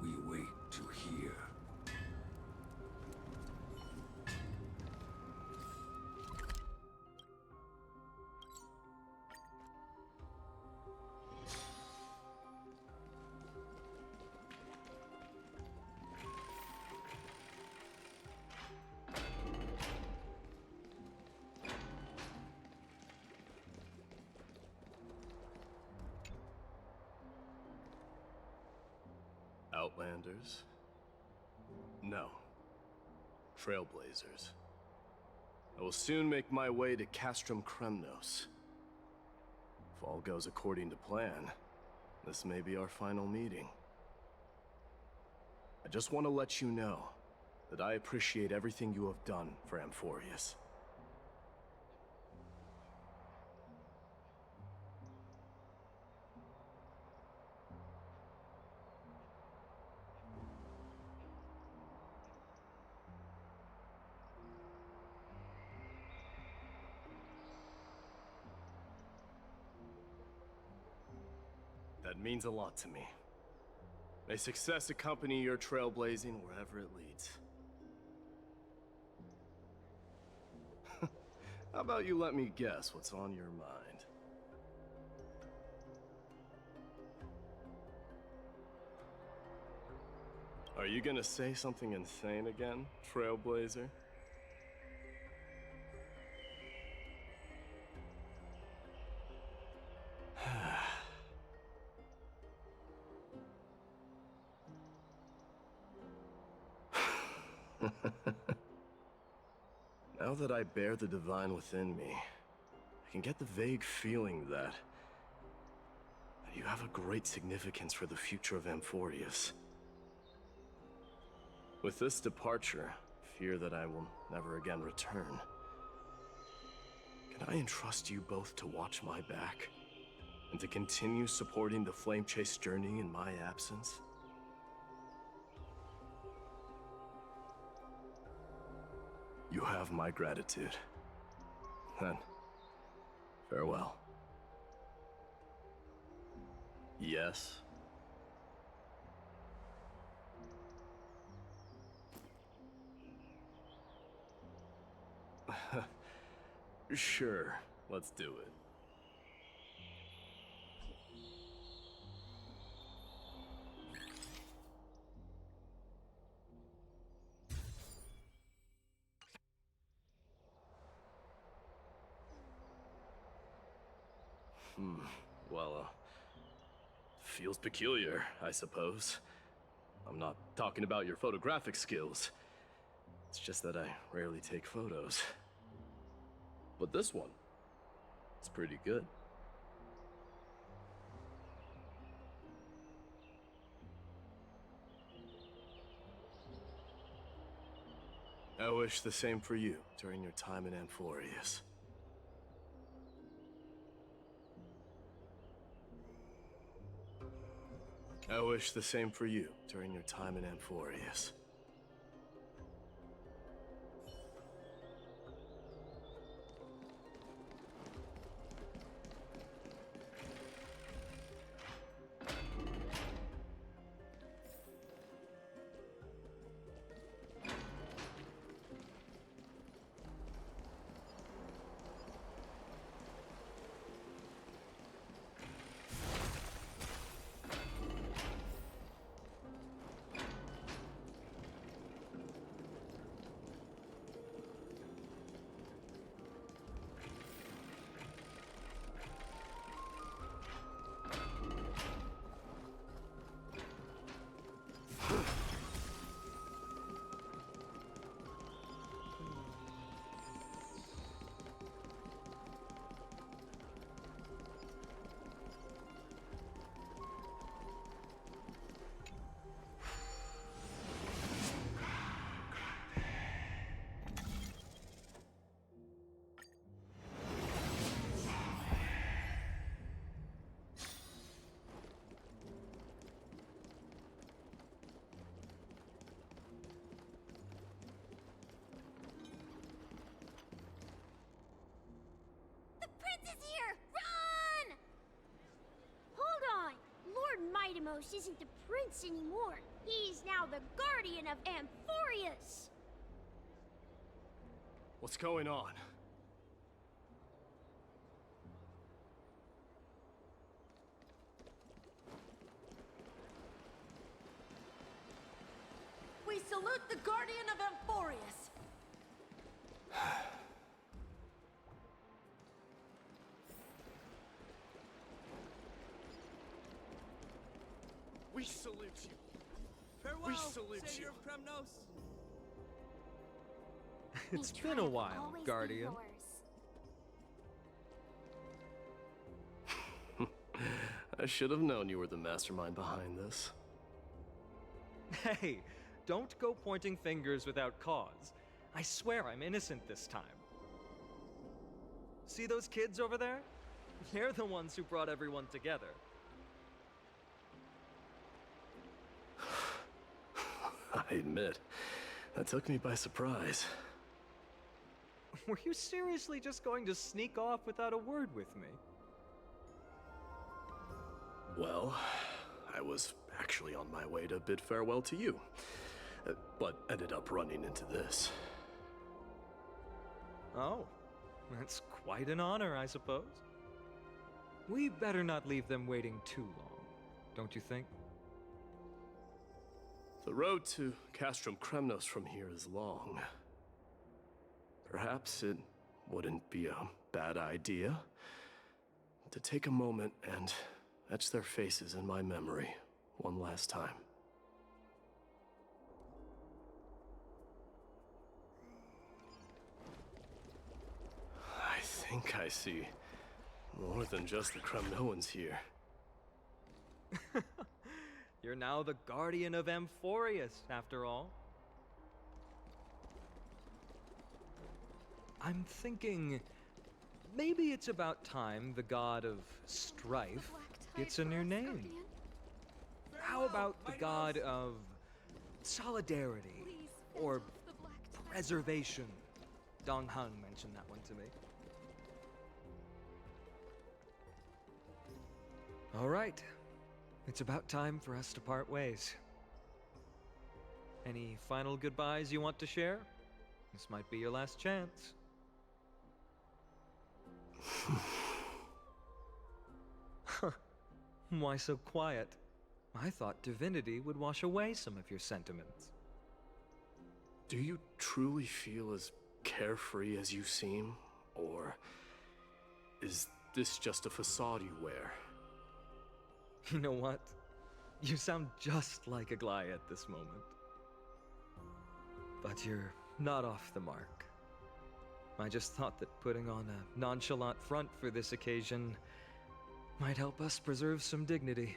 we wait to hear. Outlanders? No. Trailblazers. I will soon make my way to Castrum Kremnos. If all goes according to plan, this may be our final meeting. I just want to let you know that I appreciate everything you have done for Amphorius. That means a lot to me. May success accompany your trailblazing wherever it leads. How about you let me guess what's on your mind? Are you gonna say something insane again, Trailblazer? Now that I bear the divine within me, I can get the vague feeling that you have a great significance for the future of Amphorius. With this departure, I fear that I will never again return. Can I entrust you both to watch my back, and to continue supporting the Flame Chase journey in my absence? You have my gratitude. Then, farewell. Yes? Sure, let's do it. Well, feels peculiar, I suppose. I'm not talking about your photographic skills. It's just that I rarely take photos. But this one, it's pretty good. I wish the same for you during your time in Amphorius. I wish the same for you during your time in Amphorius. Is here! Run! Hold on! Lord Mightimos isn't the prince anymore. He's now the guardian of Amphorius! What's going on? We salute the guardian of Amphorius! We salute you. Farewell, We salute Savior you. of Kremnos. It's been a while, Guardian. I should have known you were the mastermind behind this. Hey, don't go pointing fingers without cause. I swear I'm innocent this time. See those kids over there? They're the ones who brought everyone together. I admit, that took me by surprise. Were you seriously just going to sneak off without a word with me? Well, I was actually on my way to bid farewell to you, but ended up running into this. Oh, that's quite an honor, I suppose. We better not leave them waiting too long, don't you think? The road to Castrum Kremnos from here is long. Perhaps it wouldn't be a bad idea to take a moment and etch their faces in my memory one last time. I think I see more than just the Kremnoans here. You're now the guardian of Amphorius, after all. I'm thinking maybe it's about time the god of strife gets a new name. How about the god of solidarity or preservation? Dong Hung mentioned that one to me. All right. It's about time for us to part ways. Any final goodbyes you want to share? This might be your last chance. Why so quiet? I thought divinity would wash away some of your sentiments. Do you truly feel as carefree as you seem? Or is this just a facade you wear? You know what? You sound just like Aglaya at this moment. But you're not off the mark. I just thought that putting on a nonchalant front for this occasion might help us preserve some dignity.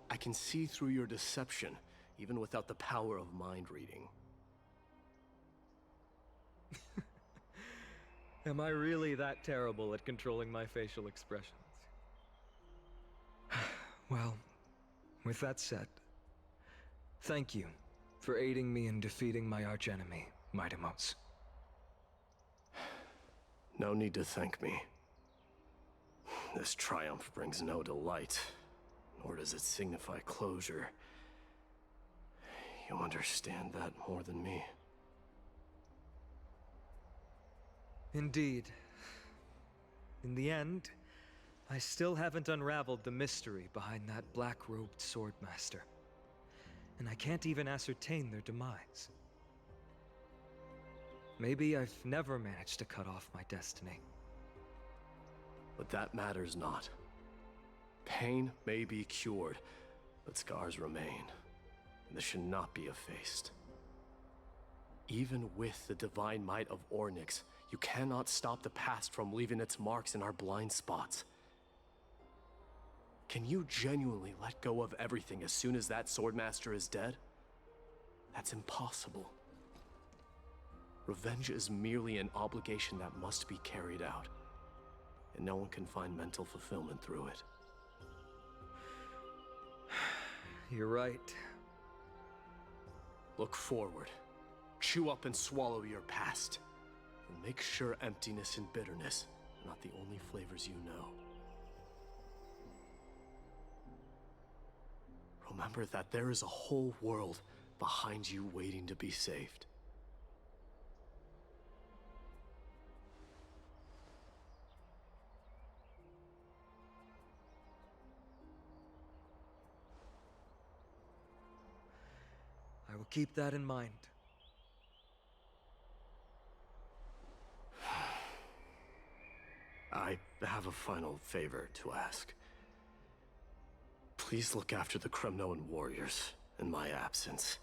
I can see through your deception, even without the power of mind reading. Am I really that terrible at controlling my facial expressions? Well, with that said, thank you for aiding me in defeating my archenemy, Mightimos. No need to thank me. This triumph brings no delight, nor does it signify closure. You understand that more than me. Indeed. In the end, I still haven't unraveled the mystery behind that black-robed swordmaster. And I can't even ascertain their demise. Maybe I've never managed to cut off my destiny. But that matters not. Pain may be cured, but scars remain. And this should not be effaced. Even with the divine might of Ornyx, you cannot stop the past from leaving its marks in our blind spots. Can you genuinely let go of everything as soon as that swordmaster is dead? That's impossible. Revenge is merely an obligation that must be carried out, and no one can find mental fulfillment through it. You're right. Look forward. Chew up and swallow your past. And make sure emptiness and bitterness are not the only flavors you know. Remember that there is a whole world behind you waiting to be saved. I will keep that in mind. I have a final favor to ask. Please look after the Kremnoan warriors in my absence.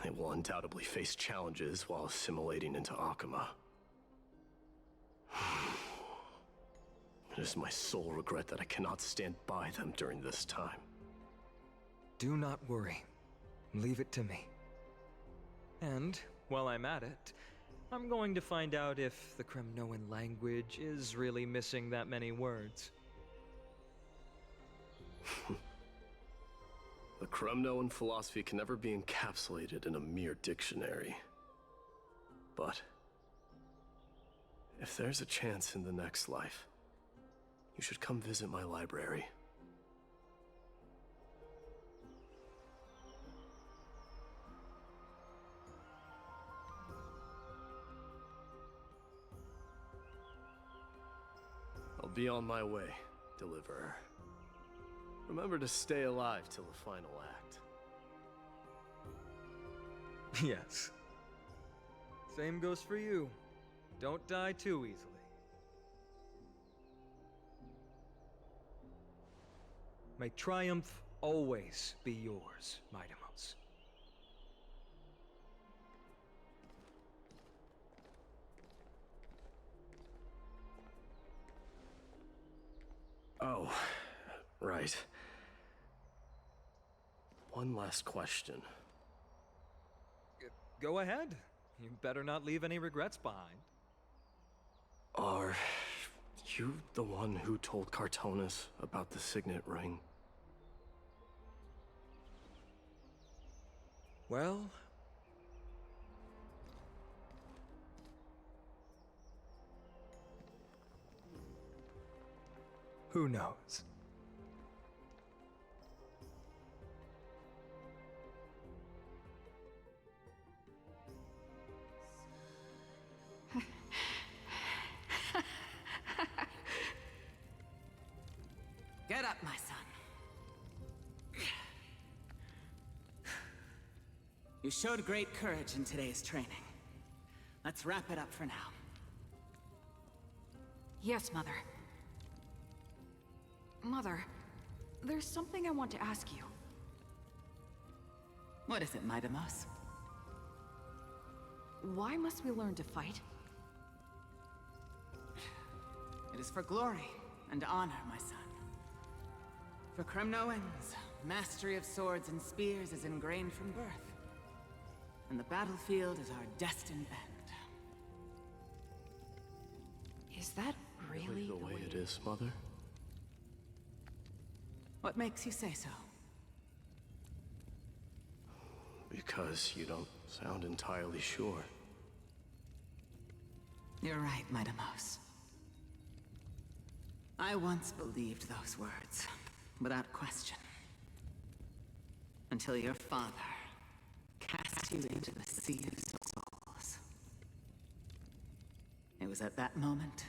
They will undoubtedly face challenges while assimilating into Akama. It is my sole regret that I cannot stand by them during this time. Do not worry. Leave it to me. And, while I'm at it, I'm going to find out if the Kremnoan language is really missing that many words. The Kremnoan philosophy can never be encapsulated in a mere dictionary. But if there's a chance in the next life, you should come visit my library. I'll be on my way, Deliverer. Remember to stay alive till the final act. Yes. Same goes for you. Don't die too easily. May triumph always be yours, Mightimos. Oh, right. One last question. Go ahead. You better not leave any regrets behind. Are you the one who told Cartonis about the signet ring? Well... who knows? Get up, my son. You showed great courage in today's training. Let's wrap it up for now. Yes, Mother. Mother, there's something I want to ask you. What is it, Midamos? Why must we learn to fight? It is for glory and honor, my son. For Kremnoans, mastery of swords and spears is ingrained from birth. And the battlefield is our destined end. Is that really the way it is, Mother? What makes you say so? Because you don't sound entirely sure. You're right, Midamos. I once believed those words, without question. Until your father cast you into the Sea of Souls. It was at that moment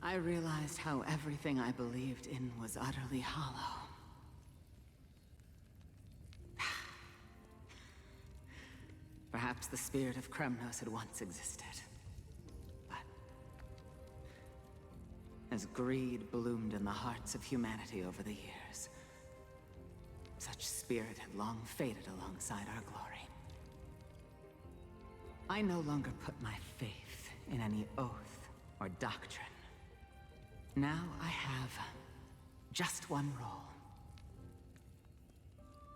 I realized how everything I believed in was utterly hollow. Perhaps the spirit of Kremnos had once existed. But as greed bloomed in the hearts of humanity over the years, such spirit had long faded alongside our glory. I no longer put my faith in any oath or doctrine. Now I have just one role.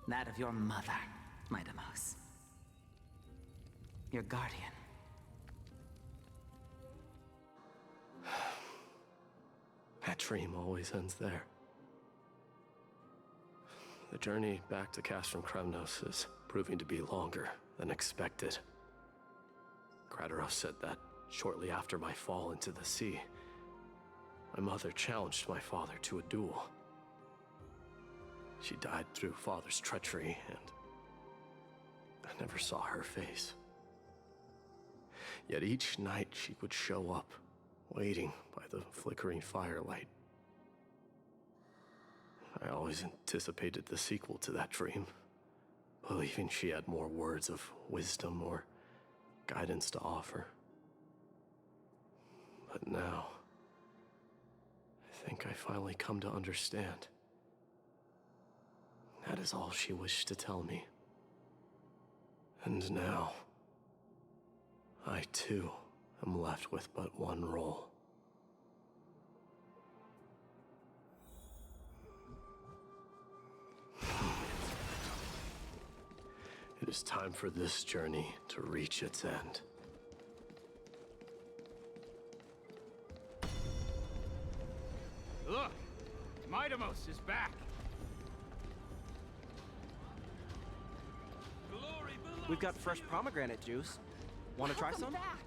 That of your mother, Midamos. Your guardian. That dream always ends there. The journey back to Castrum Kremnos is proving to be longer than expected. Krateros said that shortly after my fall into the sea, my mother challenged my father to a duel. She died through father's treachery, and I never saw her face. Yet each night she would show up, waiting by the flickering firelight. I always anticipated the sequel to that dream, believing she had more words of wisdom or guidance to offer. But now, I think I finally come to understand. That is all she wished to tell me. And now, I too am left with but one role. It is time for this journey to reach its end. Look! Midamos is back! We've got fresh pomegranate juice. Want to try some? Welcome back!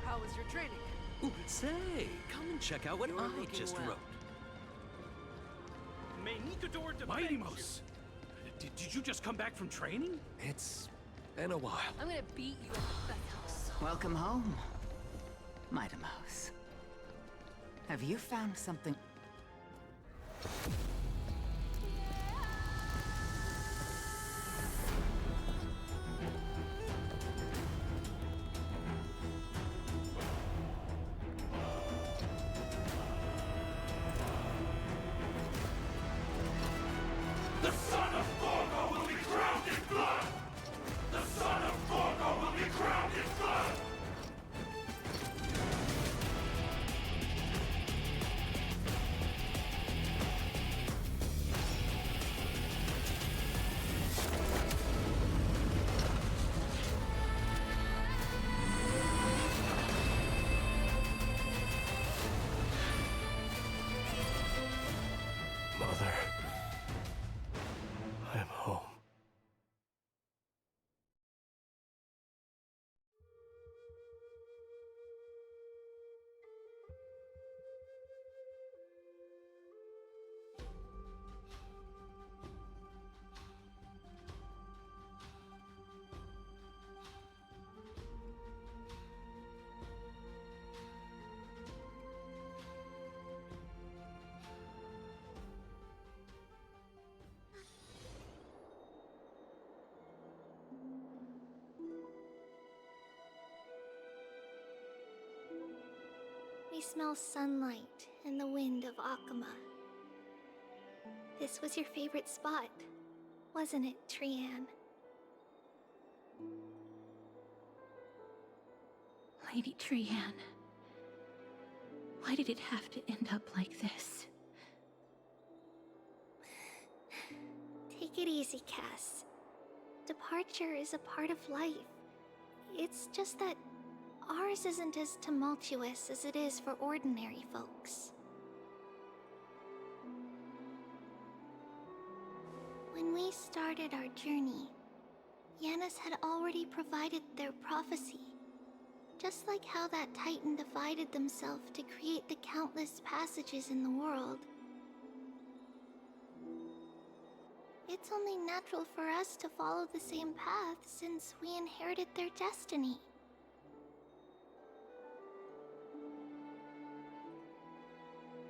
How was your training? Ooh, say, come and check out what I just wrote. Midamos! Did you just come back from training? It's been a while. I'm gonna beat you at the house. Welcome home, Midamos. Have you found something? The son of Gorgo will be crowned in blood! The son of Gorgo will be crowned in blood! I smell sunlight and the wind of Akama. This was your favorite spot, wasn't it, Trianne? Lady Trianne, why did it have to end up like this? Take it easy, Cass. Departure is a part of life. It's just that ours isn't as tumultuous as it is for ordinary folks. When we started our journey, Yanis had already provided their prophecy. Just like how that Titan divided themselves to create the countless passages in the world. It's only natural for us to follow the same path since we inherited their destiny.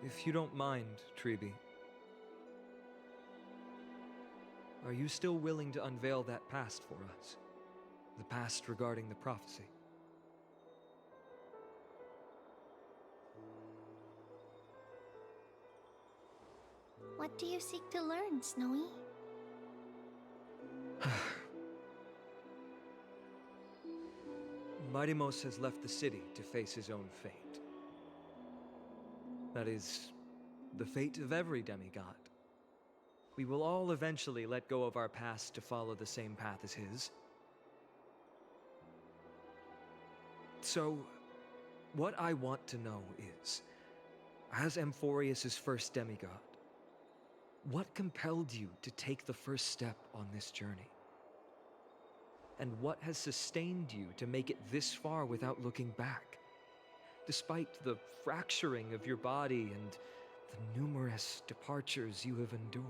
If you don't mind, Treeby, are you still willing to unveil that past for us? The past regarding the prophecy? What do you seek to learn, Snowy? Mightimos has left the city to face his own fate. That is, the fate of every demigod. We will all eventually let go of our past to follow the same path as his. So, what I want to know is, as Amphorius' first demigod, what compelled you to take the first step on this journey? And what has sustained you to make it this far without looking back? Despite the fracturing of your body and the numerous departures you have endured.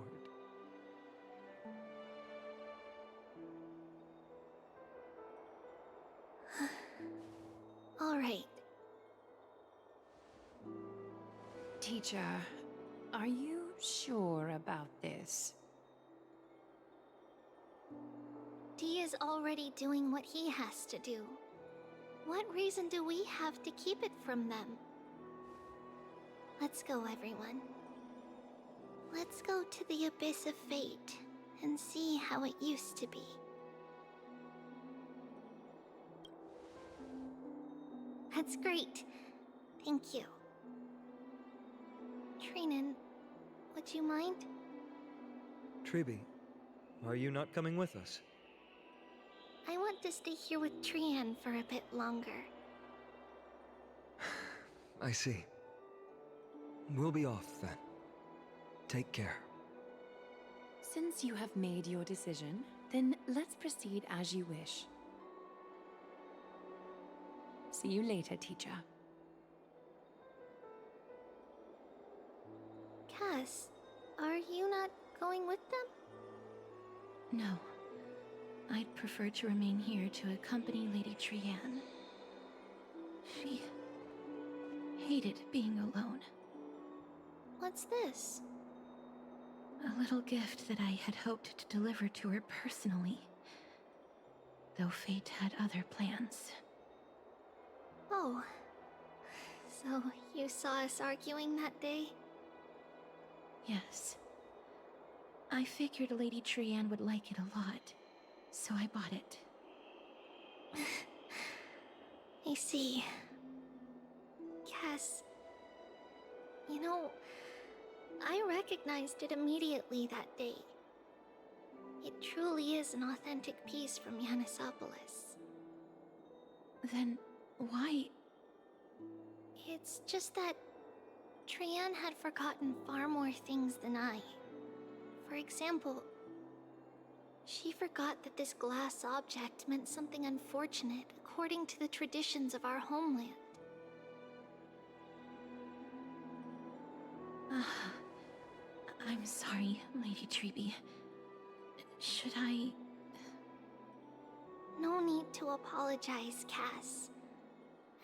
All right. Teacher, are you sure about this? Dee is already doing what he has to do. What reason do we have to keep it from them? Let's go, everyone. Let's go to the abyss of fate and see how it used to be. That's great. Thank you. Trinan, would you mind? Treeby, are you not coming with us? I want to stay here with Trian for a bit longer. I see. We'll be off then. Take care. Since you have made your decision, then let's proceed as you wish. See you later, teacher. Cass, are you not going with them? No. I'd prefer to remain here to accompany Lady Trianne. She hated being alone. What's this? A little gift that I had hoped to deliver to her personally, though fate had other plans. Oh. So you saw us arguing that day? Yes. I figured Lady Trianne would like it a lot, so I bought it. I see. Cass, you know, I recognized it immediately that day. It truly is an authentic piece from Yanisopolis. Then why? It's just that Trianne had forgotten far more things than I. For example, she forgot that this glass object meant something unfortunate according to the traditions of our homeland. I'm sorry, Lady Treeby. Should I... No need to apologize, Cass.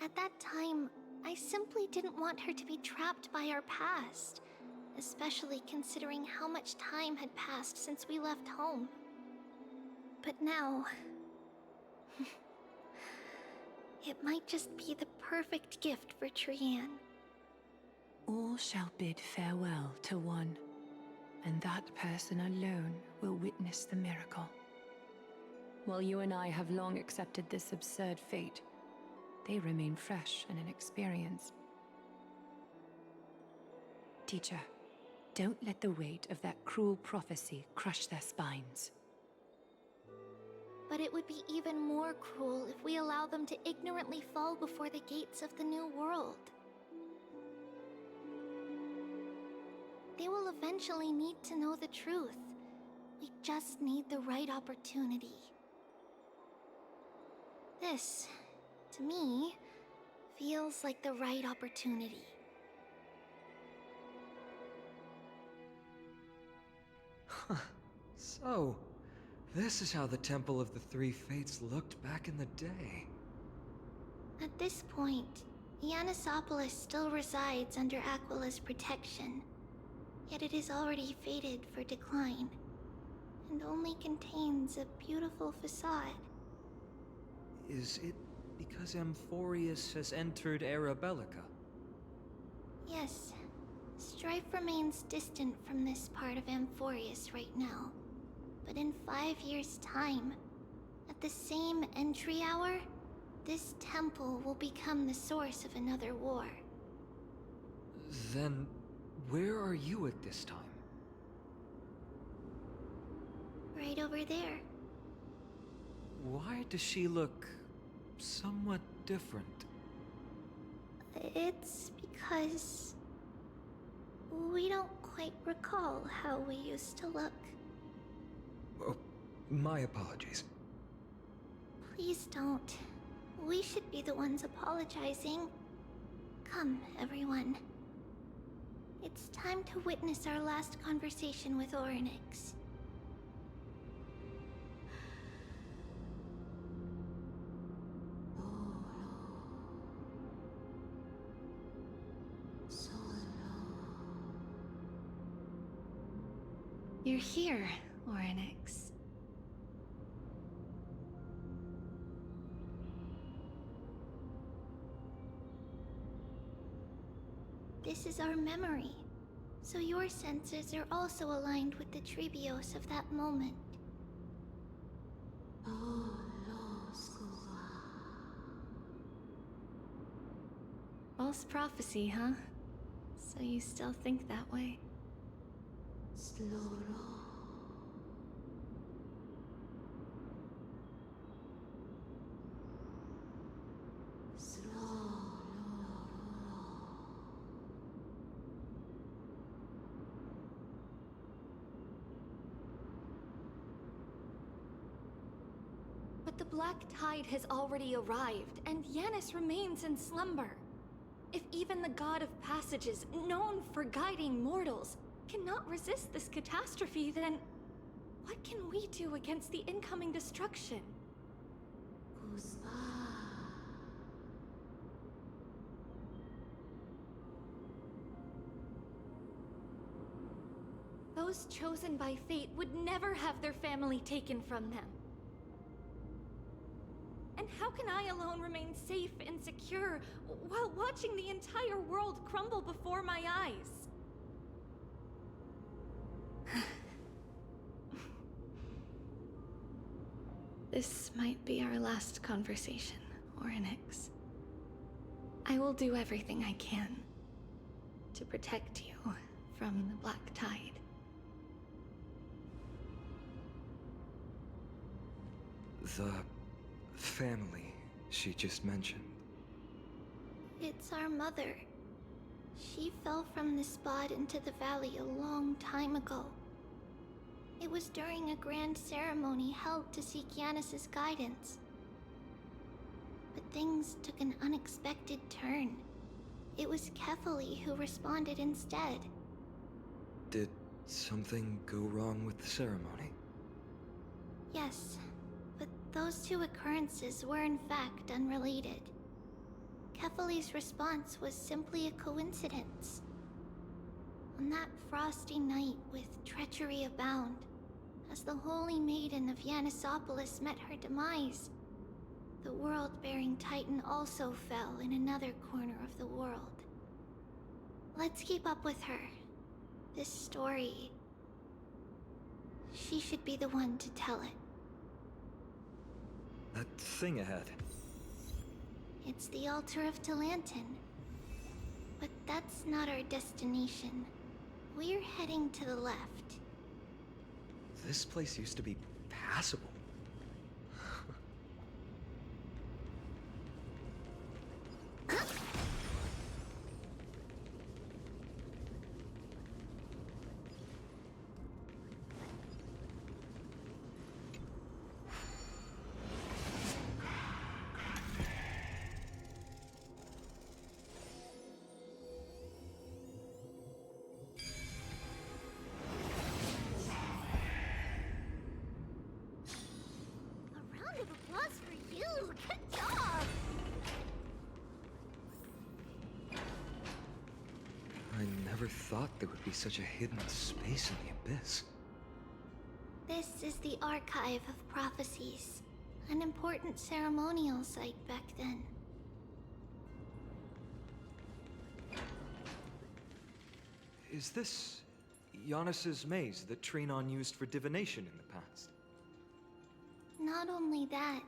At that time, I simply didn't want her to be trapped by our past, especially considering how much time had passed since we left home. But now... it might just be the perfect gift for Trianne. All shall bid farewell to one, and that person alone will witness the miracle. While you and I have long accepted this absurd fate, they remain fresh and inexperienced. Teacher, don't let the weight of that cruel prophecy crush their spines. But it would be even more cruel if we allow them to ignorantly fall before the gates of the new world. They will eventually need to know the truth. We just need the right opportunity. This, to me, feels like the right opportunity. Huh. So, this is how the Temple of the Three Fates looked back in the day. At this point, Yannisopolis still resides under Aquila's protection, yet it is already fated for decline, and only contains a beautiful facade. Is it because Amphorius has entered Era Bellica? Yes, strife remains distant from this part of Amphorius right now. But in 5 years' time, at the same entry hour, this temple will become the source of another war. Then, where are you at this time? Right over there. Why does she look somewhat different? It's because we don't quite recall how we used to look. Oh, my apologies. Please don't. We should be the ones apologizing. Come, everyone. It's time to witness our last conversation with Orynyx. You're here, Orynyx. This is our memory, so your senses are also aligned with the Trebios of that moment. False prophecy, huh? So you still think that way? But the Black Tide has already arrived, and Yanis remains in slumber. If even the God of Passages, known for guiding mortals, cannot resist this catastrophe, then what can we do against the incoming destruction? Those chosen by fate would never have their family taken from them. And how can I alone remain safe and secure while watching the entire world crumble before my eyes? This might be our last conversation, Orynyx. I will do everything I can to protect you from the Black Tide. The family she just mentioned. It's our mother. She fell from the spot into the valley a long time ago. It was during a grand ceremony held to seek Yanis's guidance. But things took an unexpected turn. It was Kefali who responded instead. Did something go wrong with the ceremony? Yes, but those two occurrences were in fact unrelated. Kefali's response was simply a coincidence. On that frosty night with treachery abound, as the Holy Maiden of Yannisopolis met her demise, the world-bearing Titan also fell in another corner of the world. Let's keep up with her. This story... She should be the one to tell it. That thing ahead. It's the altar of Talantin. But that's not our destination. We're heading to the left. This place used to be passable. A round of applause for you! Good job! I never thought there would be such a hidden space in the Abyss. This is the Archive of Prophecies. An important ceremonial site back then. Is this Giannis's maze that Trinon used for divination in the past? Not only that,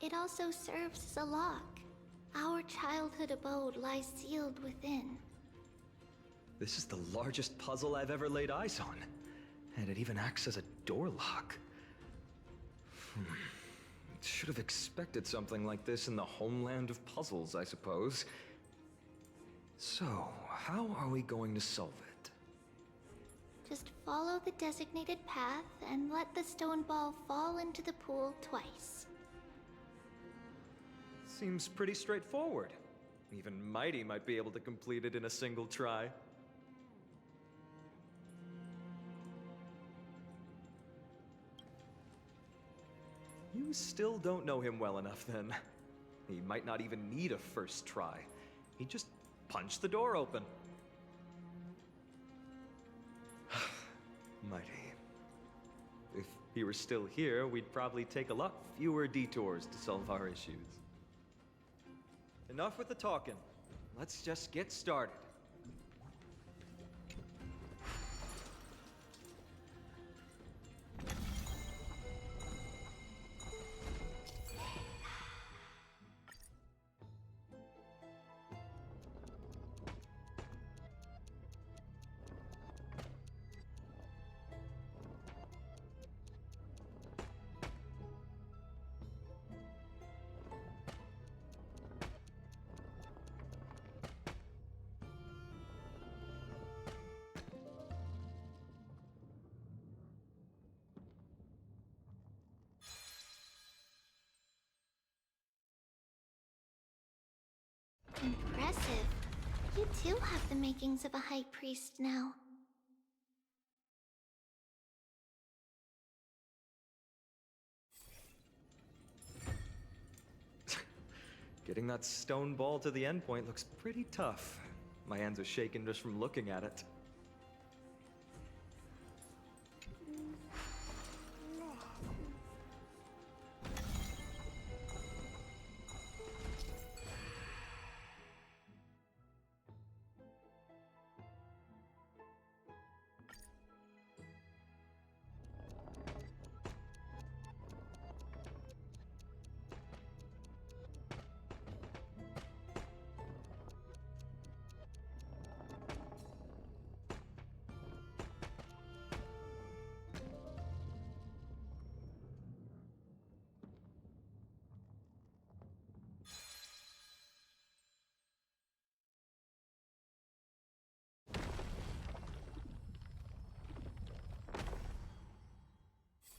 it also serves as a lock. Our childhood abode lies sealed within. This is the largest puzzle I've ever laid eyes on. And it even acts as a door lock. Should have expected something like this in the homeland of puzzles, I suppose. So, how are we going to solve it? Just follow the designated path and let the stone ball fall into the pool twice. Seems pretty straightforward. Even Mighty might be able to complete it in a single try. You still don't know him well enough, then. He might not even need a first try. He just punched the door open. Mighty. If he were still here, we'd probably take a lot fewer detours to solve our issues. Enough with the talking. Let's just get started. Impressive. You too have the makings of a high priest now. Getting that stone ball to the endpoint looks pretty tough. My hands are shaking just from looking at it.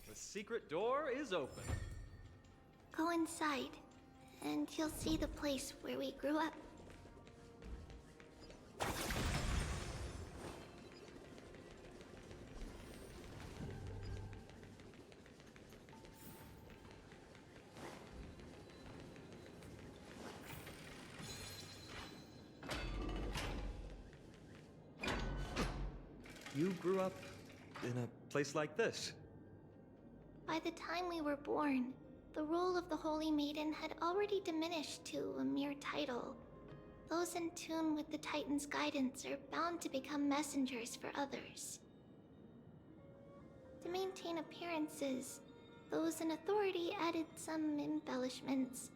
The secret door is open. Go inside, and you'll see the place where we grew up. You grew up in a place like this? By the time we were born, the role of the Holy Maiden had already diminished to a mere title. those in tune with the Titan's guidance are bound to become messengers for others. To maintain appearances, those in authority added some embellishments.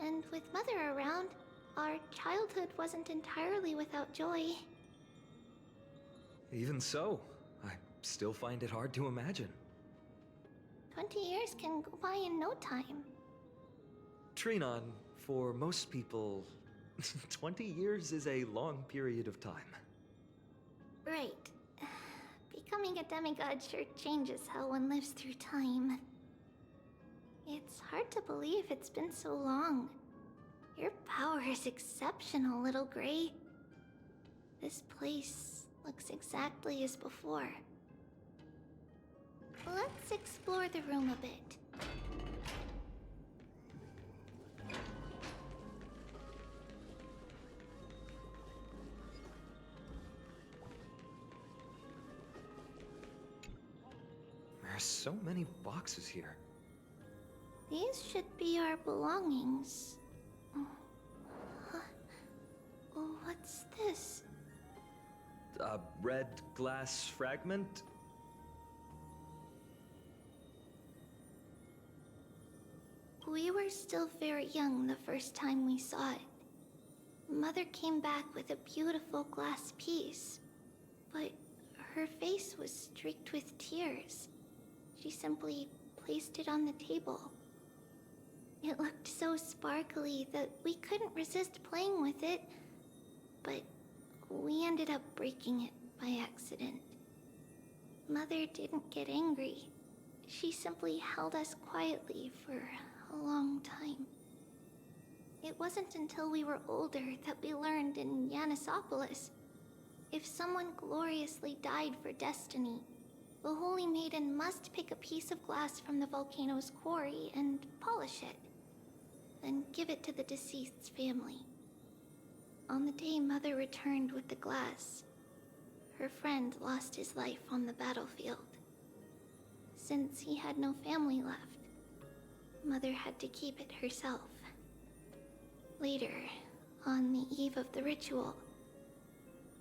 And with Mother around, our childhood wasn't entirely without joy. Even so, I still find it hard to imagine. 20 years can go by in no time. Trinon, for most people, 20 years is a long period of time. Right. Becoming a demigod sure changes how one lives through time. It's hard to believe it's been so long. Your power is exceptional, Little Gray. This place looks exactly as before. Let's explore the room a bit. There's so many boxes here. These should be our belongings. Huh? What's this? A red glass fragment? We were still very young the first time we saw it. Mother came back with a beautiful glass piece, but her face was streaked with tears. She simply placed it on the table. It looked so sparkly that we couldn't resist playing with it, but we ended up breaking it by accident. Mother didn't get angry. She simply held us quietly for a long time. It wasn't until we were older that we learned in Yanisopolis, if someone gloriously died for destiny, the Holy Maiden must pick a piece of glass from the volcano's quarry and polish it, then give it to the deceased's family. On the day Mother returned with the glass, her friend lost his life on the battlefield. Since he had no family left, Mother had to keep it herself. Later, on the eve of the ritual,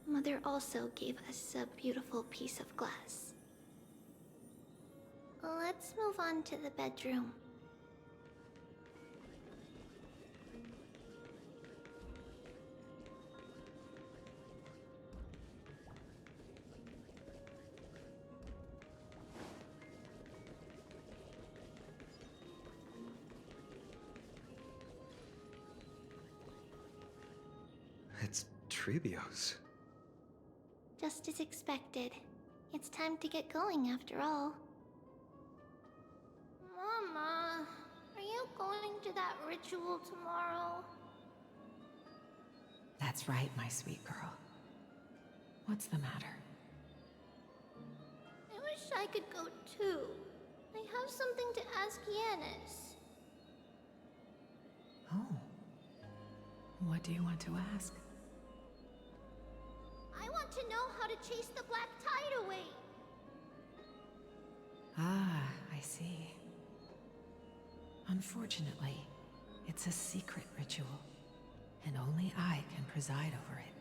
Mother also gave us a beautiful piece of glass. Let's move on to the bedroom. It's Trebios. Just as expected. It's time to get going after all. Mama, are you going to that ritual tomorrow? That's right, my sweet girl. What's the matter? I wish I could go too. I have something to ask Yanis. Oh. What do you want to ask? I want to know how to chase the black tide away. Ah, I see. Unfortunately, it's a secret ritual, and only I can preside over it.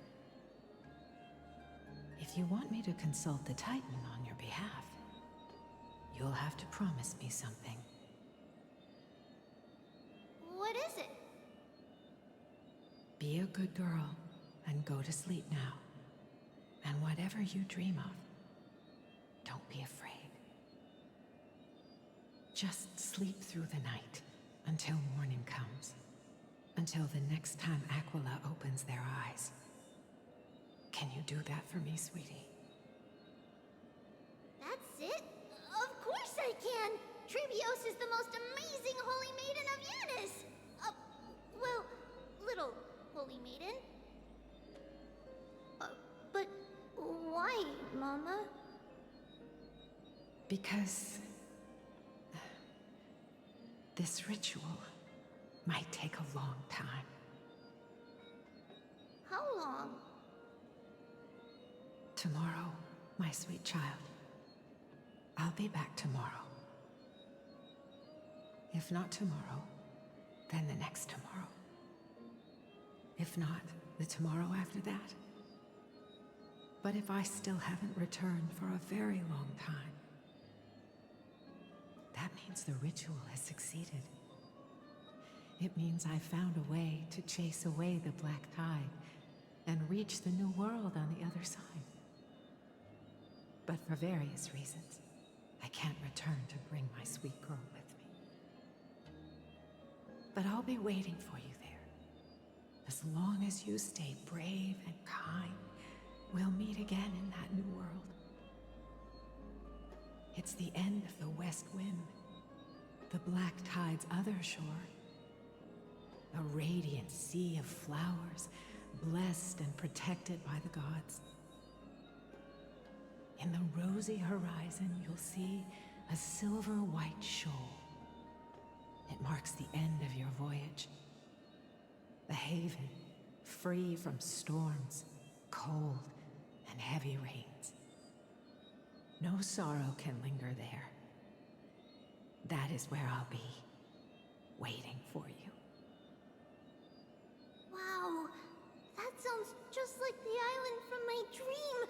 If you want me to consult the Titan on your behalf, you'll have to promise me something. What is it? Be a good girl and go to sleep now. And whatever you dream of, don't be afraid. Just sleep through the night until morning comes. Until the next time Aquila opens their eyes. Can you do that for me, sweetie? That's it? Of course I can! Trebios is the most amazing Holy Maiden of Yanis! Well, little Holy Maiden. But why, Mama? Because this ritual might take a long time. How long? Tomorrow, my sweet child. I'll be back tomorrow. If not tomorrow, then the next tomorrow. If not, The tomorrow after that? But if I still haven't returned for a very long time, that means the ritual has succeeded. It means I found a way to chase away the black tide and reach the new world on the other side. But for various reasons, I can't return to bring my sweet girl with me. But I'll be waiting for you there. As long as you stay brave and kind, we'll meet again in that new world. It's the end of the West Wind, the black tide's other shore. A radiant sea of flowers, blessed and protected by the gods. In the rosy horizon, you'll see a silver-white shoal. It marks the end of your voyage. The haven, free from storms, cold, and heavy rains. No sorrow can linger there. That is where I'll be, waiting for you. Wow, that sounds just like the island from my dream.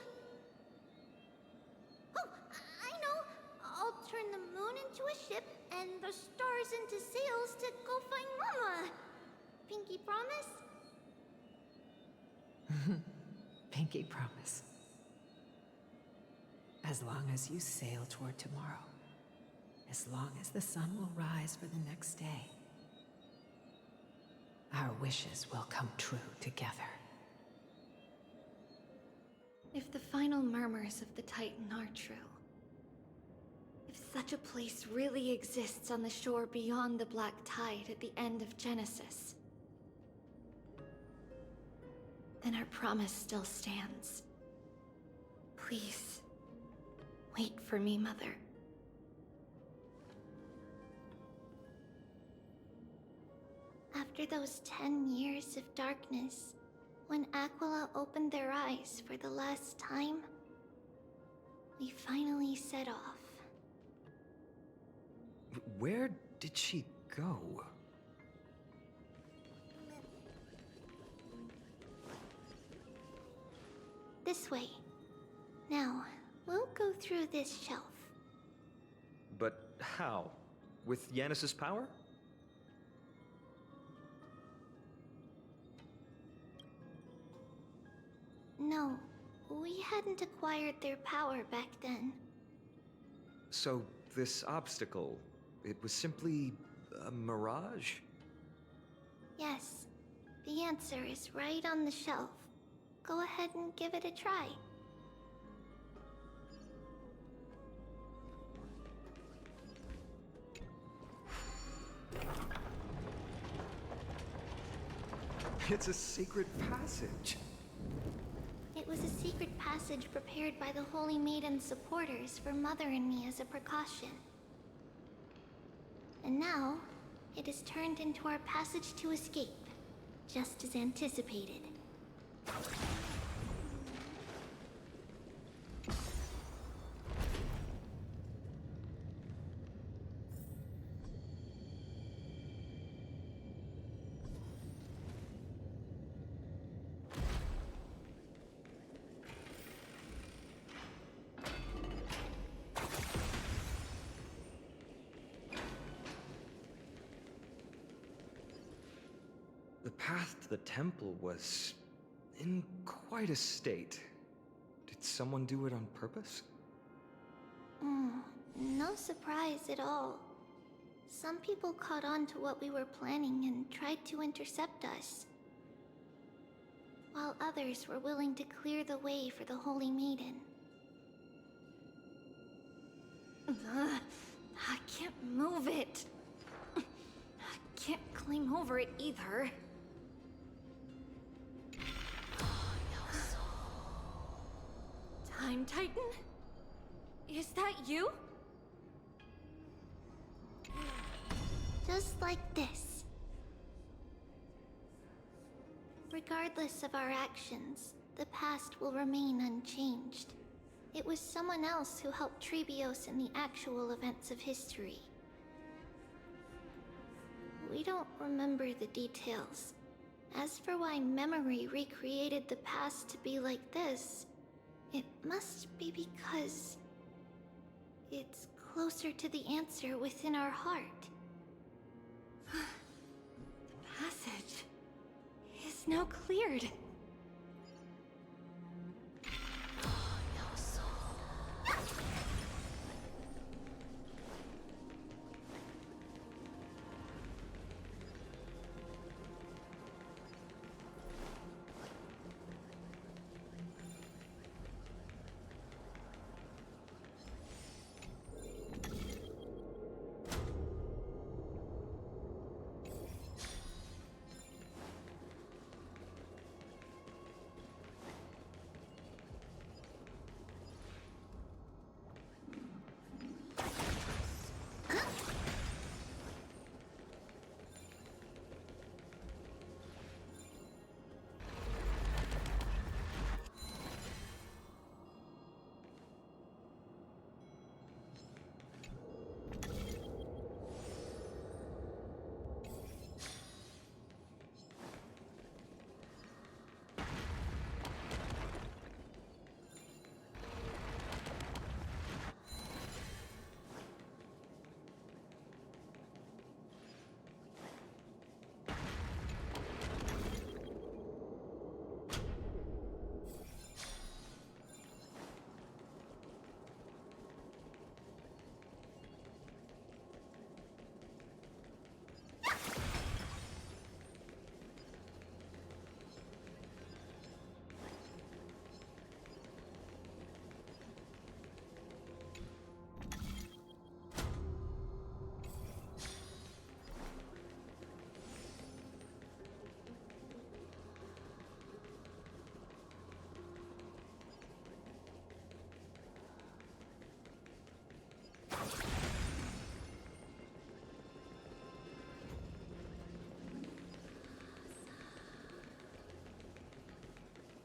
Oh, I know. I'll turn the moon into a ship and the stars into sails to go find Mama. Pinky promise? Pinky promise. As long as you sail toward tomorrow. As long as the sun will rise for the next day. Our wishes will come true together. If the final murmurs of the Titan are true, if such a place really exists on the shore beyond the Black Tide at the end of Genesis, then our promise still stands. Please, wait for me, Mother. After those 10 years of darkness, when Aquila opened their eyes for the last time, we finally set off. Where did she go? This way. Now, we'll go through this shelf. But how? With Yanis's power? No, we hadn't acquired their power back then. So, this obstacle, it was simply a mirage? Yes, the answer is right on the shelf. Go ahead and give it a try. It's a secret passage. It was a secret passage prepared by the Holy Maiden's supporters for Mother and me as a precaution. And now, it is turned into our passage to escape, just as anticipated. The path to the temple was in quite a state. Did someone do it on purpose? No surprise at all. Some people caught on to what we were planning and tried to intercept us, while others were willing to clear the way for the Holy Maiden. I can't move it. I can't climb over it either. Time Titan? Is that you? Just like this. Regardless of our actions, the past will remain unchanged. It was someone else who helped Trebios in the actual events of history. We don't remember the details, As for why memory recreated the past to be like this, it must be because it's closer to the answer within our heart. The passage is now cleared.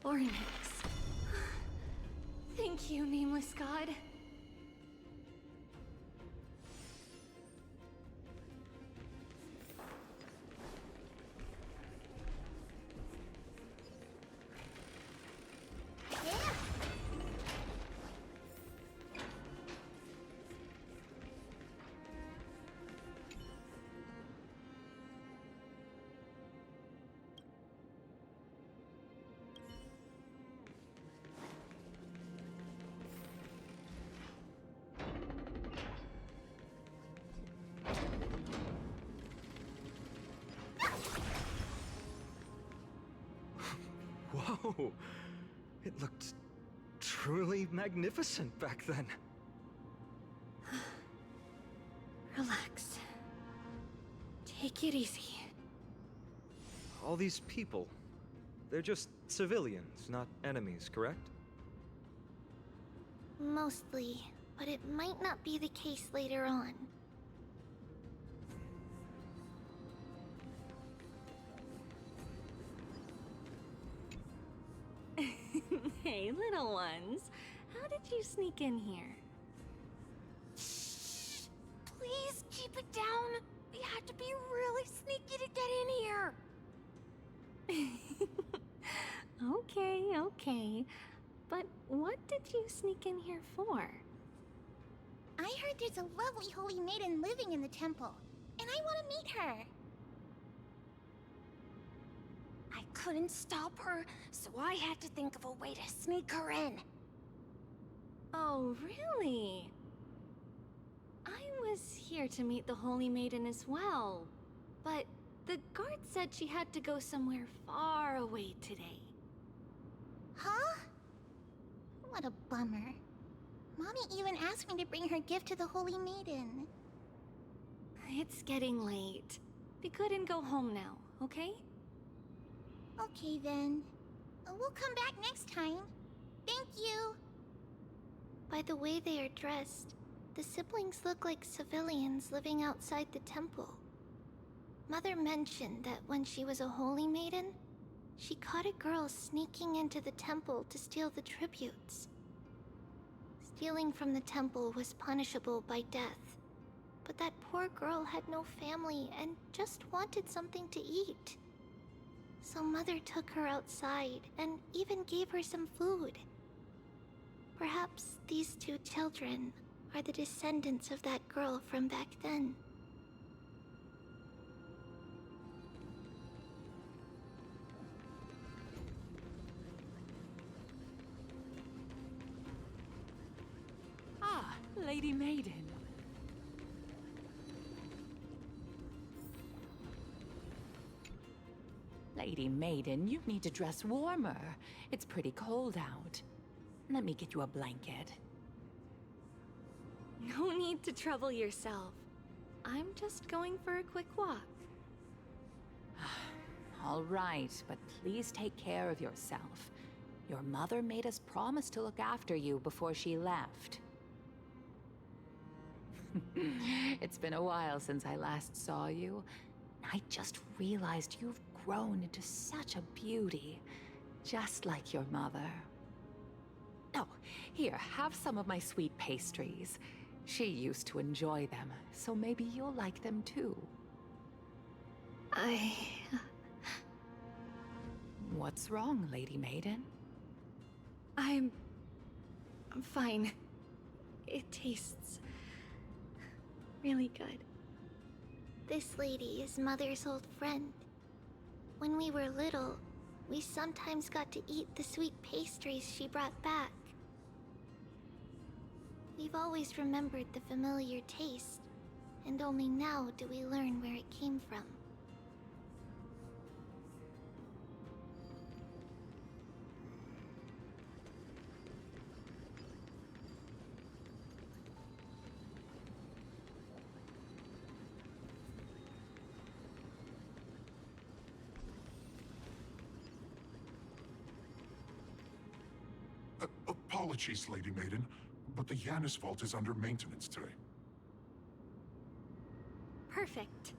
Ornix. Thank you, nameless god. Whoa! It looked truly magnificent back then. Relax. Take it easy. All these people, they're just civilians, not enemies, correct? Mostly, but it might not be the case later on. Hey, little ones. How did you sneak in here? Please keep it down. We have to be really sneaky to get in here. Okay. But what did you sneak in here for? I heard there's a lovely holy maiden living in the temple, and I want to meet her. I couldn't stop her, so I had to think of a way to sneak her in. Oh, really? I was here to meet the Holy Maiden as well, but the guard said she had to go somewhere far away today. Huh? What a bummer. Mommy even asked me to bring her gift to the Holy Maiden. It's getting late. Be good and go home now, okay? Okay then. We'll come back next time. Thank you. By the way they are dressed, the siblings look like civilians living outside the temple. Mother mentioned that when she was a holy maiden, she caught a girl sneaking into the temple to steal the tributes. Stealing from the temple was punishable by death, but that poor girl had no family and just wanted something to eat. So Mother took her outside and even gave her some food. Perhaps these two children are the descendants of that girl from back then. Ah, Lady Maiden. Lady Maiden, you need to dress warmer. It's pretty cold out. Let me get you a blanket. No need to trouble yourself. I'm just going for a quick walk. All right, but please take care of yourself. Your mother made us promise to look after you before she left. It's been a while since I last saw you. I just realized you've grown into such a beauty, just like your mother. Oh, here, have some of my sweet pastries. She used to enjoy them, so maybe you'll like them too. What's wrong, Lady Maiden? I'm fine. It tastes really good. This lady is Mother's old friend. When we were little, we sometimes got to eat the sweet pastries she brought back. We've always remembered the familiar taste, and only now do we learn where it came from. Apologies, Lady Maiden, but the Yanis Vault is under maintenance today. perfect.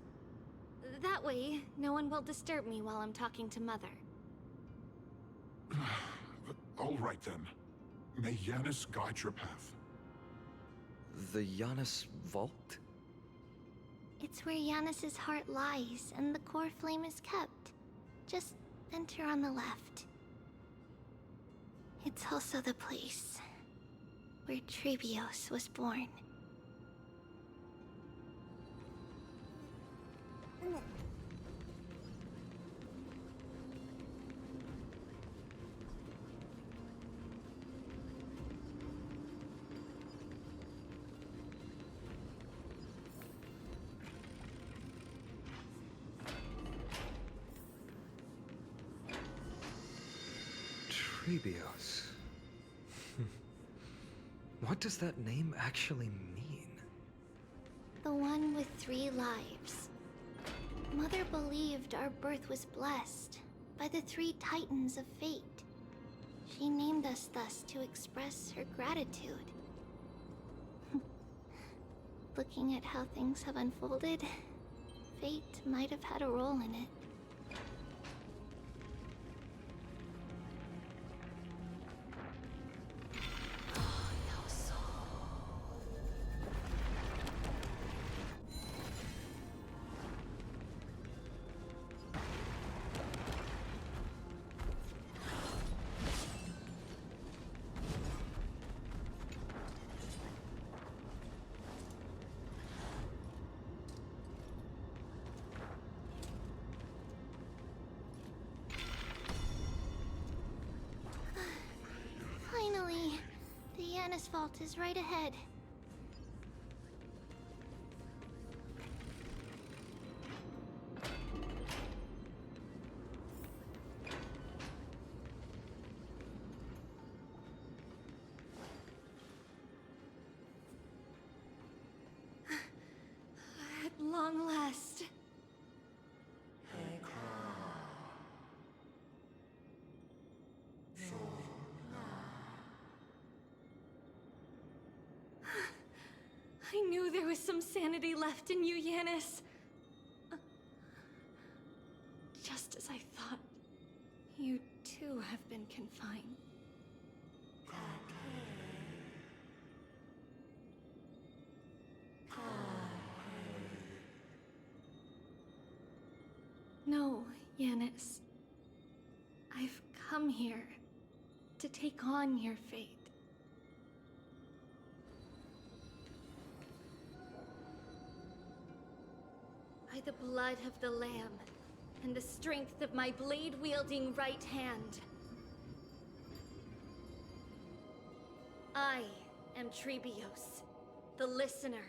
That way, no one will disturb me while I'm talking to Mother. All right then. May Yanis guide your path. The Yanis Vault? It's where Yanis's heart lies and the core flame is kept. Just enter on the left. It's also the place where Trebios was born. Trebios. What does that name actually mean? The one with 3 lives. Mother believed our birth was blessed by the 3 titans of fate. She named us thus to express her gratitude. Looking at how things have unfolded, fate might have had a role in it. Finally, the Yanis Vault is right ahead. At long last. I knew there was some sanity left in you, Yanis. Just as I thought, you too have been confined. No, Yanis. come here to take on your fate. By the blood of the Lamb, and the strength of my blade-wielding right hand, I am Trebios, the listener,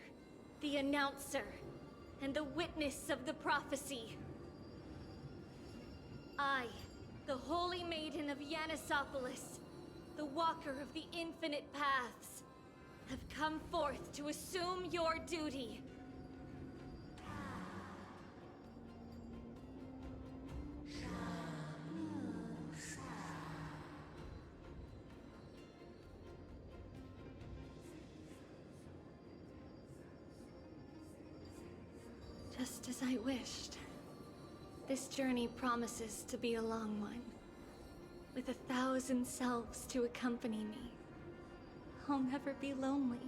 the announcer, and the witness of the prophecy. I, the Holy Maiden of Yanisopolis, the Walker of the Infinite Paths, have come forth to assume your duty. Just as I wished. This journey promises to be a long one, with 1,000 selves to accompany me. I'll never be lonely.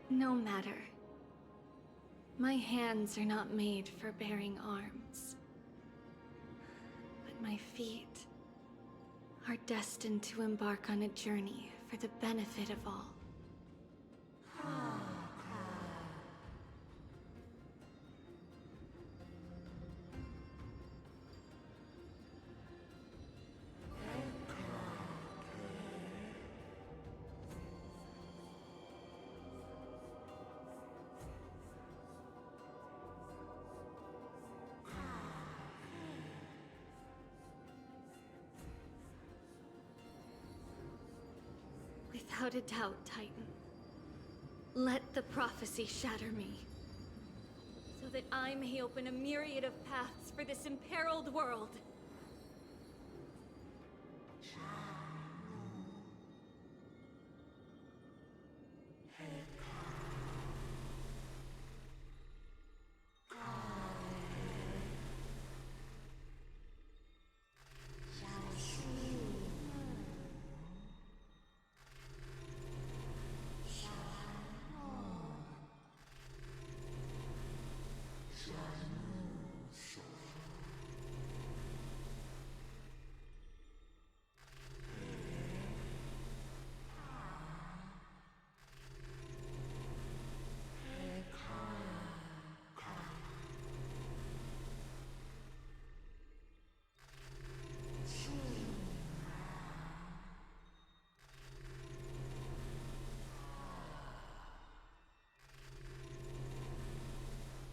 No matter. My hands are not made for bearing arms. But my feet are destined to embark on a journey for the benefit of all. Without a doubt, Titan. Let the prophecy shatter me, so that I may open a myriad of paths for this imperiled world.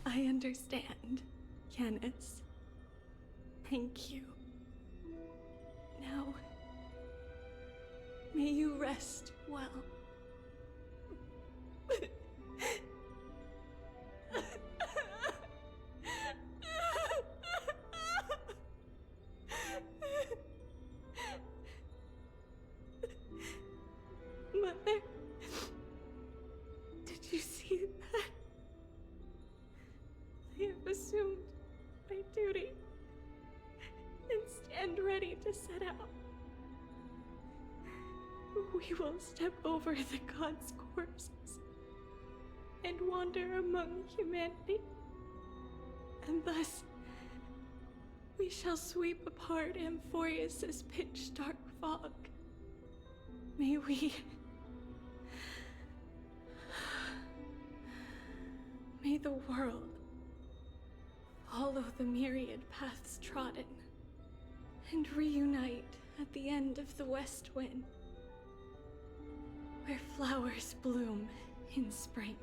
I understand, Yanis. Thank you. Now, may you rest well. Mother, did you see that? I have assumed my duty and stand ready to set out. We will step over the gods' corpses and wander among humanity, and thus we shall sweep apart Amphorius's pitch-dark fog. May we... May the world follow the myriad paths trodden and reunite at the end of the west wind, where flowers bloom in spring.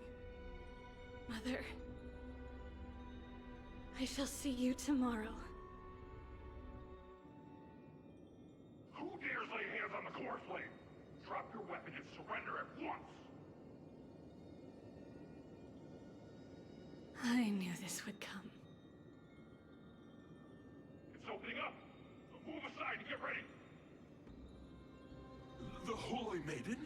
Mother, I shall see you tomorrow. Who dares lay hands on the core flame? Drop your weapon and surrender at once! I knew this would come. It's opening up! So move aside and get ready! The Holy Maiden?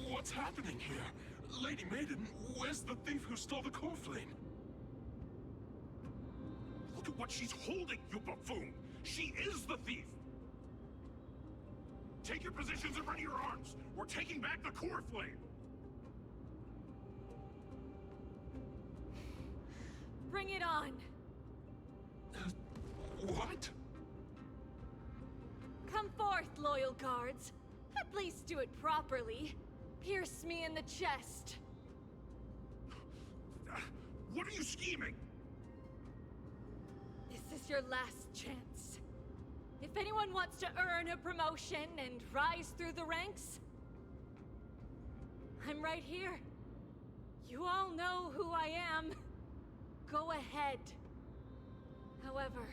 What's happening? happening here? Lady Maiden, where's the thief who stole the core flame? Look at what she's holding, you buffoon! She is the thief! Take your positions and ready your arms! We're taking back the core flame! Bring it on! What? Come forth, loyal guards. At least do it properly. Pierce me in the chest. What are you scheming? This is your last chance. If anyone wants to earn a promotion and rise through the ranks, I'm right here. You all know who I am. Go ahead. However,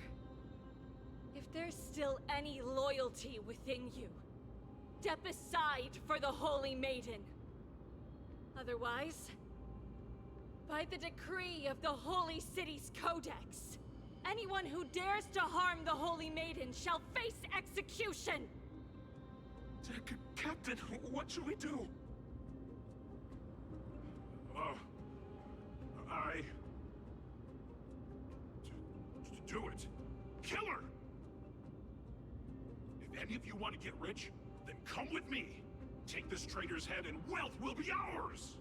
if there's still any loyalty within you, step aside for the Holy Maiden. Otherwise, by the decree of the Holy City's Codex, anyone who dares to harm the Holy Maiden shall face execution! Captain, what should we do? Do it! Kill her! If any of you want to get rich, then come with me! Take this traitor's head and wealth will be ours!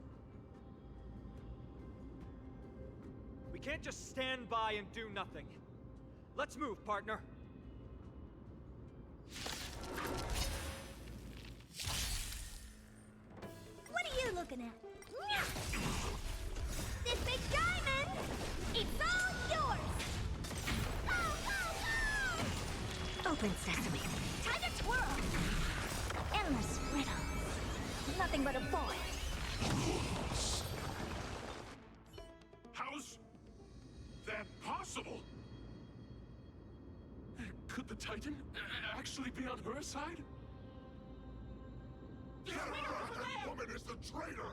We can't just stand by and do nothing. Let's move, partner. What are you looking at? This big diamond! It's all yours! Go, go, go! Open sesame. Time to twirl! Endless riddles. Nothing but a void. How's that possible? Could the Titan actually be on her side? That woman is the traitor!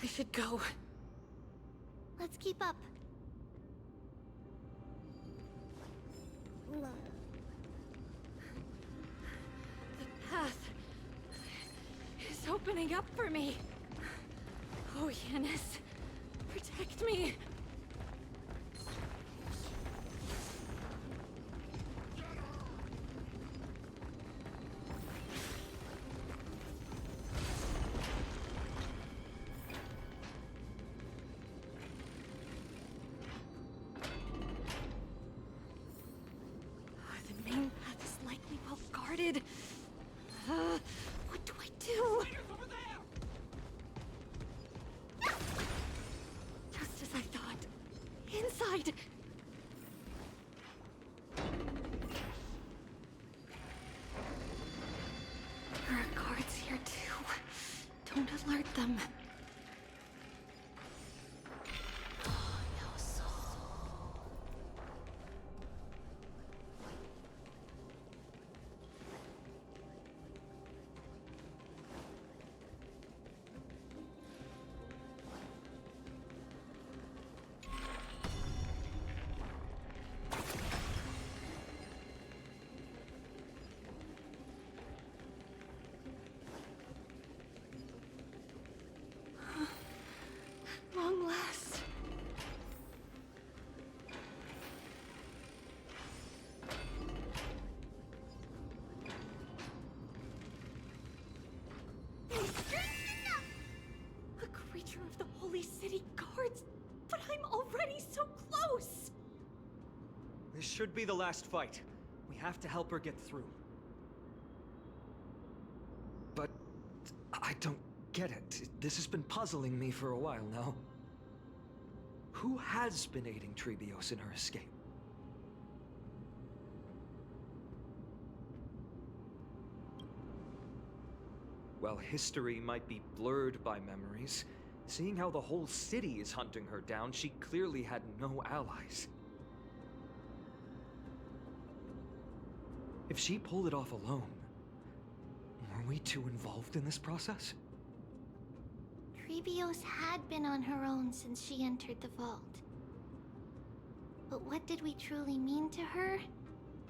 I should go. Let's keep up. The path is opening up for me. Oh, Yanis, protect me. The main path is likely well guarded. What do I do? Just as I thought. Inside! There are guards here too. Don't alert them. Long last. A creature of the Holy City Guards, but I'm already so close. This should be the last fight. We have to help her get through. But I don't get it. This has been puzzling me for a while now. Who has been aiding Trebios in her escape? Well, history might be blurred by memories. Seeing how the whole city is hunting her down, she clearly had no allies. If she pulled it off alone, were we too involved in this process? Trebios had been on her own since she entered the vault. But what did we truly mean to her?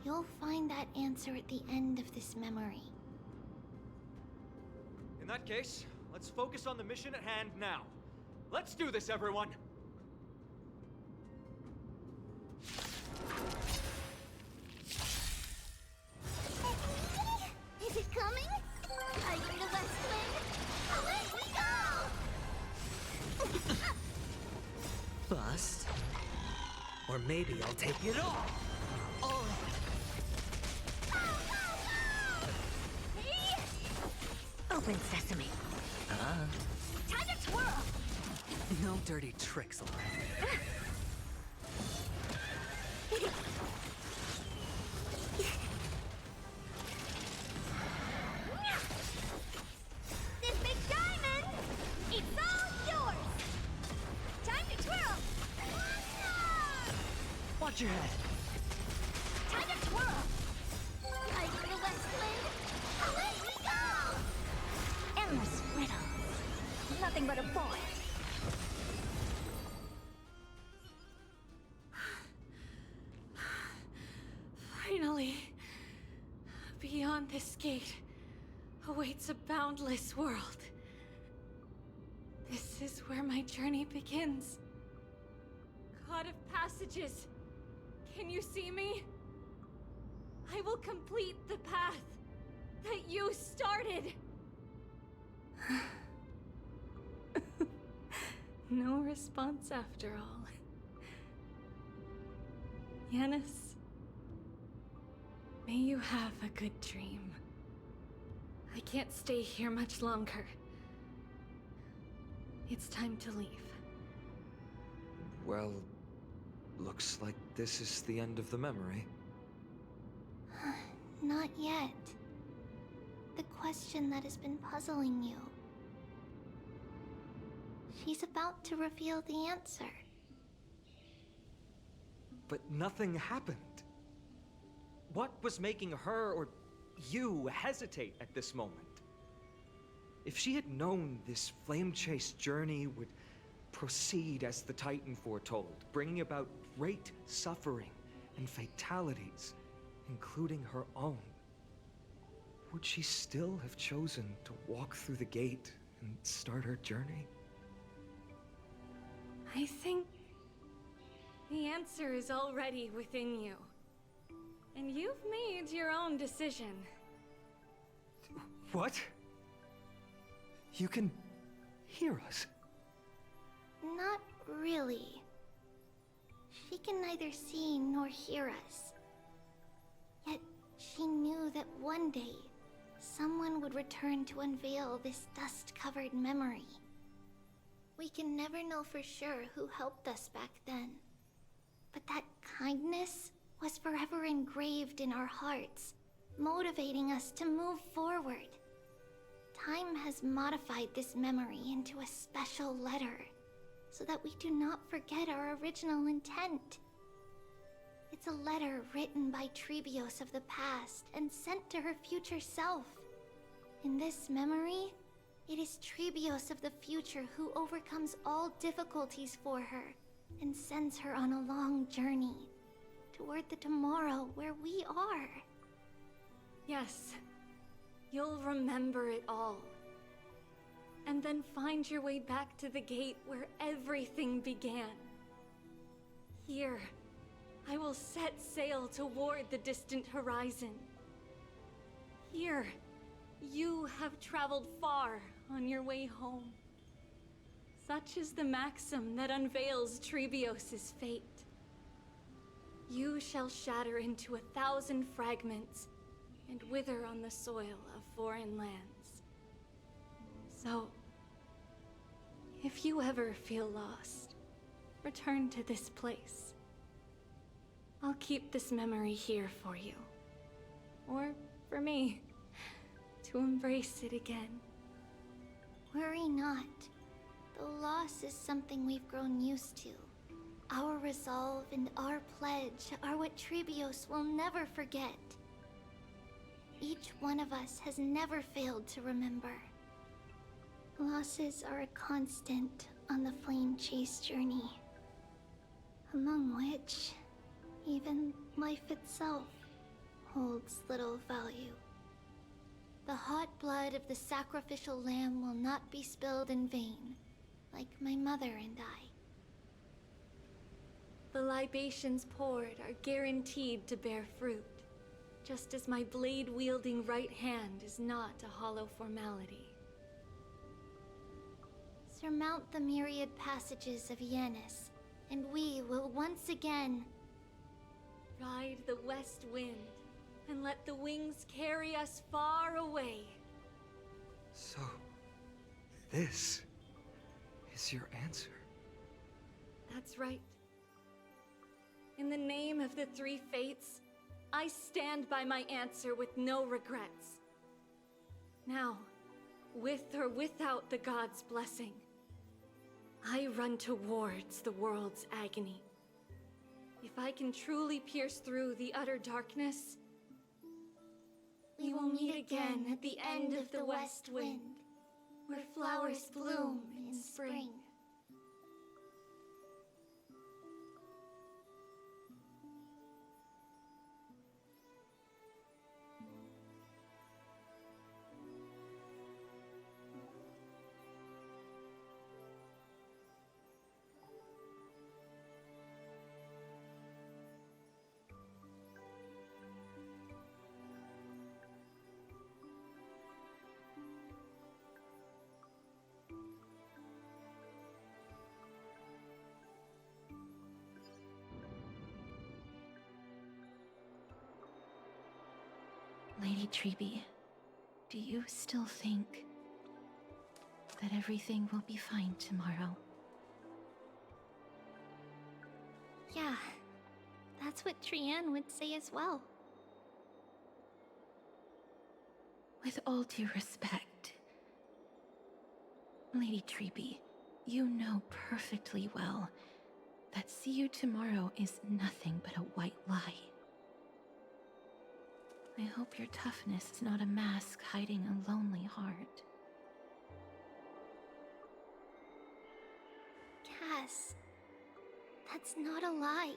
You'll find that answer at the end of this memory. In that case, let's focus on the mission at hand now. Let's do this, everyone! Is it coming? Hiding the West Wing? Away we go! Bust. Or maybe I'll take it all. Oh. Open sesame. Time to twirl! No dirty tricks allowed. This big diamond, it's all yours! Time to twirl! Watch your head. Time to twirl! Hiding the West Wind, away we go! Endless riddles. Nothing but a boy. Finally, beyond this gate awaits a boundless world. This is where my journey begins. God of Passages, can you see me? I will complete the path that you started. No response after all. Yanis, may you have a good dream. I can't stay here much longer. It's time to leave. Well, looks like this is the end of the memory. Not yet. The question that has been puzzling you. She's about to reveal the answer. But nothing happened. What was making her or you hesitate at this moment? If she had known this flame-chased journey would proceed as the Titan foretold, bringing about great suffering and fatalities, including her own, would she still have chosen to walk through the gate and start her journey? I think the answer is already within you. And you've made your own decision. What? You can hear us? Not really. She can neither see nor hear us. Yet she knew that one day, someone would return to unveil this dust-covered memory. We can never know for sure who helped us back then. But that kindness was forever engraved in our hearts, motivating us to move forward. Time has modified this memory into a special letter, so that we do not forget our original intent. It's a letter written by Trebios of the past and sent to her future self. In this memory, it is Trebios of the future who overcomes all difficulties for her and sends her on a long journey toward the tomorrow where we are. Yes, you'll remember it all. And then find your way back to the gate where everything began. Here, I will set sail toward the distant horizon. Here, you have traveled far on your way home. Such is the maxim that unveils Trebios' fate. You shall shatter into 1,000 fragments and wither on the soil of foreign lands. So, if you ever feel lost, return to this place. I'll keep this memory here for you. Or for me, to embrace it again. Worry not. The loss is something we've grown used to. Our resolve and our pledge are what Trebios will never forget. Each one of us has never failed to remember. Losses are a constant on the flame chase journey, among which, even life itself. holds little value. The hot blood of the sacrificial lamb will not be spilled in vain, like my mother and I. The libations poured are guaranteed to bear fruit, just as my blade-wielding right hand is not a hollow formality. Surmount the myriad passages of Yanis, and we will once again ride the west wind, and let the wings carry us far away. So, this is your answer? That's right. In the name of the three fates, I stand by my answer with no regrets. Now, with or without the god's blessing, I run towards the world's agony. If I can truly pierce through the utter darkness, we will meet again at the end of the west wind, where flowers bloom in spring. Lady Treby, do you still think that everything will be fine tomorrow? Yeah, that's what Trianne would say as well. With all due respect, Lady Treby, you know perfectly well that see you tomorrow is nothing but a white lie. I hope your toughness is not a mask hiding a lonely heart. Cass, that's not a lie.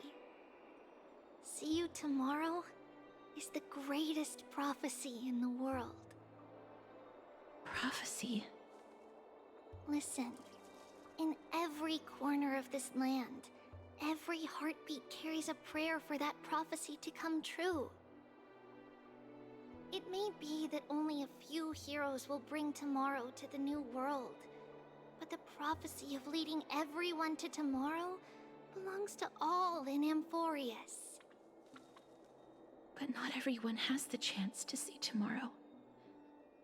See you tomorrow is the greatest prophecy in the world. Prophecy? Listen, in every corner of this land, every heartbeat carries a prayer for that prophecy to come true. It may be that only a few heroes will bring tomorrow to the new world, but the prophecy of leading everyone to tomorrow belongs to all in Amphorius. But not everyone has the chance to see tomorrow.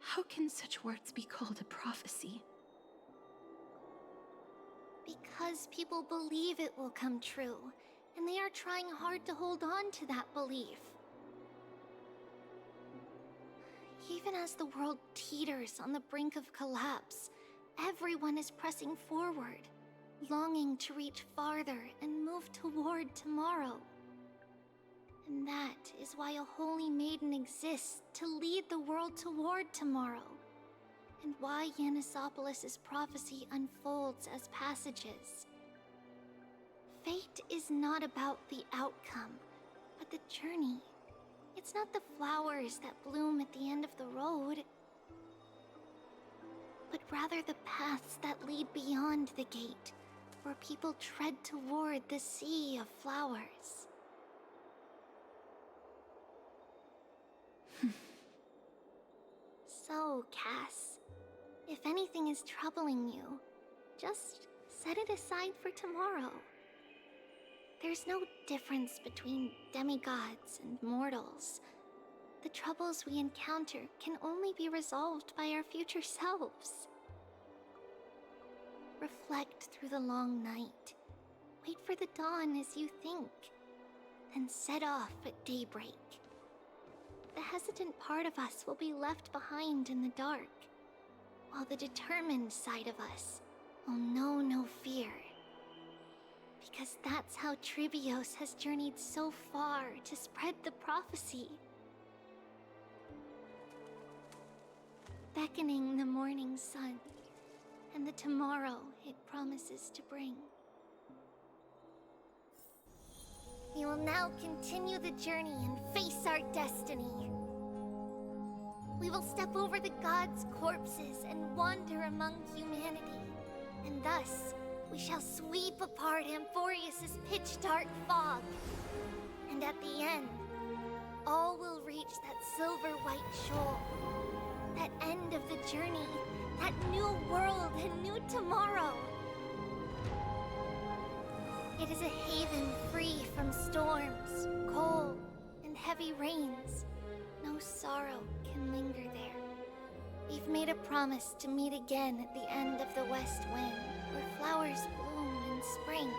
How can such words be called a prophecy? Because people believe it will come true, and they are trying hard to hold on to that belief. Even as the world teeters on the brink of collapse, everyone is pressing forward, longing to reach farther and move toward tomorrow. And that is why a holy maiden exists to lead the world toward tomorrow, and why Yanisopolis' prophecy unfolds as passages. Fate is not about the outcome, but the journey. It's not the flowers that bloom at the end of the road, but rather the paths that lead beyond the gate, where people tread toward the sea of flowers. So, Cass, if anything is troubling you, just set it aside for tomorrow. There's no difference between demigods and mortals. The troubles we encounter can only be resolved by our future selves. Reflect through the long night. Wait for the dawn as you think. Then set off at daybreak. The hesitant part of us will be left behind in the dark, while the determined side of us will know no fear. Because that's how Tribios has journeyed so far to spread the prophecy. Beckoning the morning sun, and the tomorrow it promises to bring. We will now continue the journey and face our destiny. We will step over the gods' corpses and wander among humanity. And thus, we shall sweep apart Amphorius' pitch-dark fog. And at the end, all will reach that silver-white shoal. That end of the journey, that new world and new tomorrow. It is a haven free from storms, cold, and heavy rains. No sorrow can linger there. We've made a promise to meet again at the end of the West Wind, where flowers bloom in spring.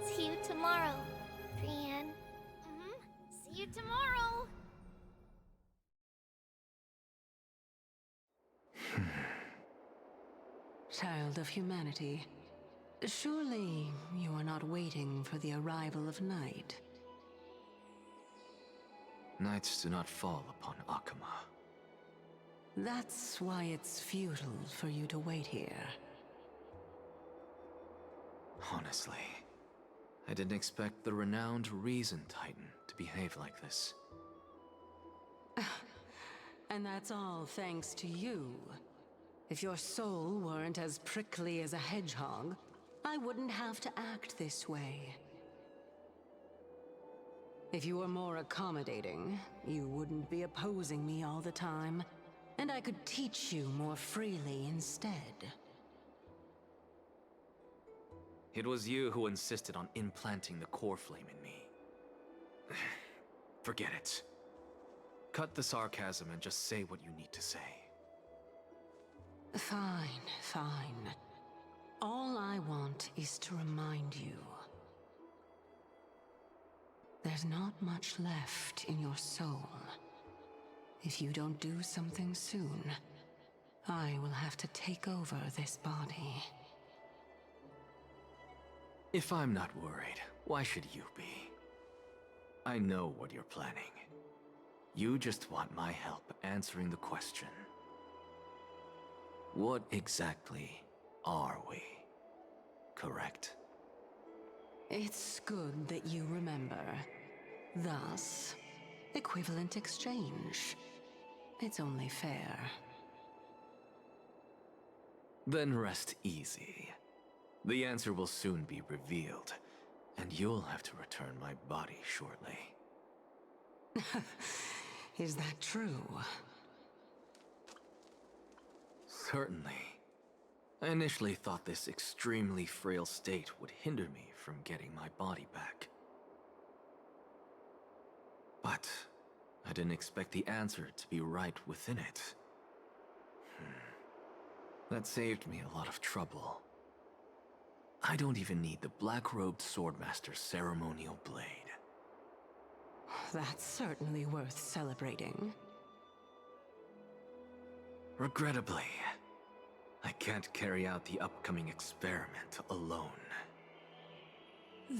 See you tomorrow, Brienne. See you tomorrow! Child of humanity, surely you are not waiting for the arrival of night. Nights do not fall upon Akama. That's why it's futile for you to wait here. Honestly, I didn't expect the renowned Reason Titan to behave like this. And that's all thanks to you. If your soul weren't as prickly as a hedgehog, I wouldn't have to act this way. If you were more accommodating, you wouldn't be opposing me all the time, and I could teach you more freely instead. It was you who insisted on implanting the core flame in me. Forget it. Cut the sarcasm and just say what you need to say. Fine, fine. All I want is to remind you. There's not much left in your soul. If you don't do something soon, I will have to take over this body. If I'm not worried, why should you be? I know what you're planning. You just want my help answering the question. What exactly are we? Correct? It's good that you remember. Thus, equivalent exchange. It's only fair. Then rest easy. The answer will soon be revealed, and you'll have to return my body shortly. Is that true? Certainly. I initially thought this extremely frail state would hinder me from getting my body back. But I didn't expect the answer to be right within it. That saved me a lot of trouble. I don't even need the black-robed swordmaster's ceremonial blade. That's certainly worth celebrating. Regrettably, I can't carry out the upcoming experiment alone.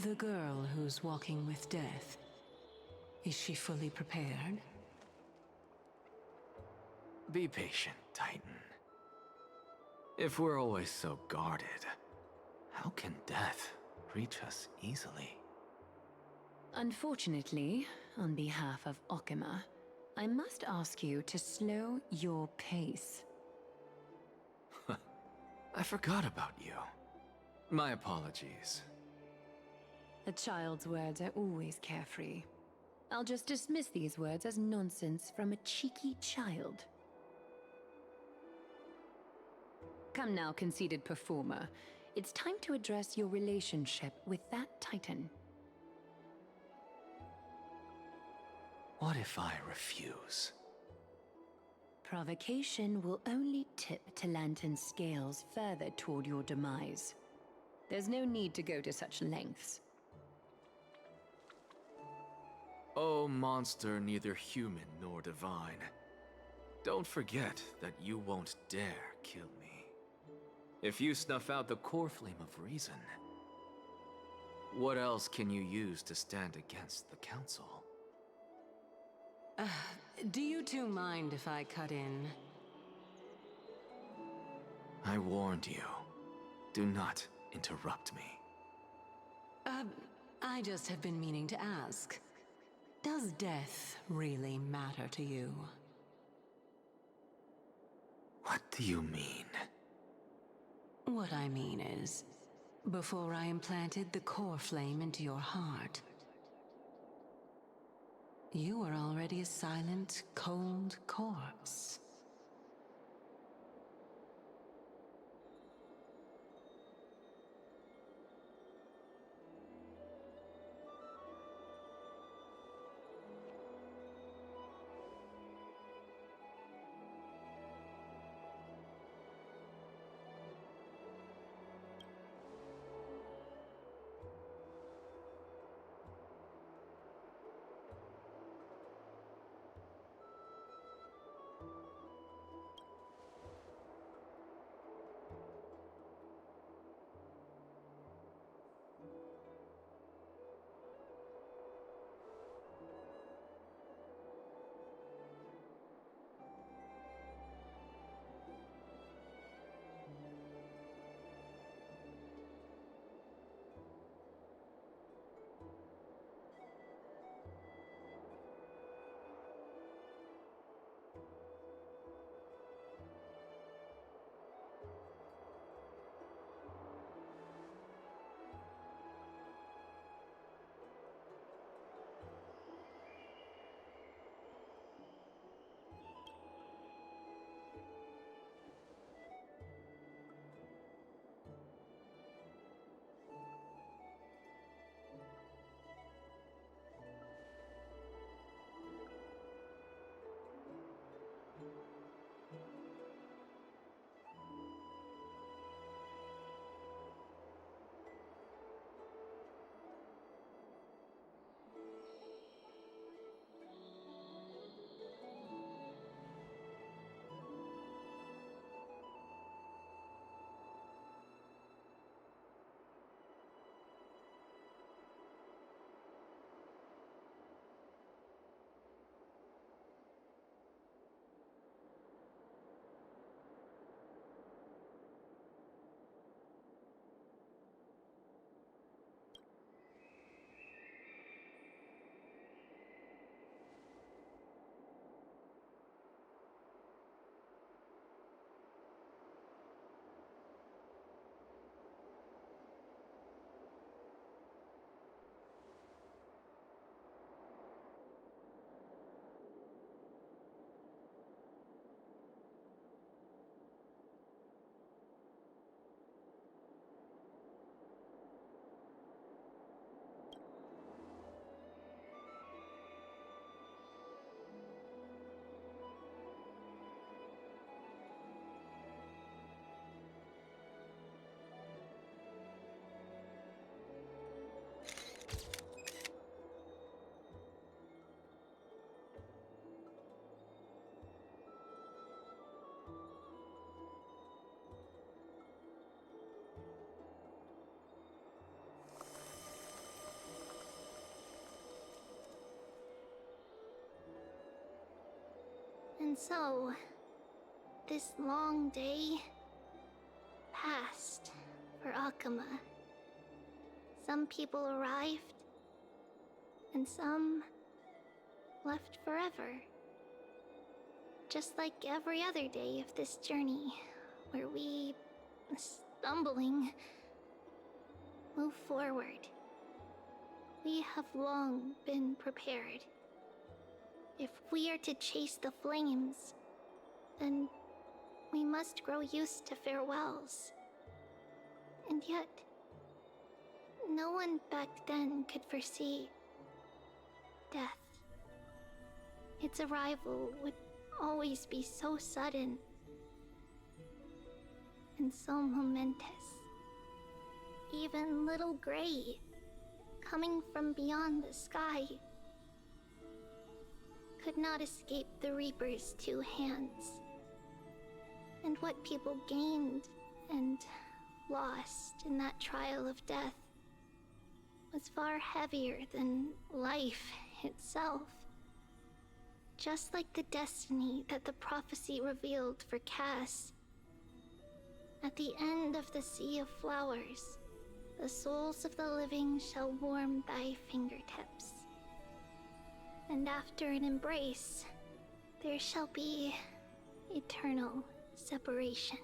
The girl who's walking with death, is she fully prepared? Be patient, Titan. If we're always so guarded, how can death reach us easily? Unfortunately, on behalf of Okima, I must ask you to slow your pace. I forgot about you. My apologies. A child's words are always carefree. I'll just dismiss these words as nonsense from a cheeky child. Come now, conceited performer. It's time to address your relationship with that Titan. What if I refuse? Provocation will only tip Talantan's scales further toward your demise. There's no need to go to such lengths. Oh, monster neither human nor divine. Don't forget that you won't dare kill me. If you snuff out the core flame of reason, what else can you use to stand against the Council? Do you two mind if I cut in? I warned you. Do not interrupt me. I I just have been meaning to ask. Does death really matter to you? What do you mean? What I mean is, before I implanted the core flame into your heart, you were already a silent, cold corpse. And so, this long day passed for Akama. Some people arrived, and some left forever. Just like every other day of this journey, where we, stumbling, move forward. We have long been prepared. If we are to chase the flames, then we must grow used to farewells. And yet, no one back then could foresee death. Its arrival would always be so sudden and so momentous. Even little Gray, coming from beyond the sky, could not escape the Reaper's two hands. And what people gained and lost in that trial of death was far heavier than life itself. Just like the destiny that the prophecy revealed for Cass. At the end of the Sea of Flowers, The souls of the living shall warm thy fingertips. And after an embrace, there shall be eternal separation.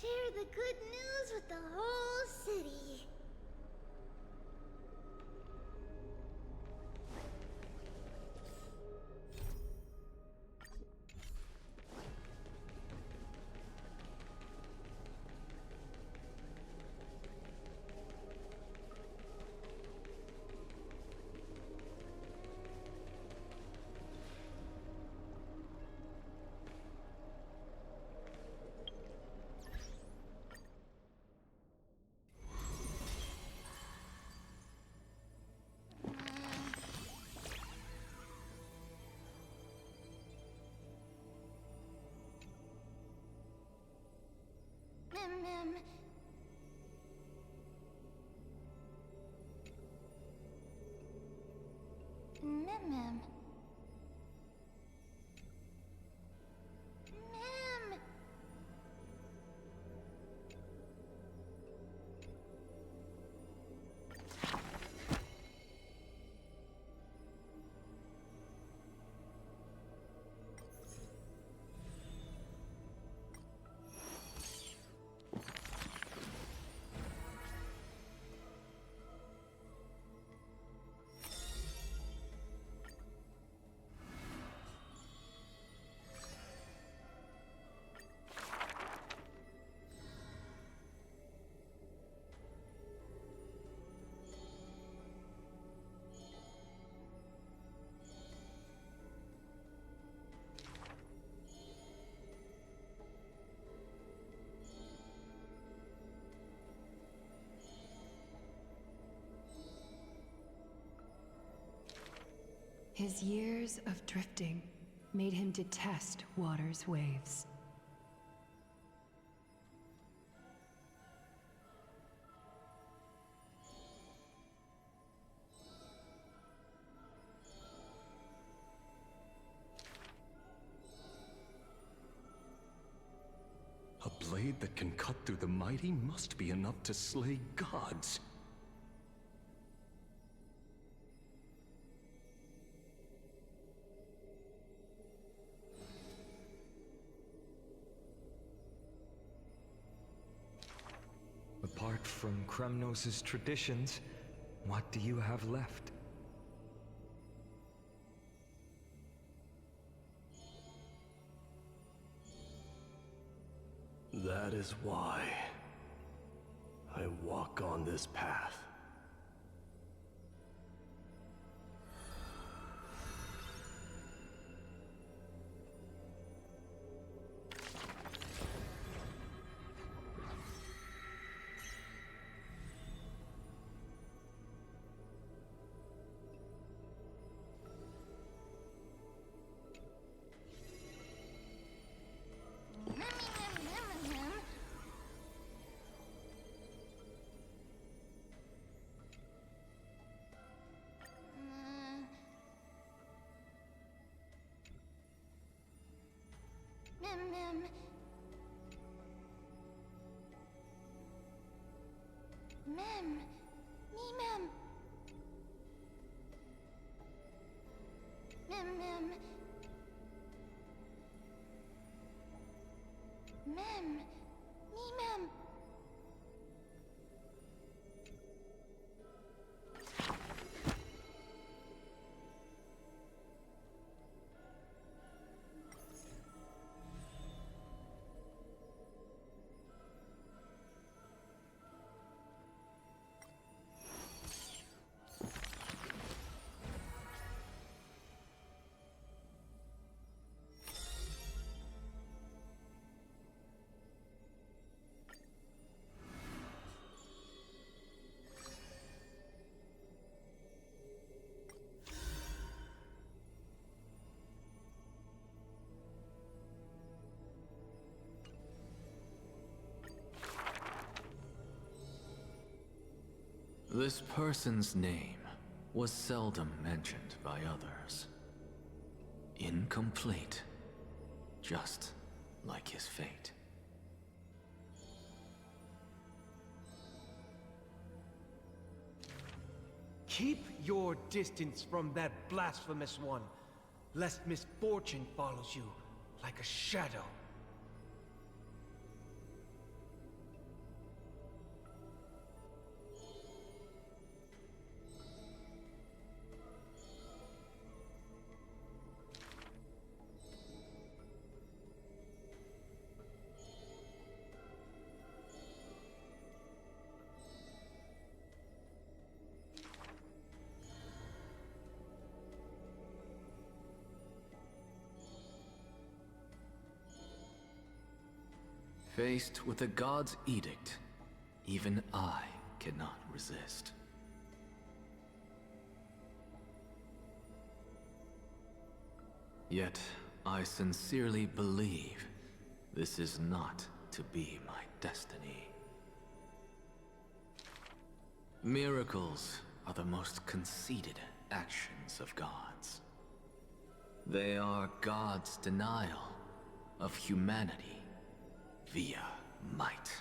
Share the good news with the whole city. Mem. Mem. His years of drifting made him detest water's waves. A blade that can cut through the mighty must be enough to slay gods. apart from Kremnos' traditions, what do you have left? That is why I walk on this path. Mem. Mem. Mem. Mem. Mem. Mem. This person's name was seldom mentioned by others. Incomplete, just like his fate. Keep your distance from that blasphemous one, lest misfortune follows you like a shadow. Faced with the god's edict, even I cannot resist. Yet, I sincerely believe this is not to be my destiny. Miracles are the most conceited actions of gods. They are God's denial of humanity via might.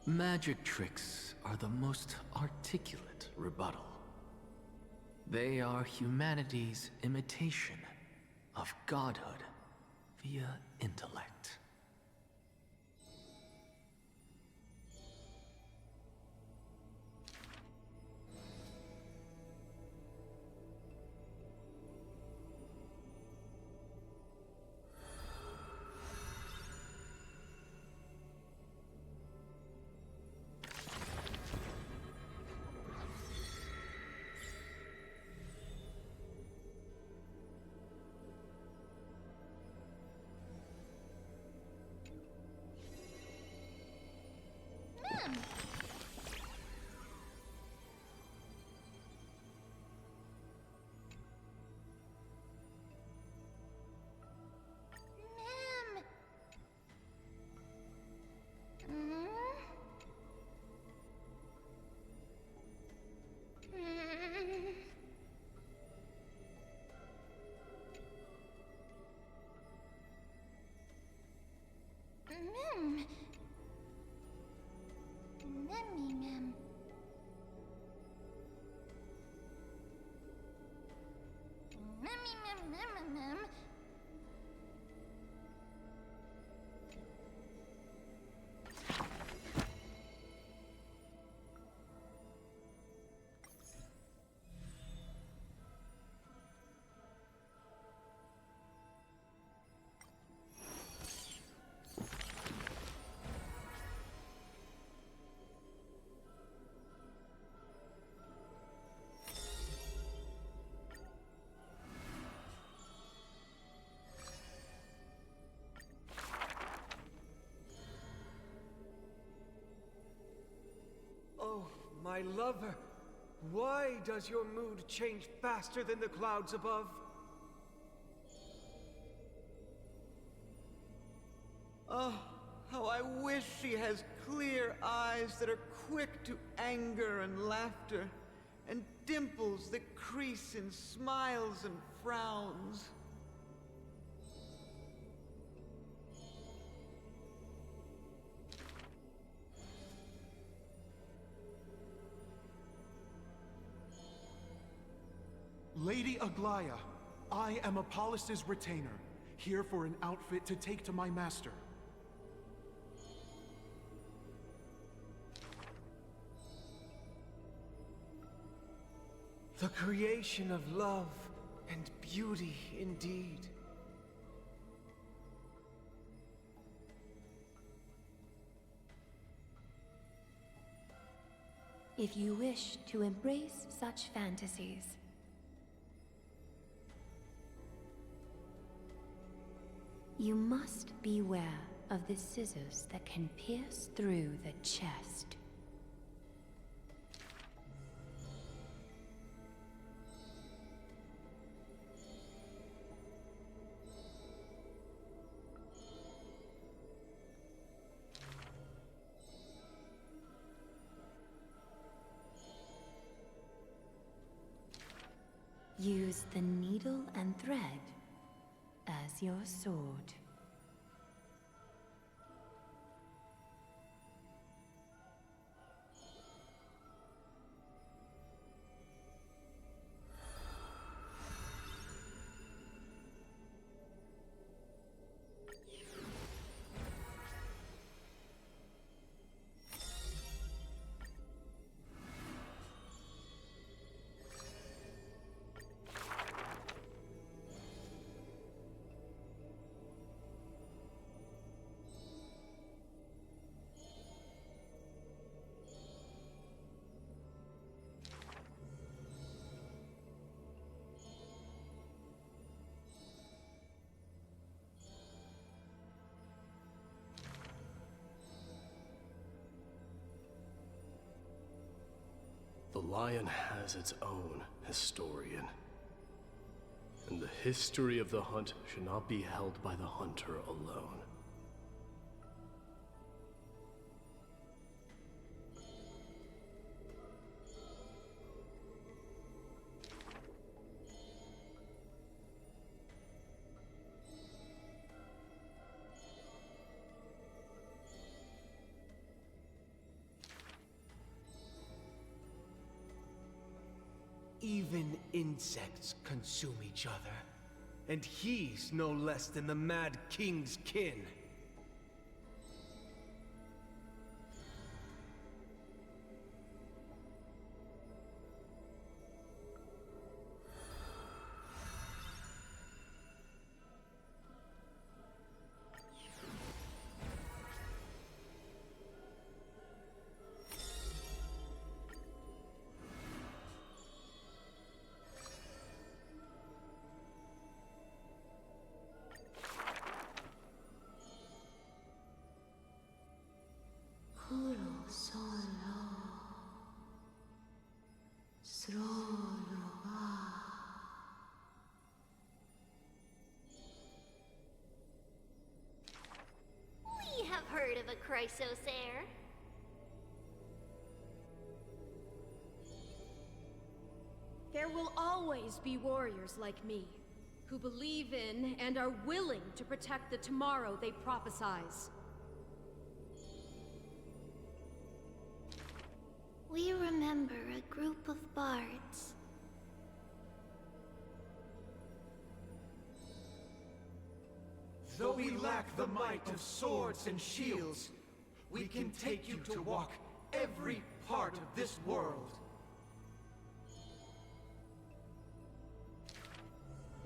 Magic tricks are the most articulate rebuttal. They are humanity's imitation of godhood via intellect. My lover, why does your mood change faster than the clouds above? Oh, how I wish she has clear eyes that are quick to anger and laughter, and dimples that crease in smiles and frowns. Lady Aglaya, I am Apollus's retainer, here for an outfit to take to my master. The creation of love and beauty indeed. If you wish to embrace such fantasies, you must beware of the scissors that can pierce through the chest. Use the needle and thread as your sword. The lion has its own historian. And the history of the hunt should not be held by the hunter alone. Even insects consume each other. And he's no less than the Mad King's kin. We have heard of a Chrysos heir. There will always be warriors like me, who believe in and are willing to protect the tomorrow they prophesize. We remember a group of bards. Though we lack the might of swords and shields, we can take you to walk every part of this world.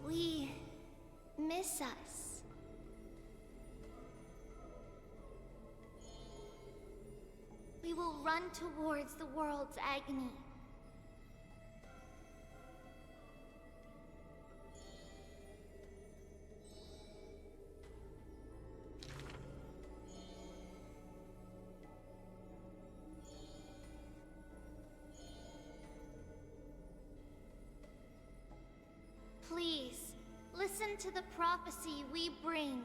We miss us. We will run towards the world's agony. Listen to the prophecy we bring.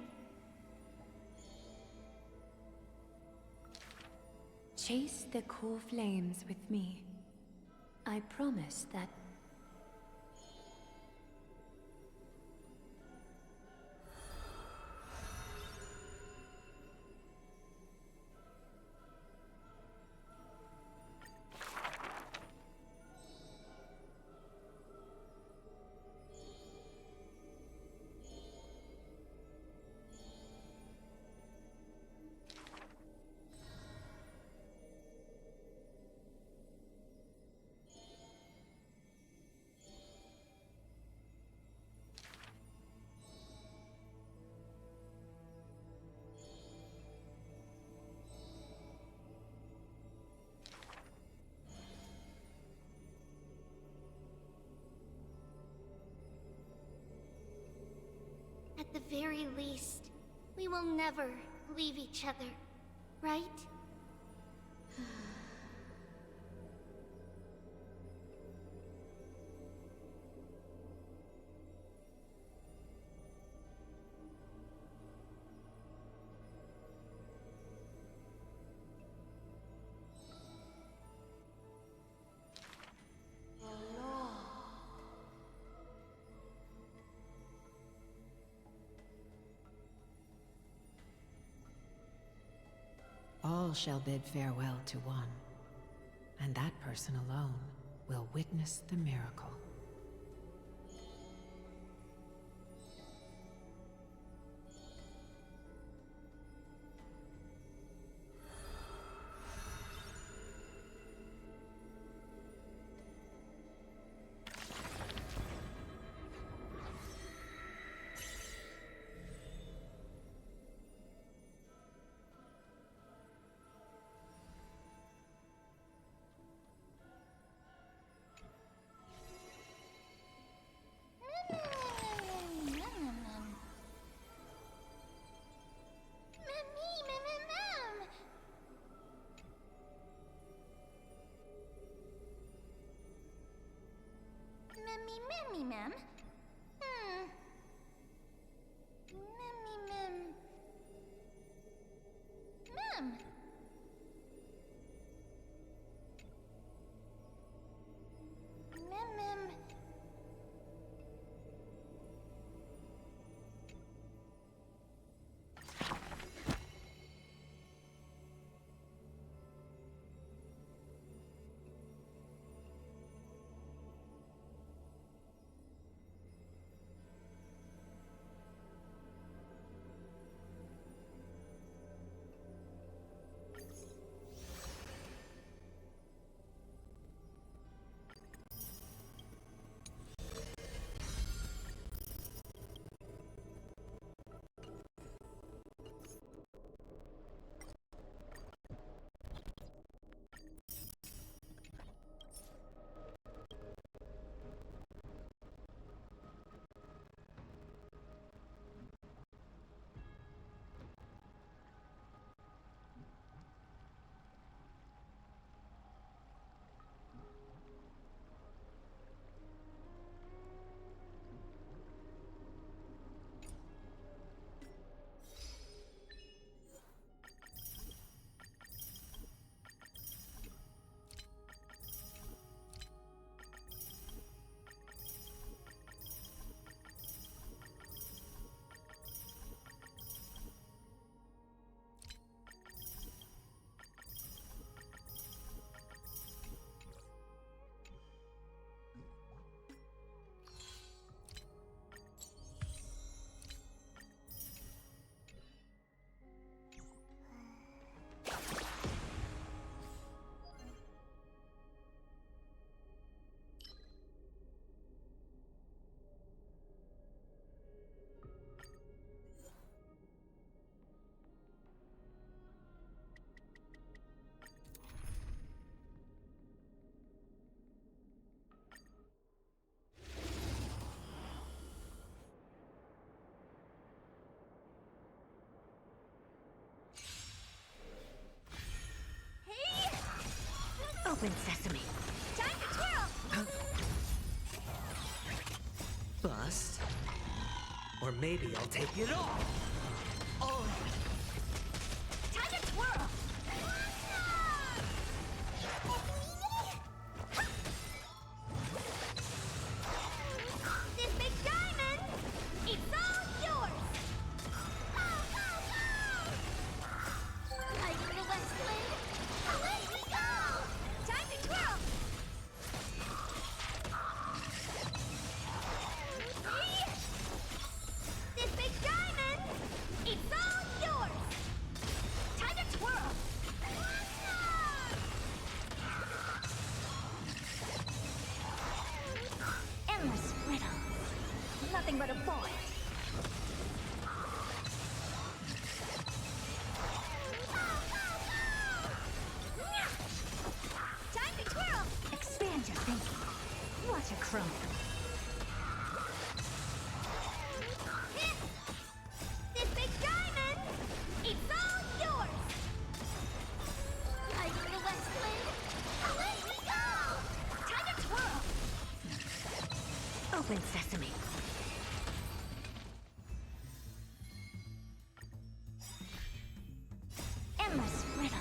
Chase the core flames with me. I promise that. At the very least, we will never leave each other, right? All shall bid farewell to one, and that person alone will witness the miracle. Memmy, mem. Memmy, mem. Mem. Mem. Open sesame. Time to twirl! Bust. Or maybe I'll take it off! Oh! Time to twirl! This big diamond, it's all yours! Like the Westland, away we go! Time to twirl! This big diamond, it's all yours! Time to twirl! Endless riddles. Nothing but a void. Time to twirl! Expand your thinking. Watch it crumble. This big diamond, it's all yours! Like the Westland, away we go! Time to twirl! Open sesame. Endless riddles.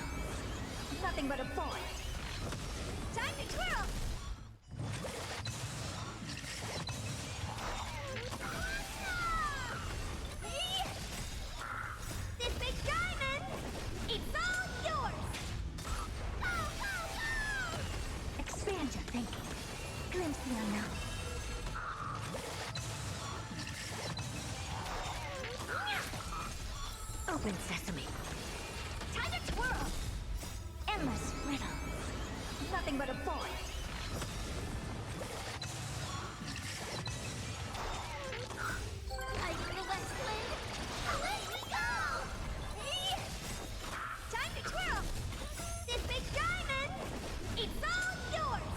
Nothing but a void. Time to twirl! This big diamond, it's all yours! Expand your thinking. Glimpse the unknown. Open sesame. Time to twirl! Endless riddles. Nothing but a void. Like the Westland, away we go! Time to twirl! This big diamond, it's all yours!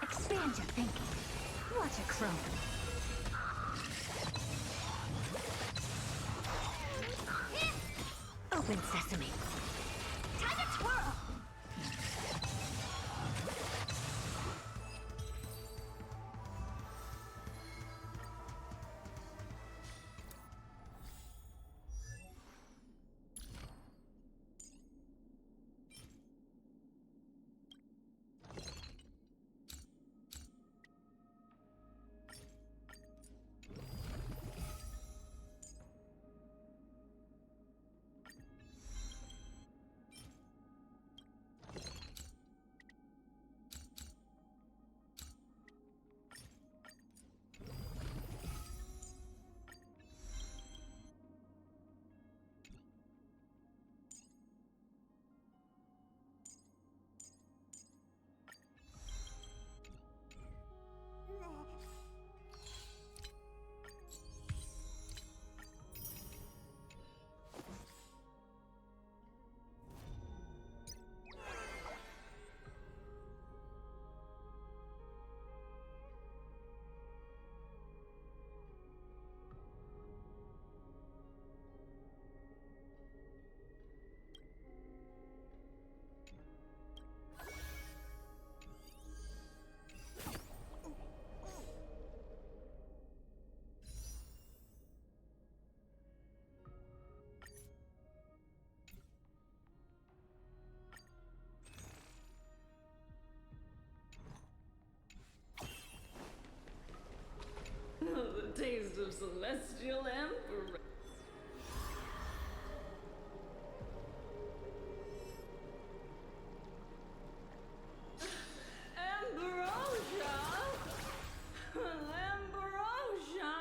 Expand your thinking. Watch it crumble. Open sesame. Time to twirl! The taste of celestial emperor. Ambrosia! Ambrosia!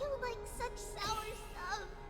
You like such sour stuff.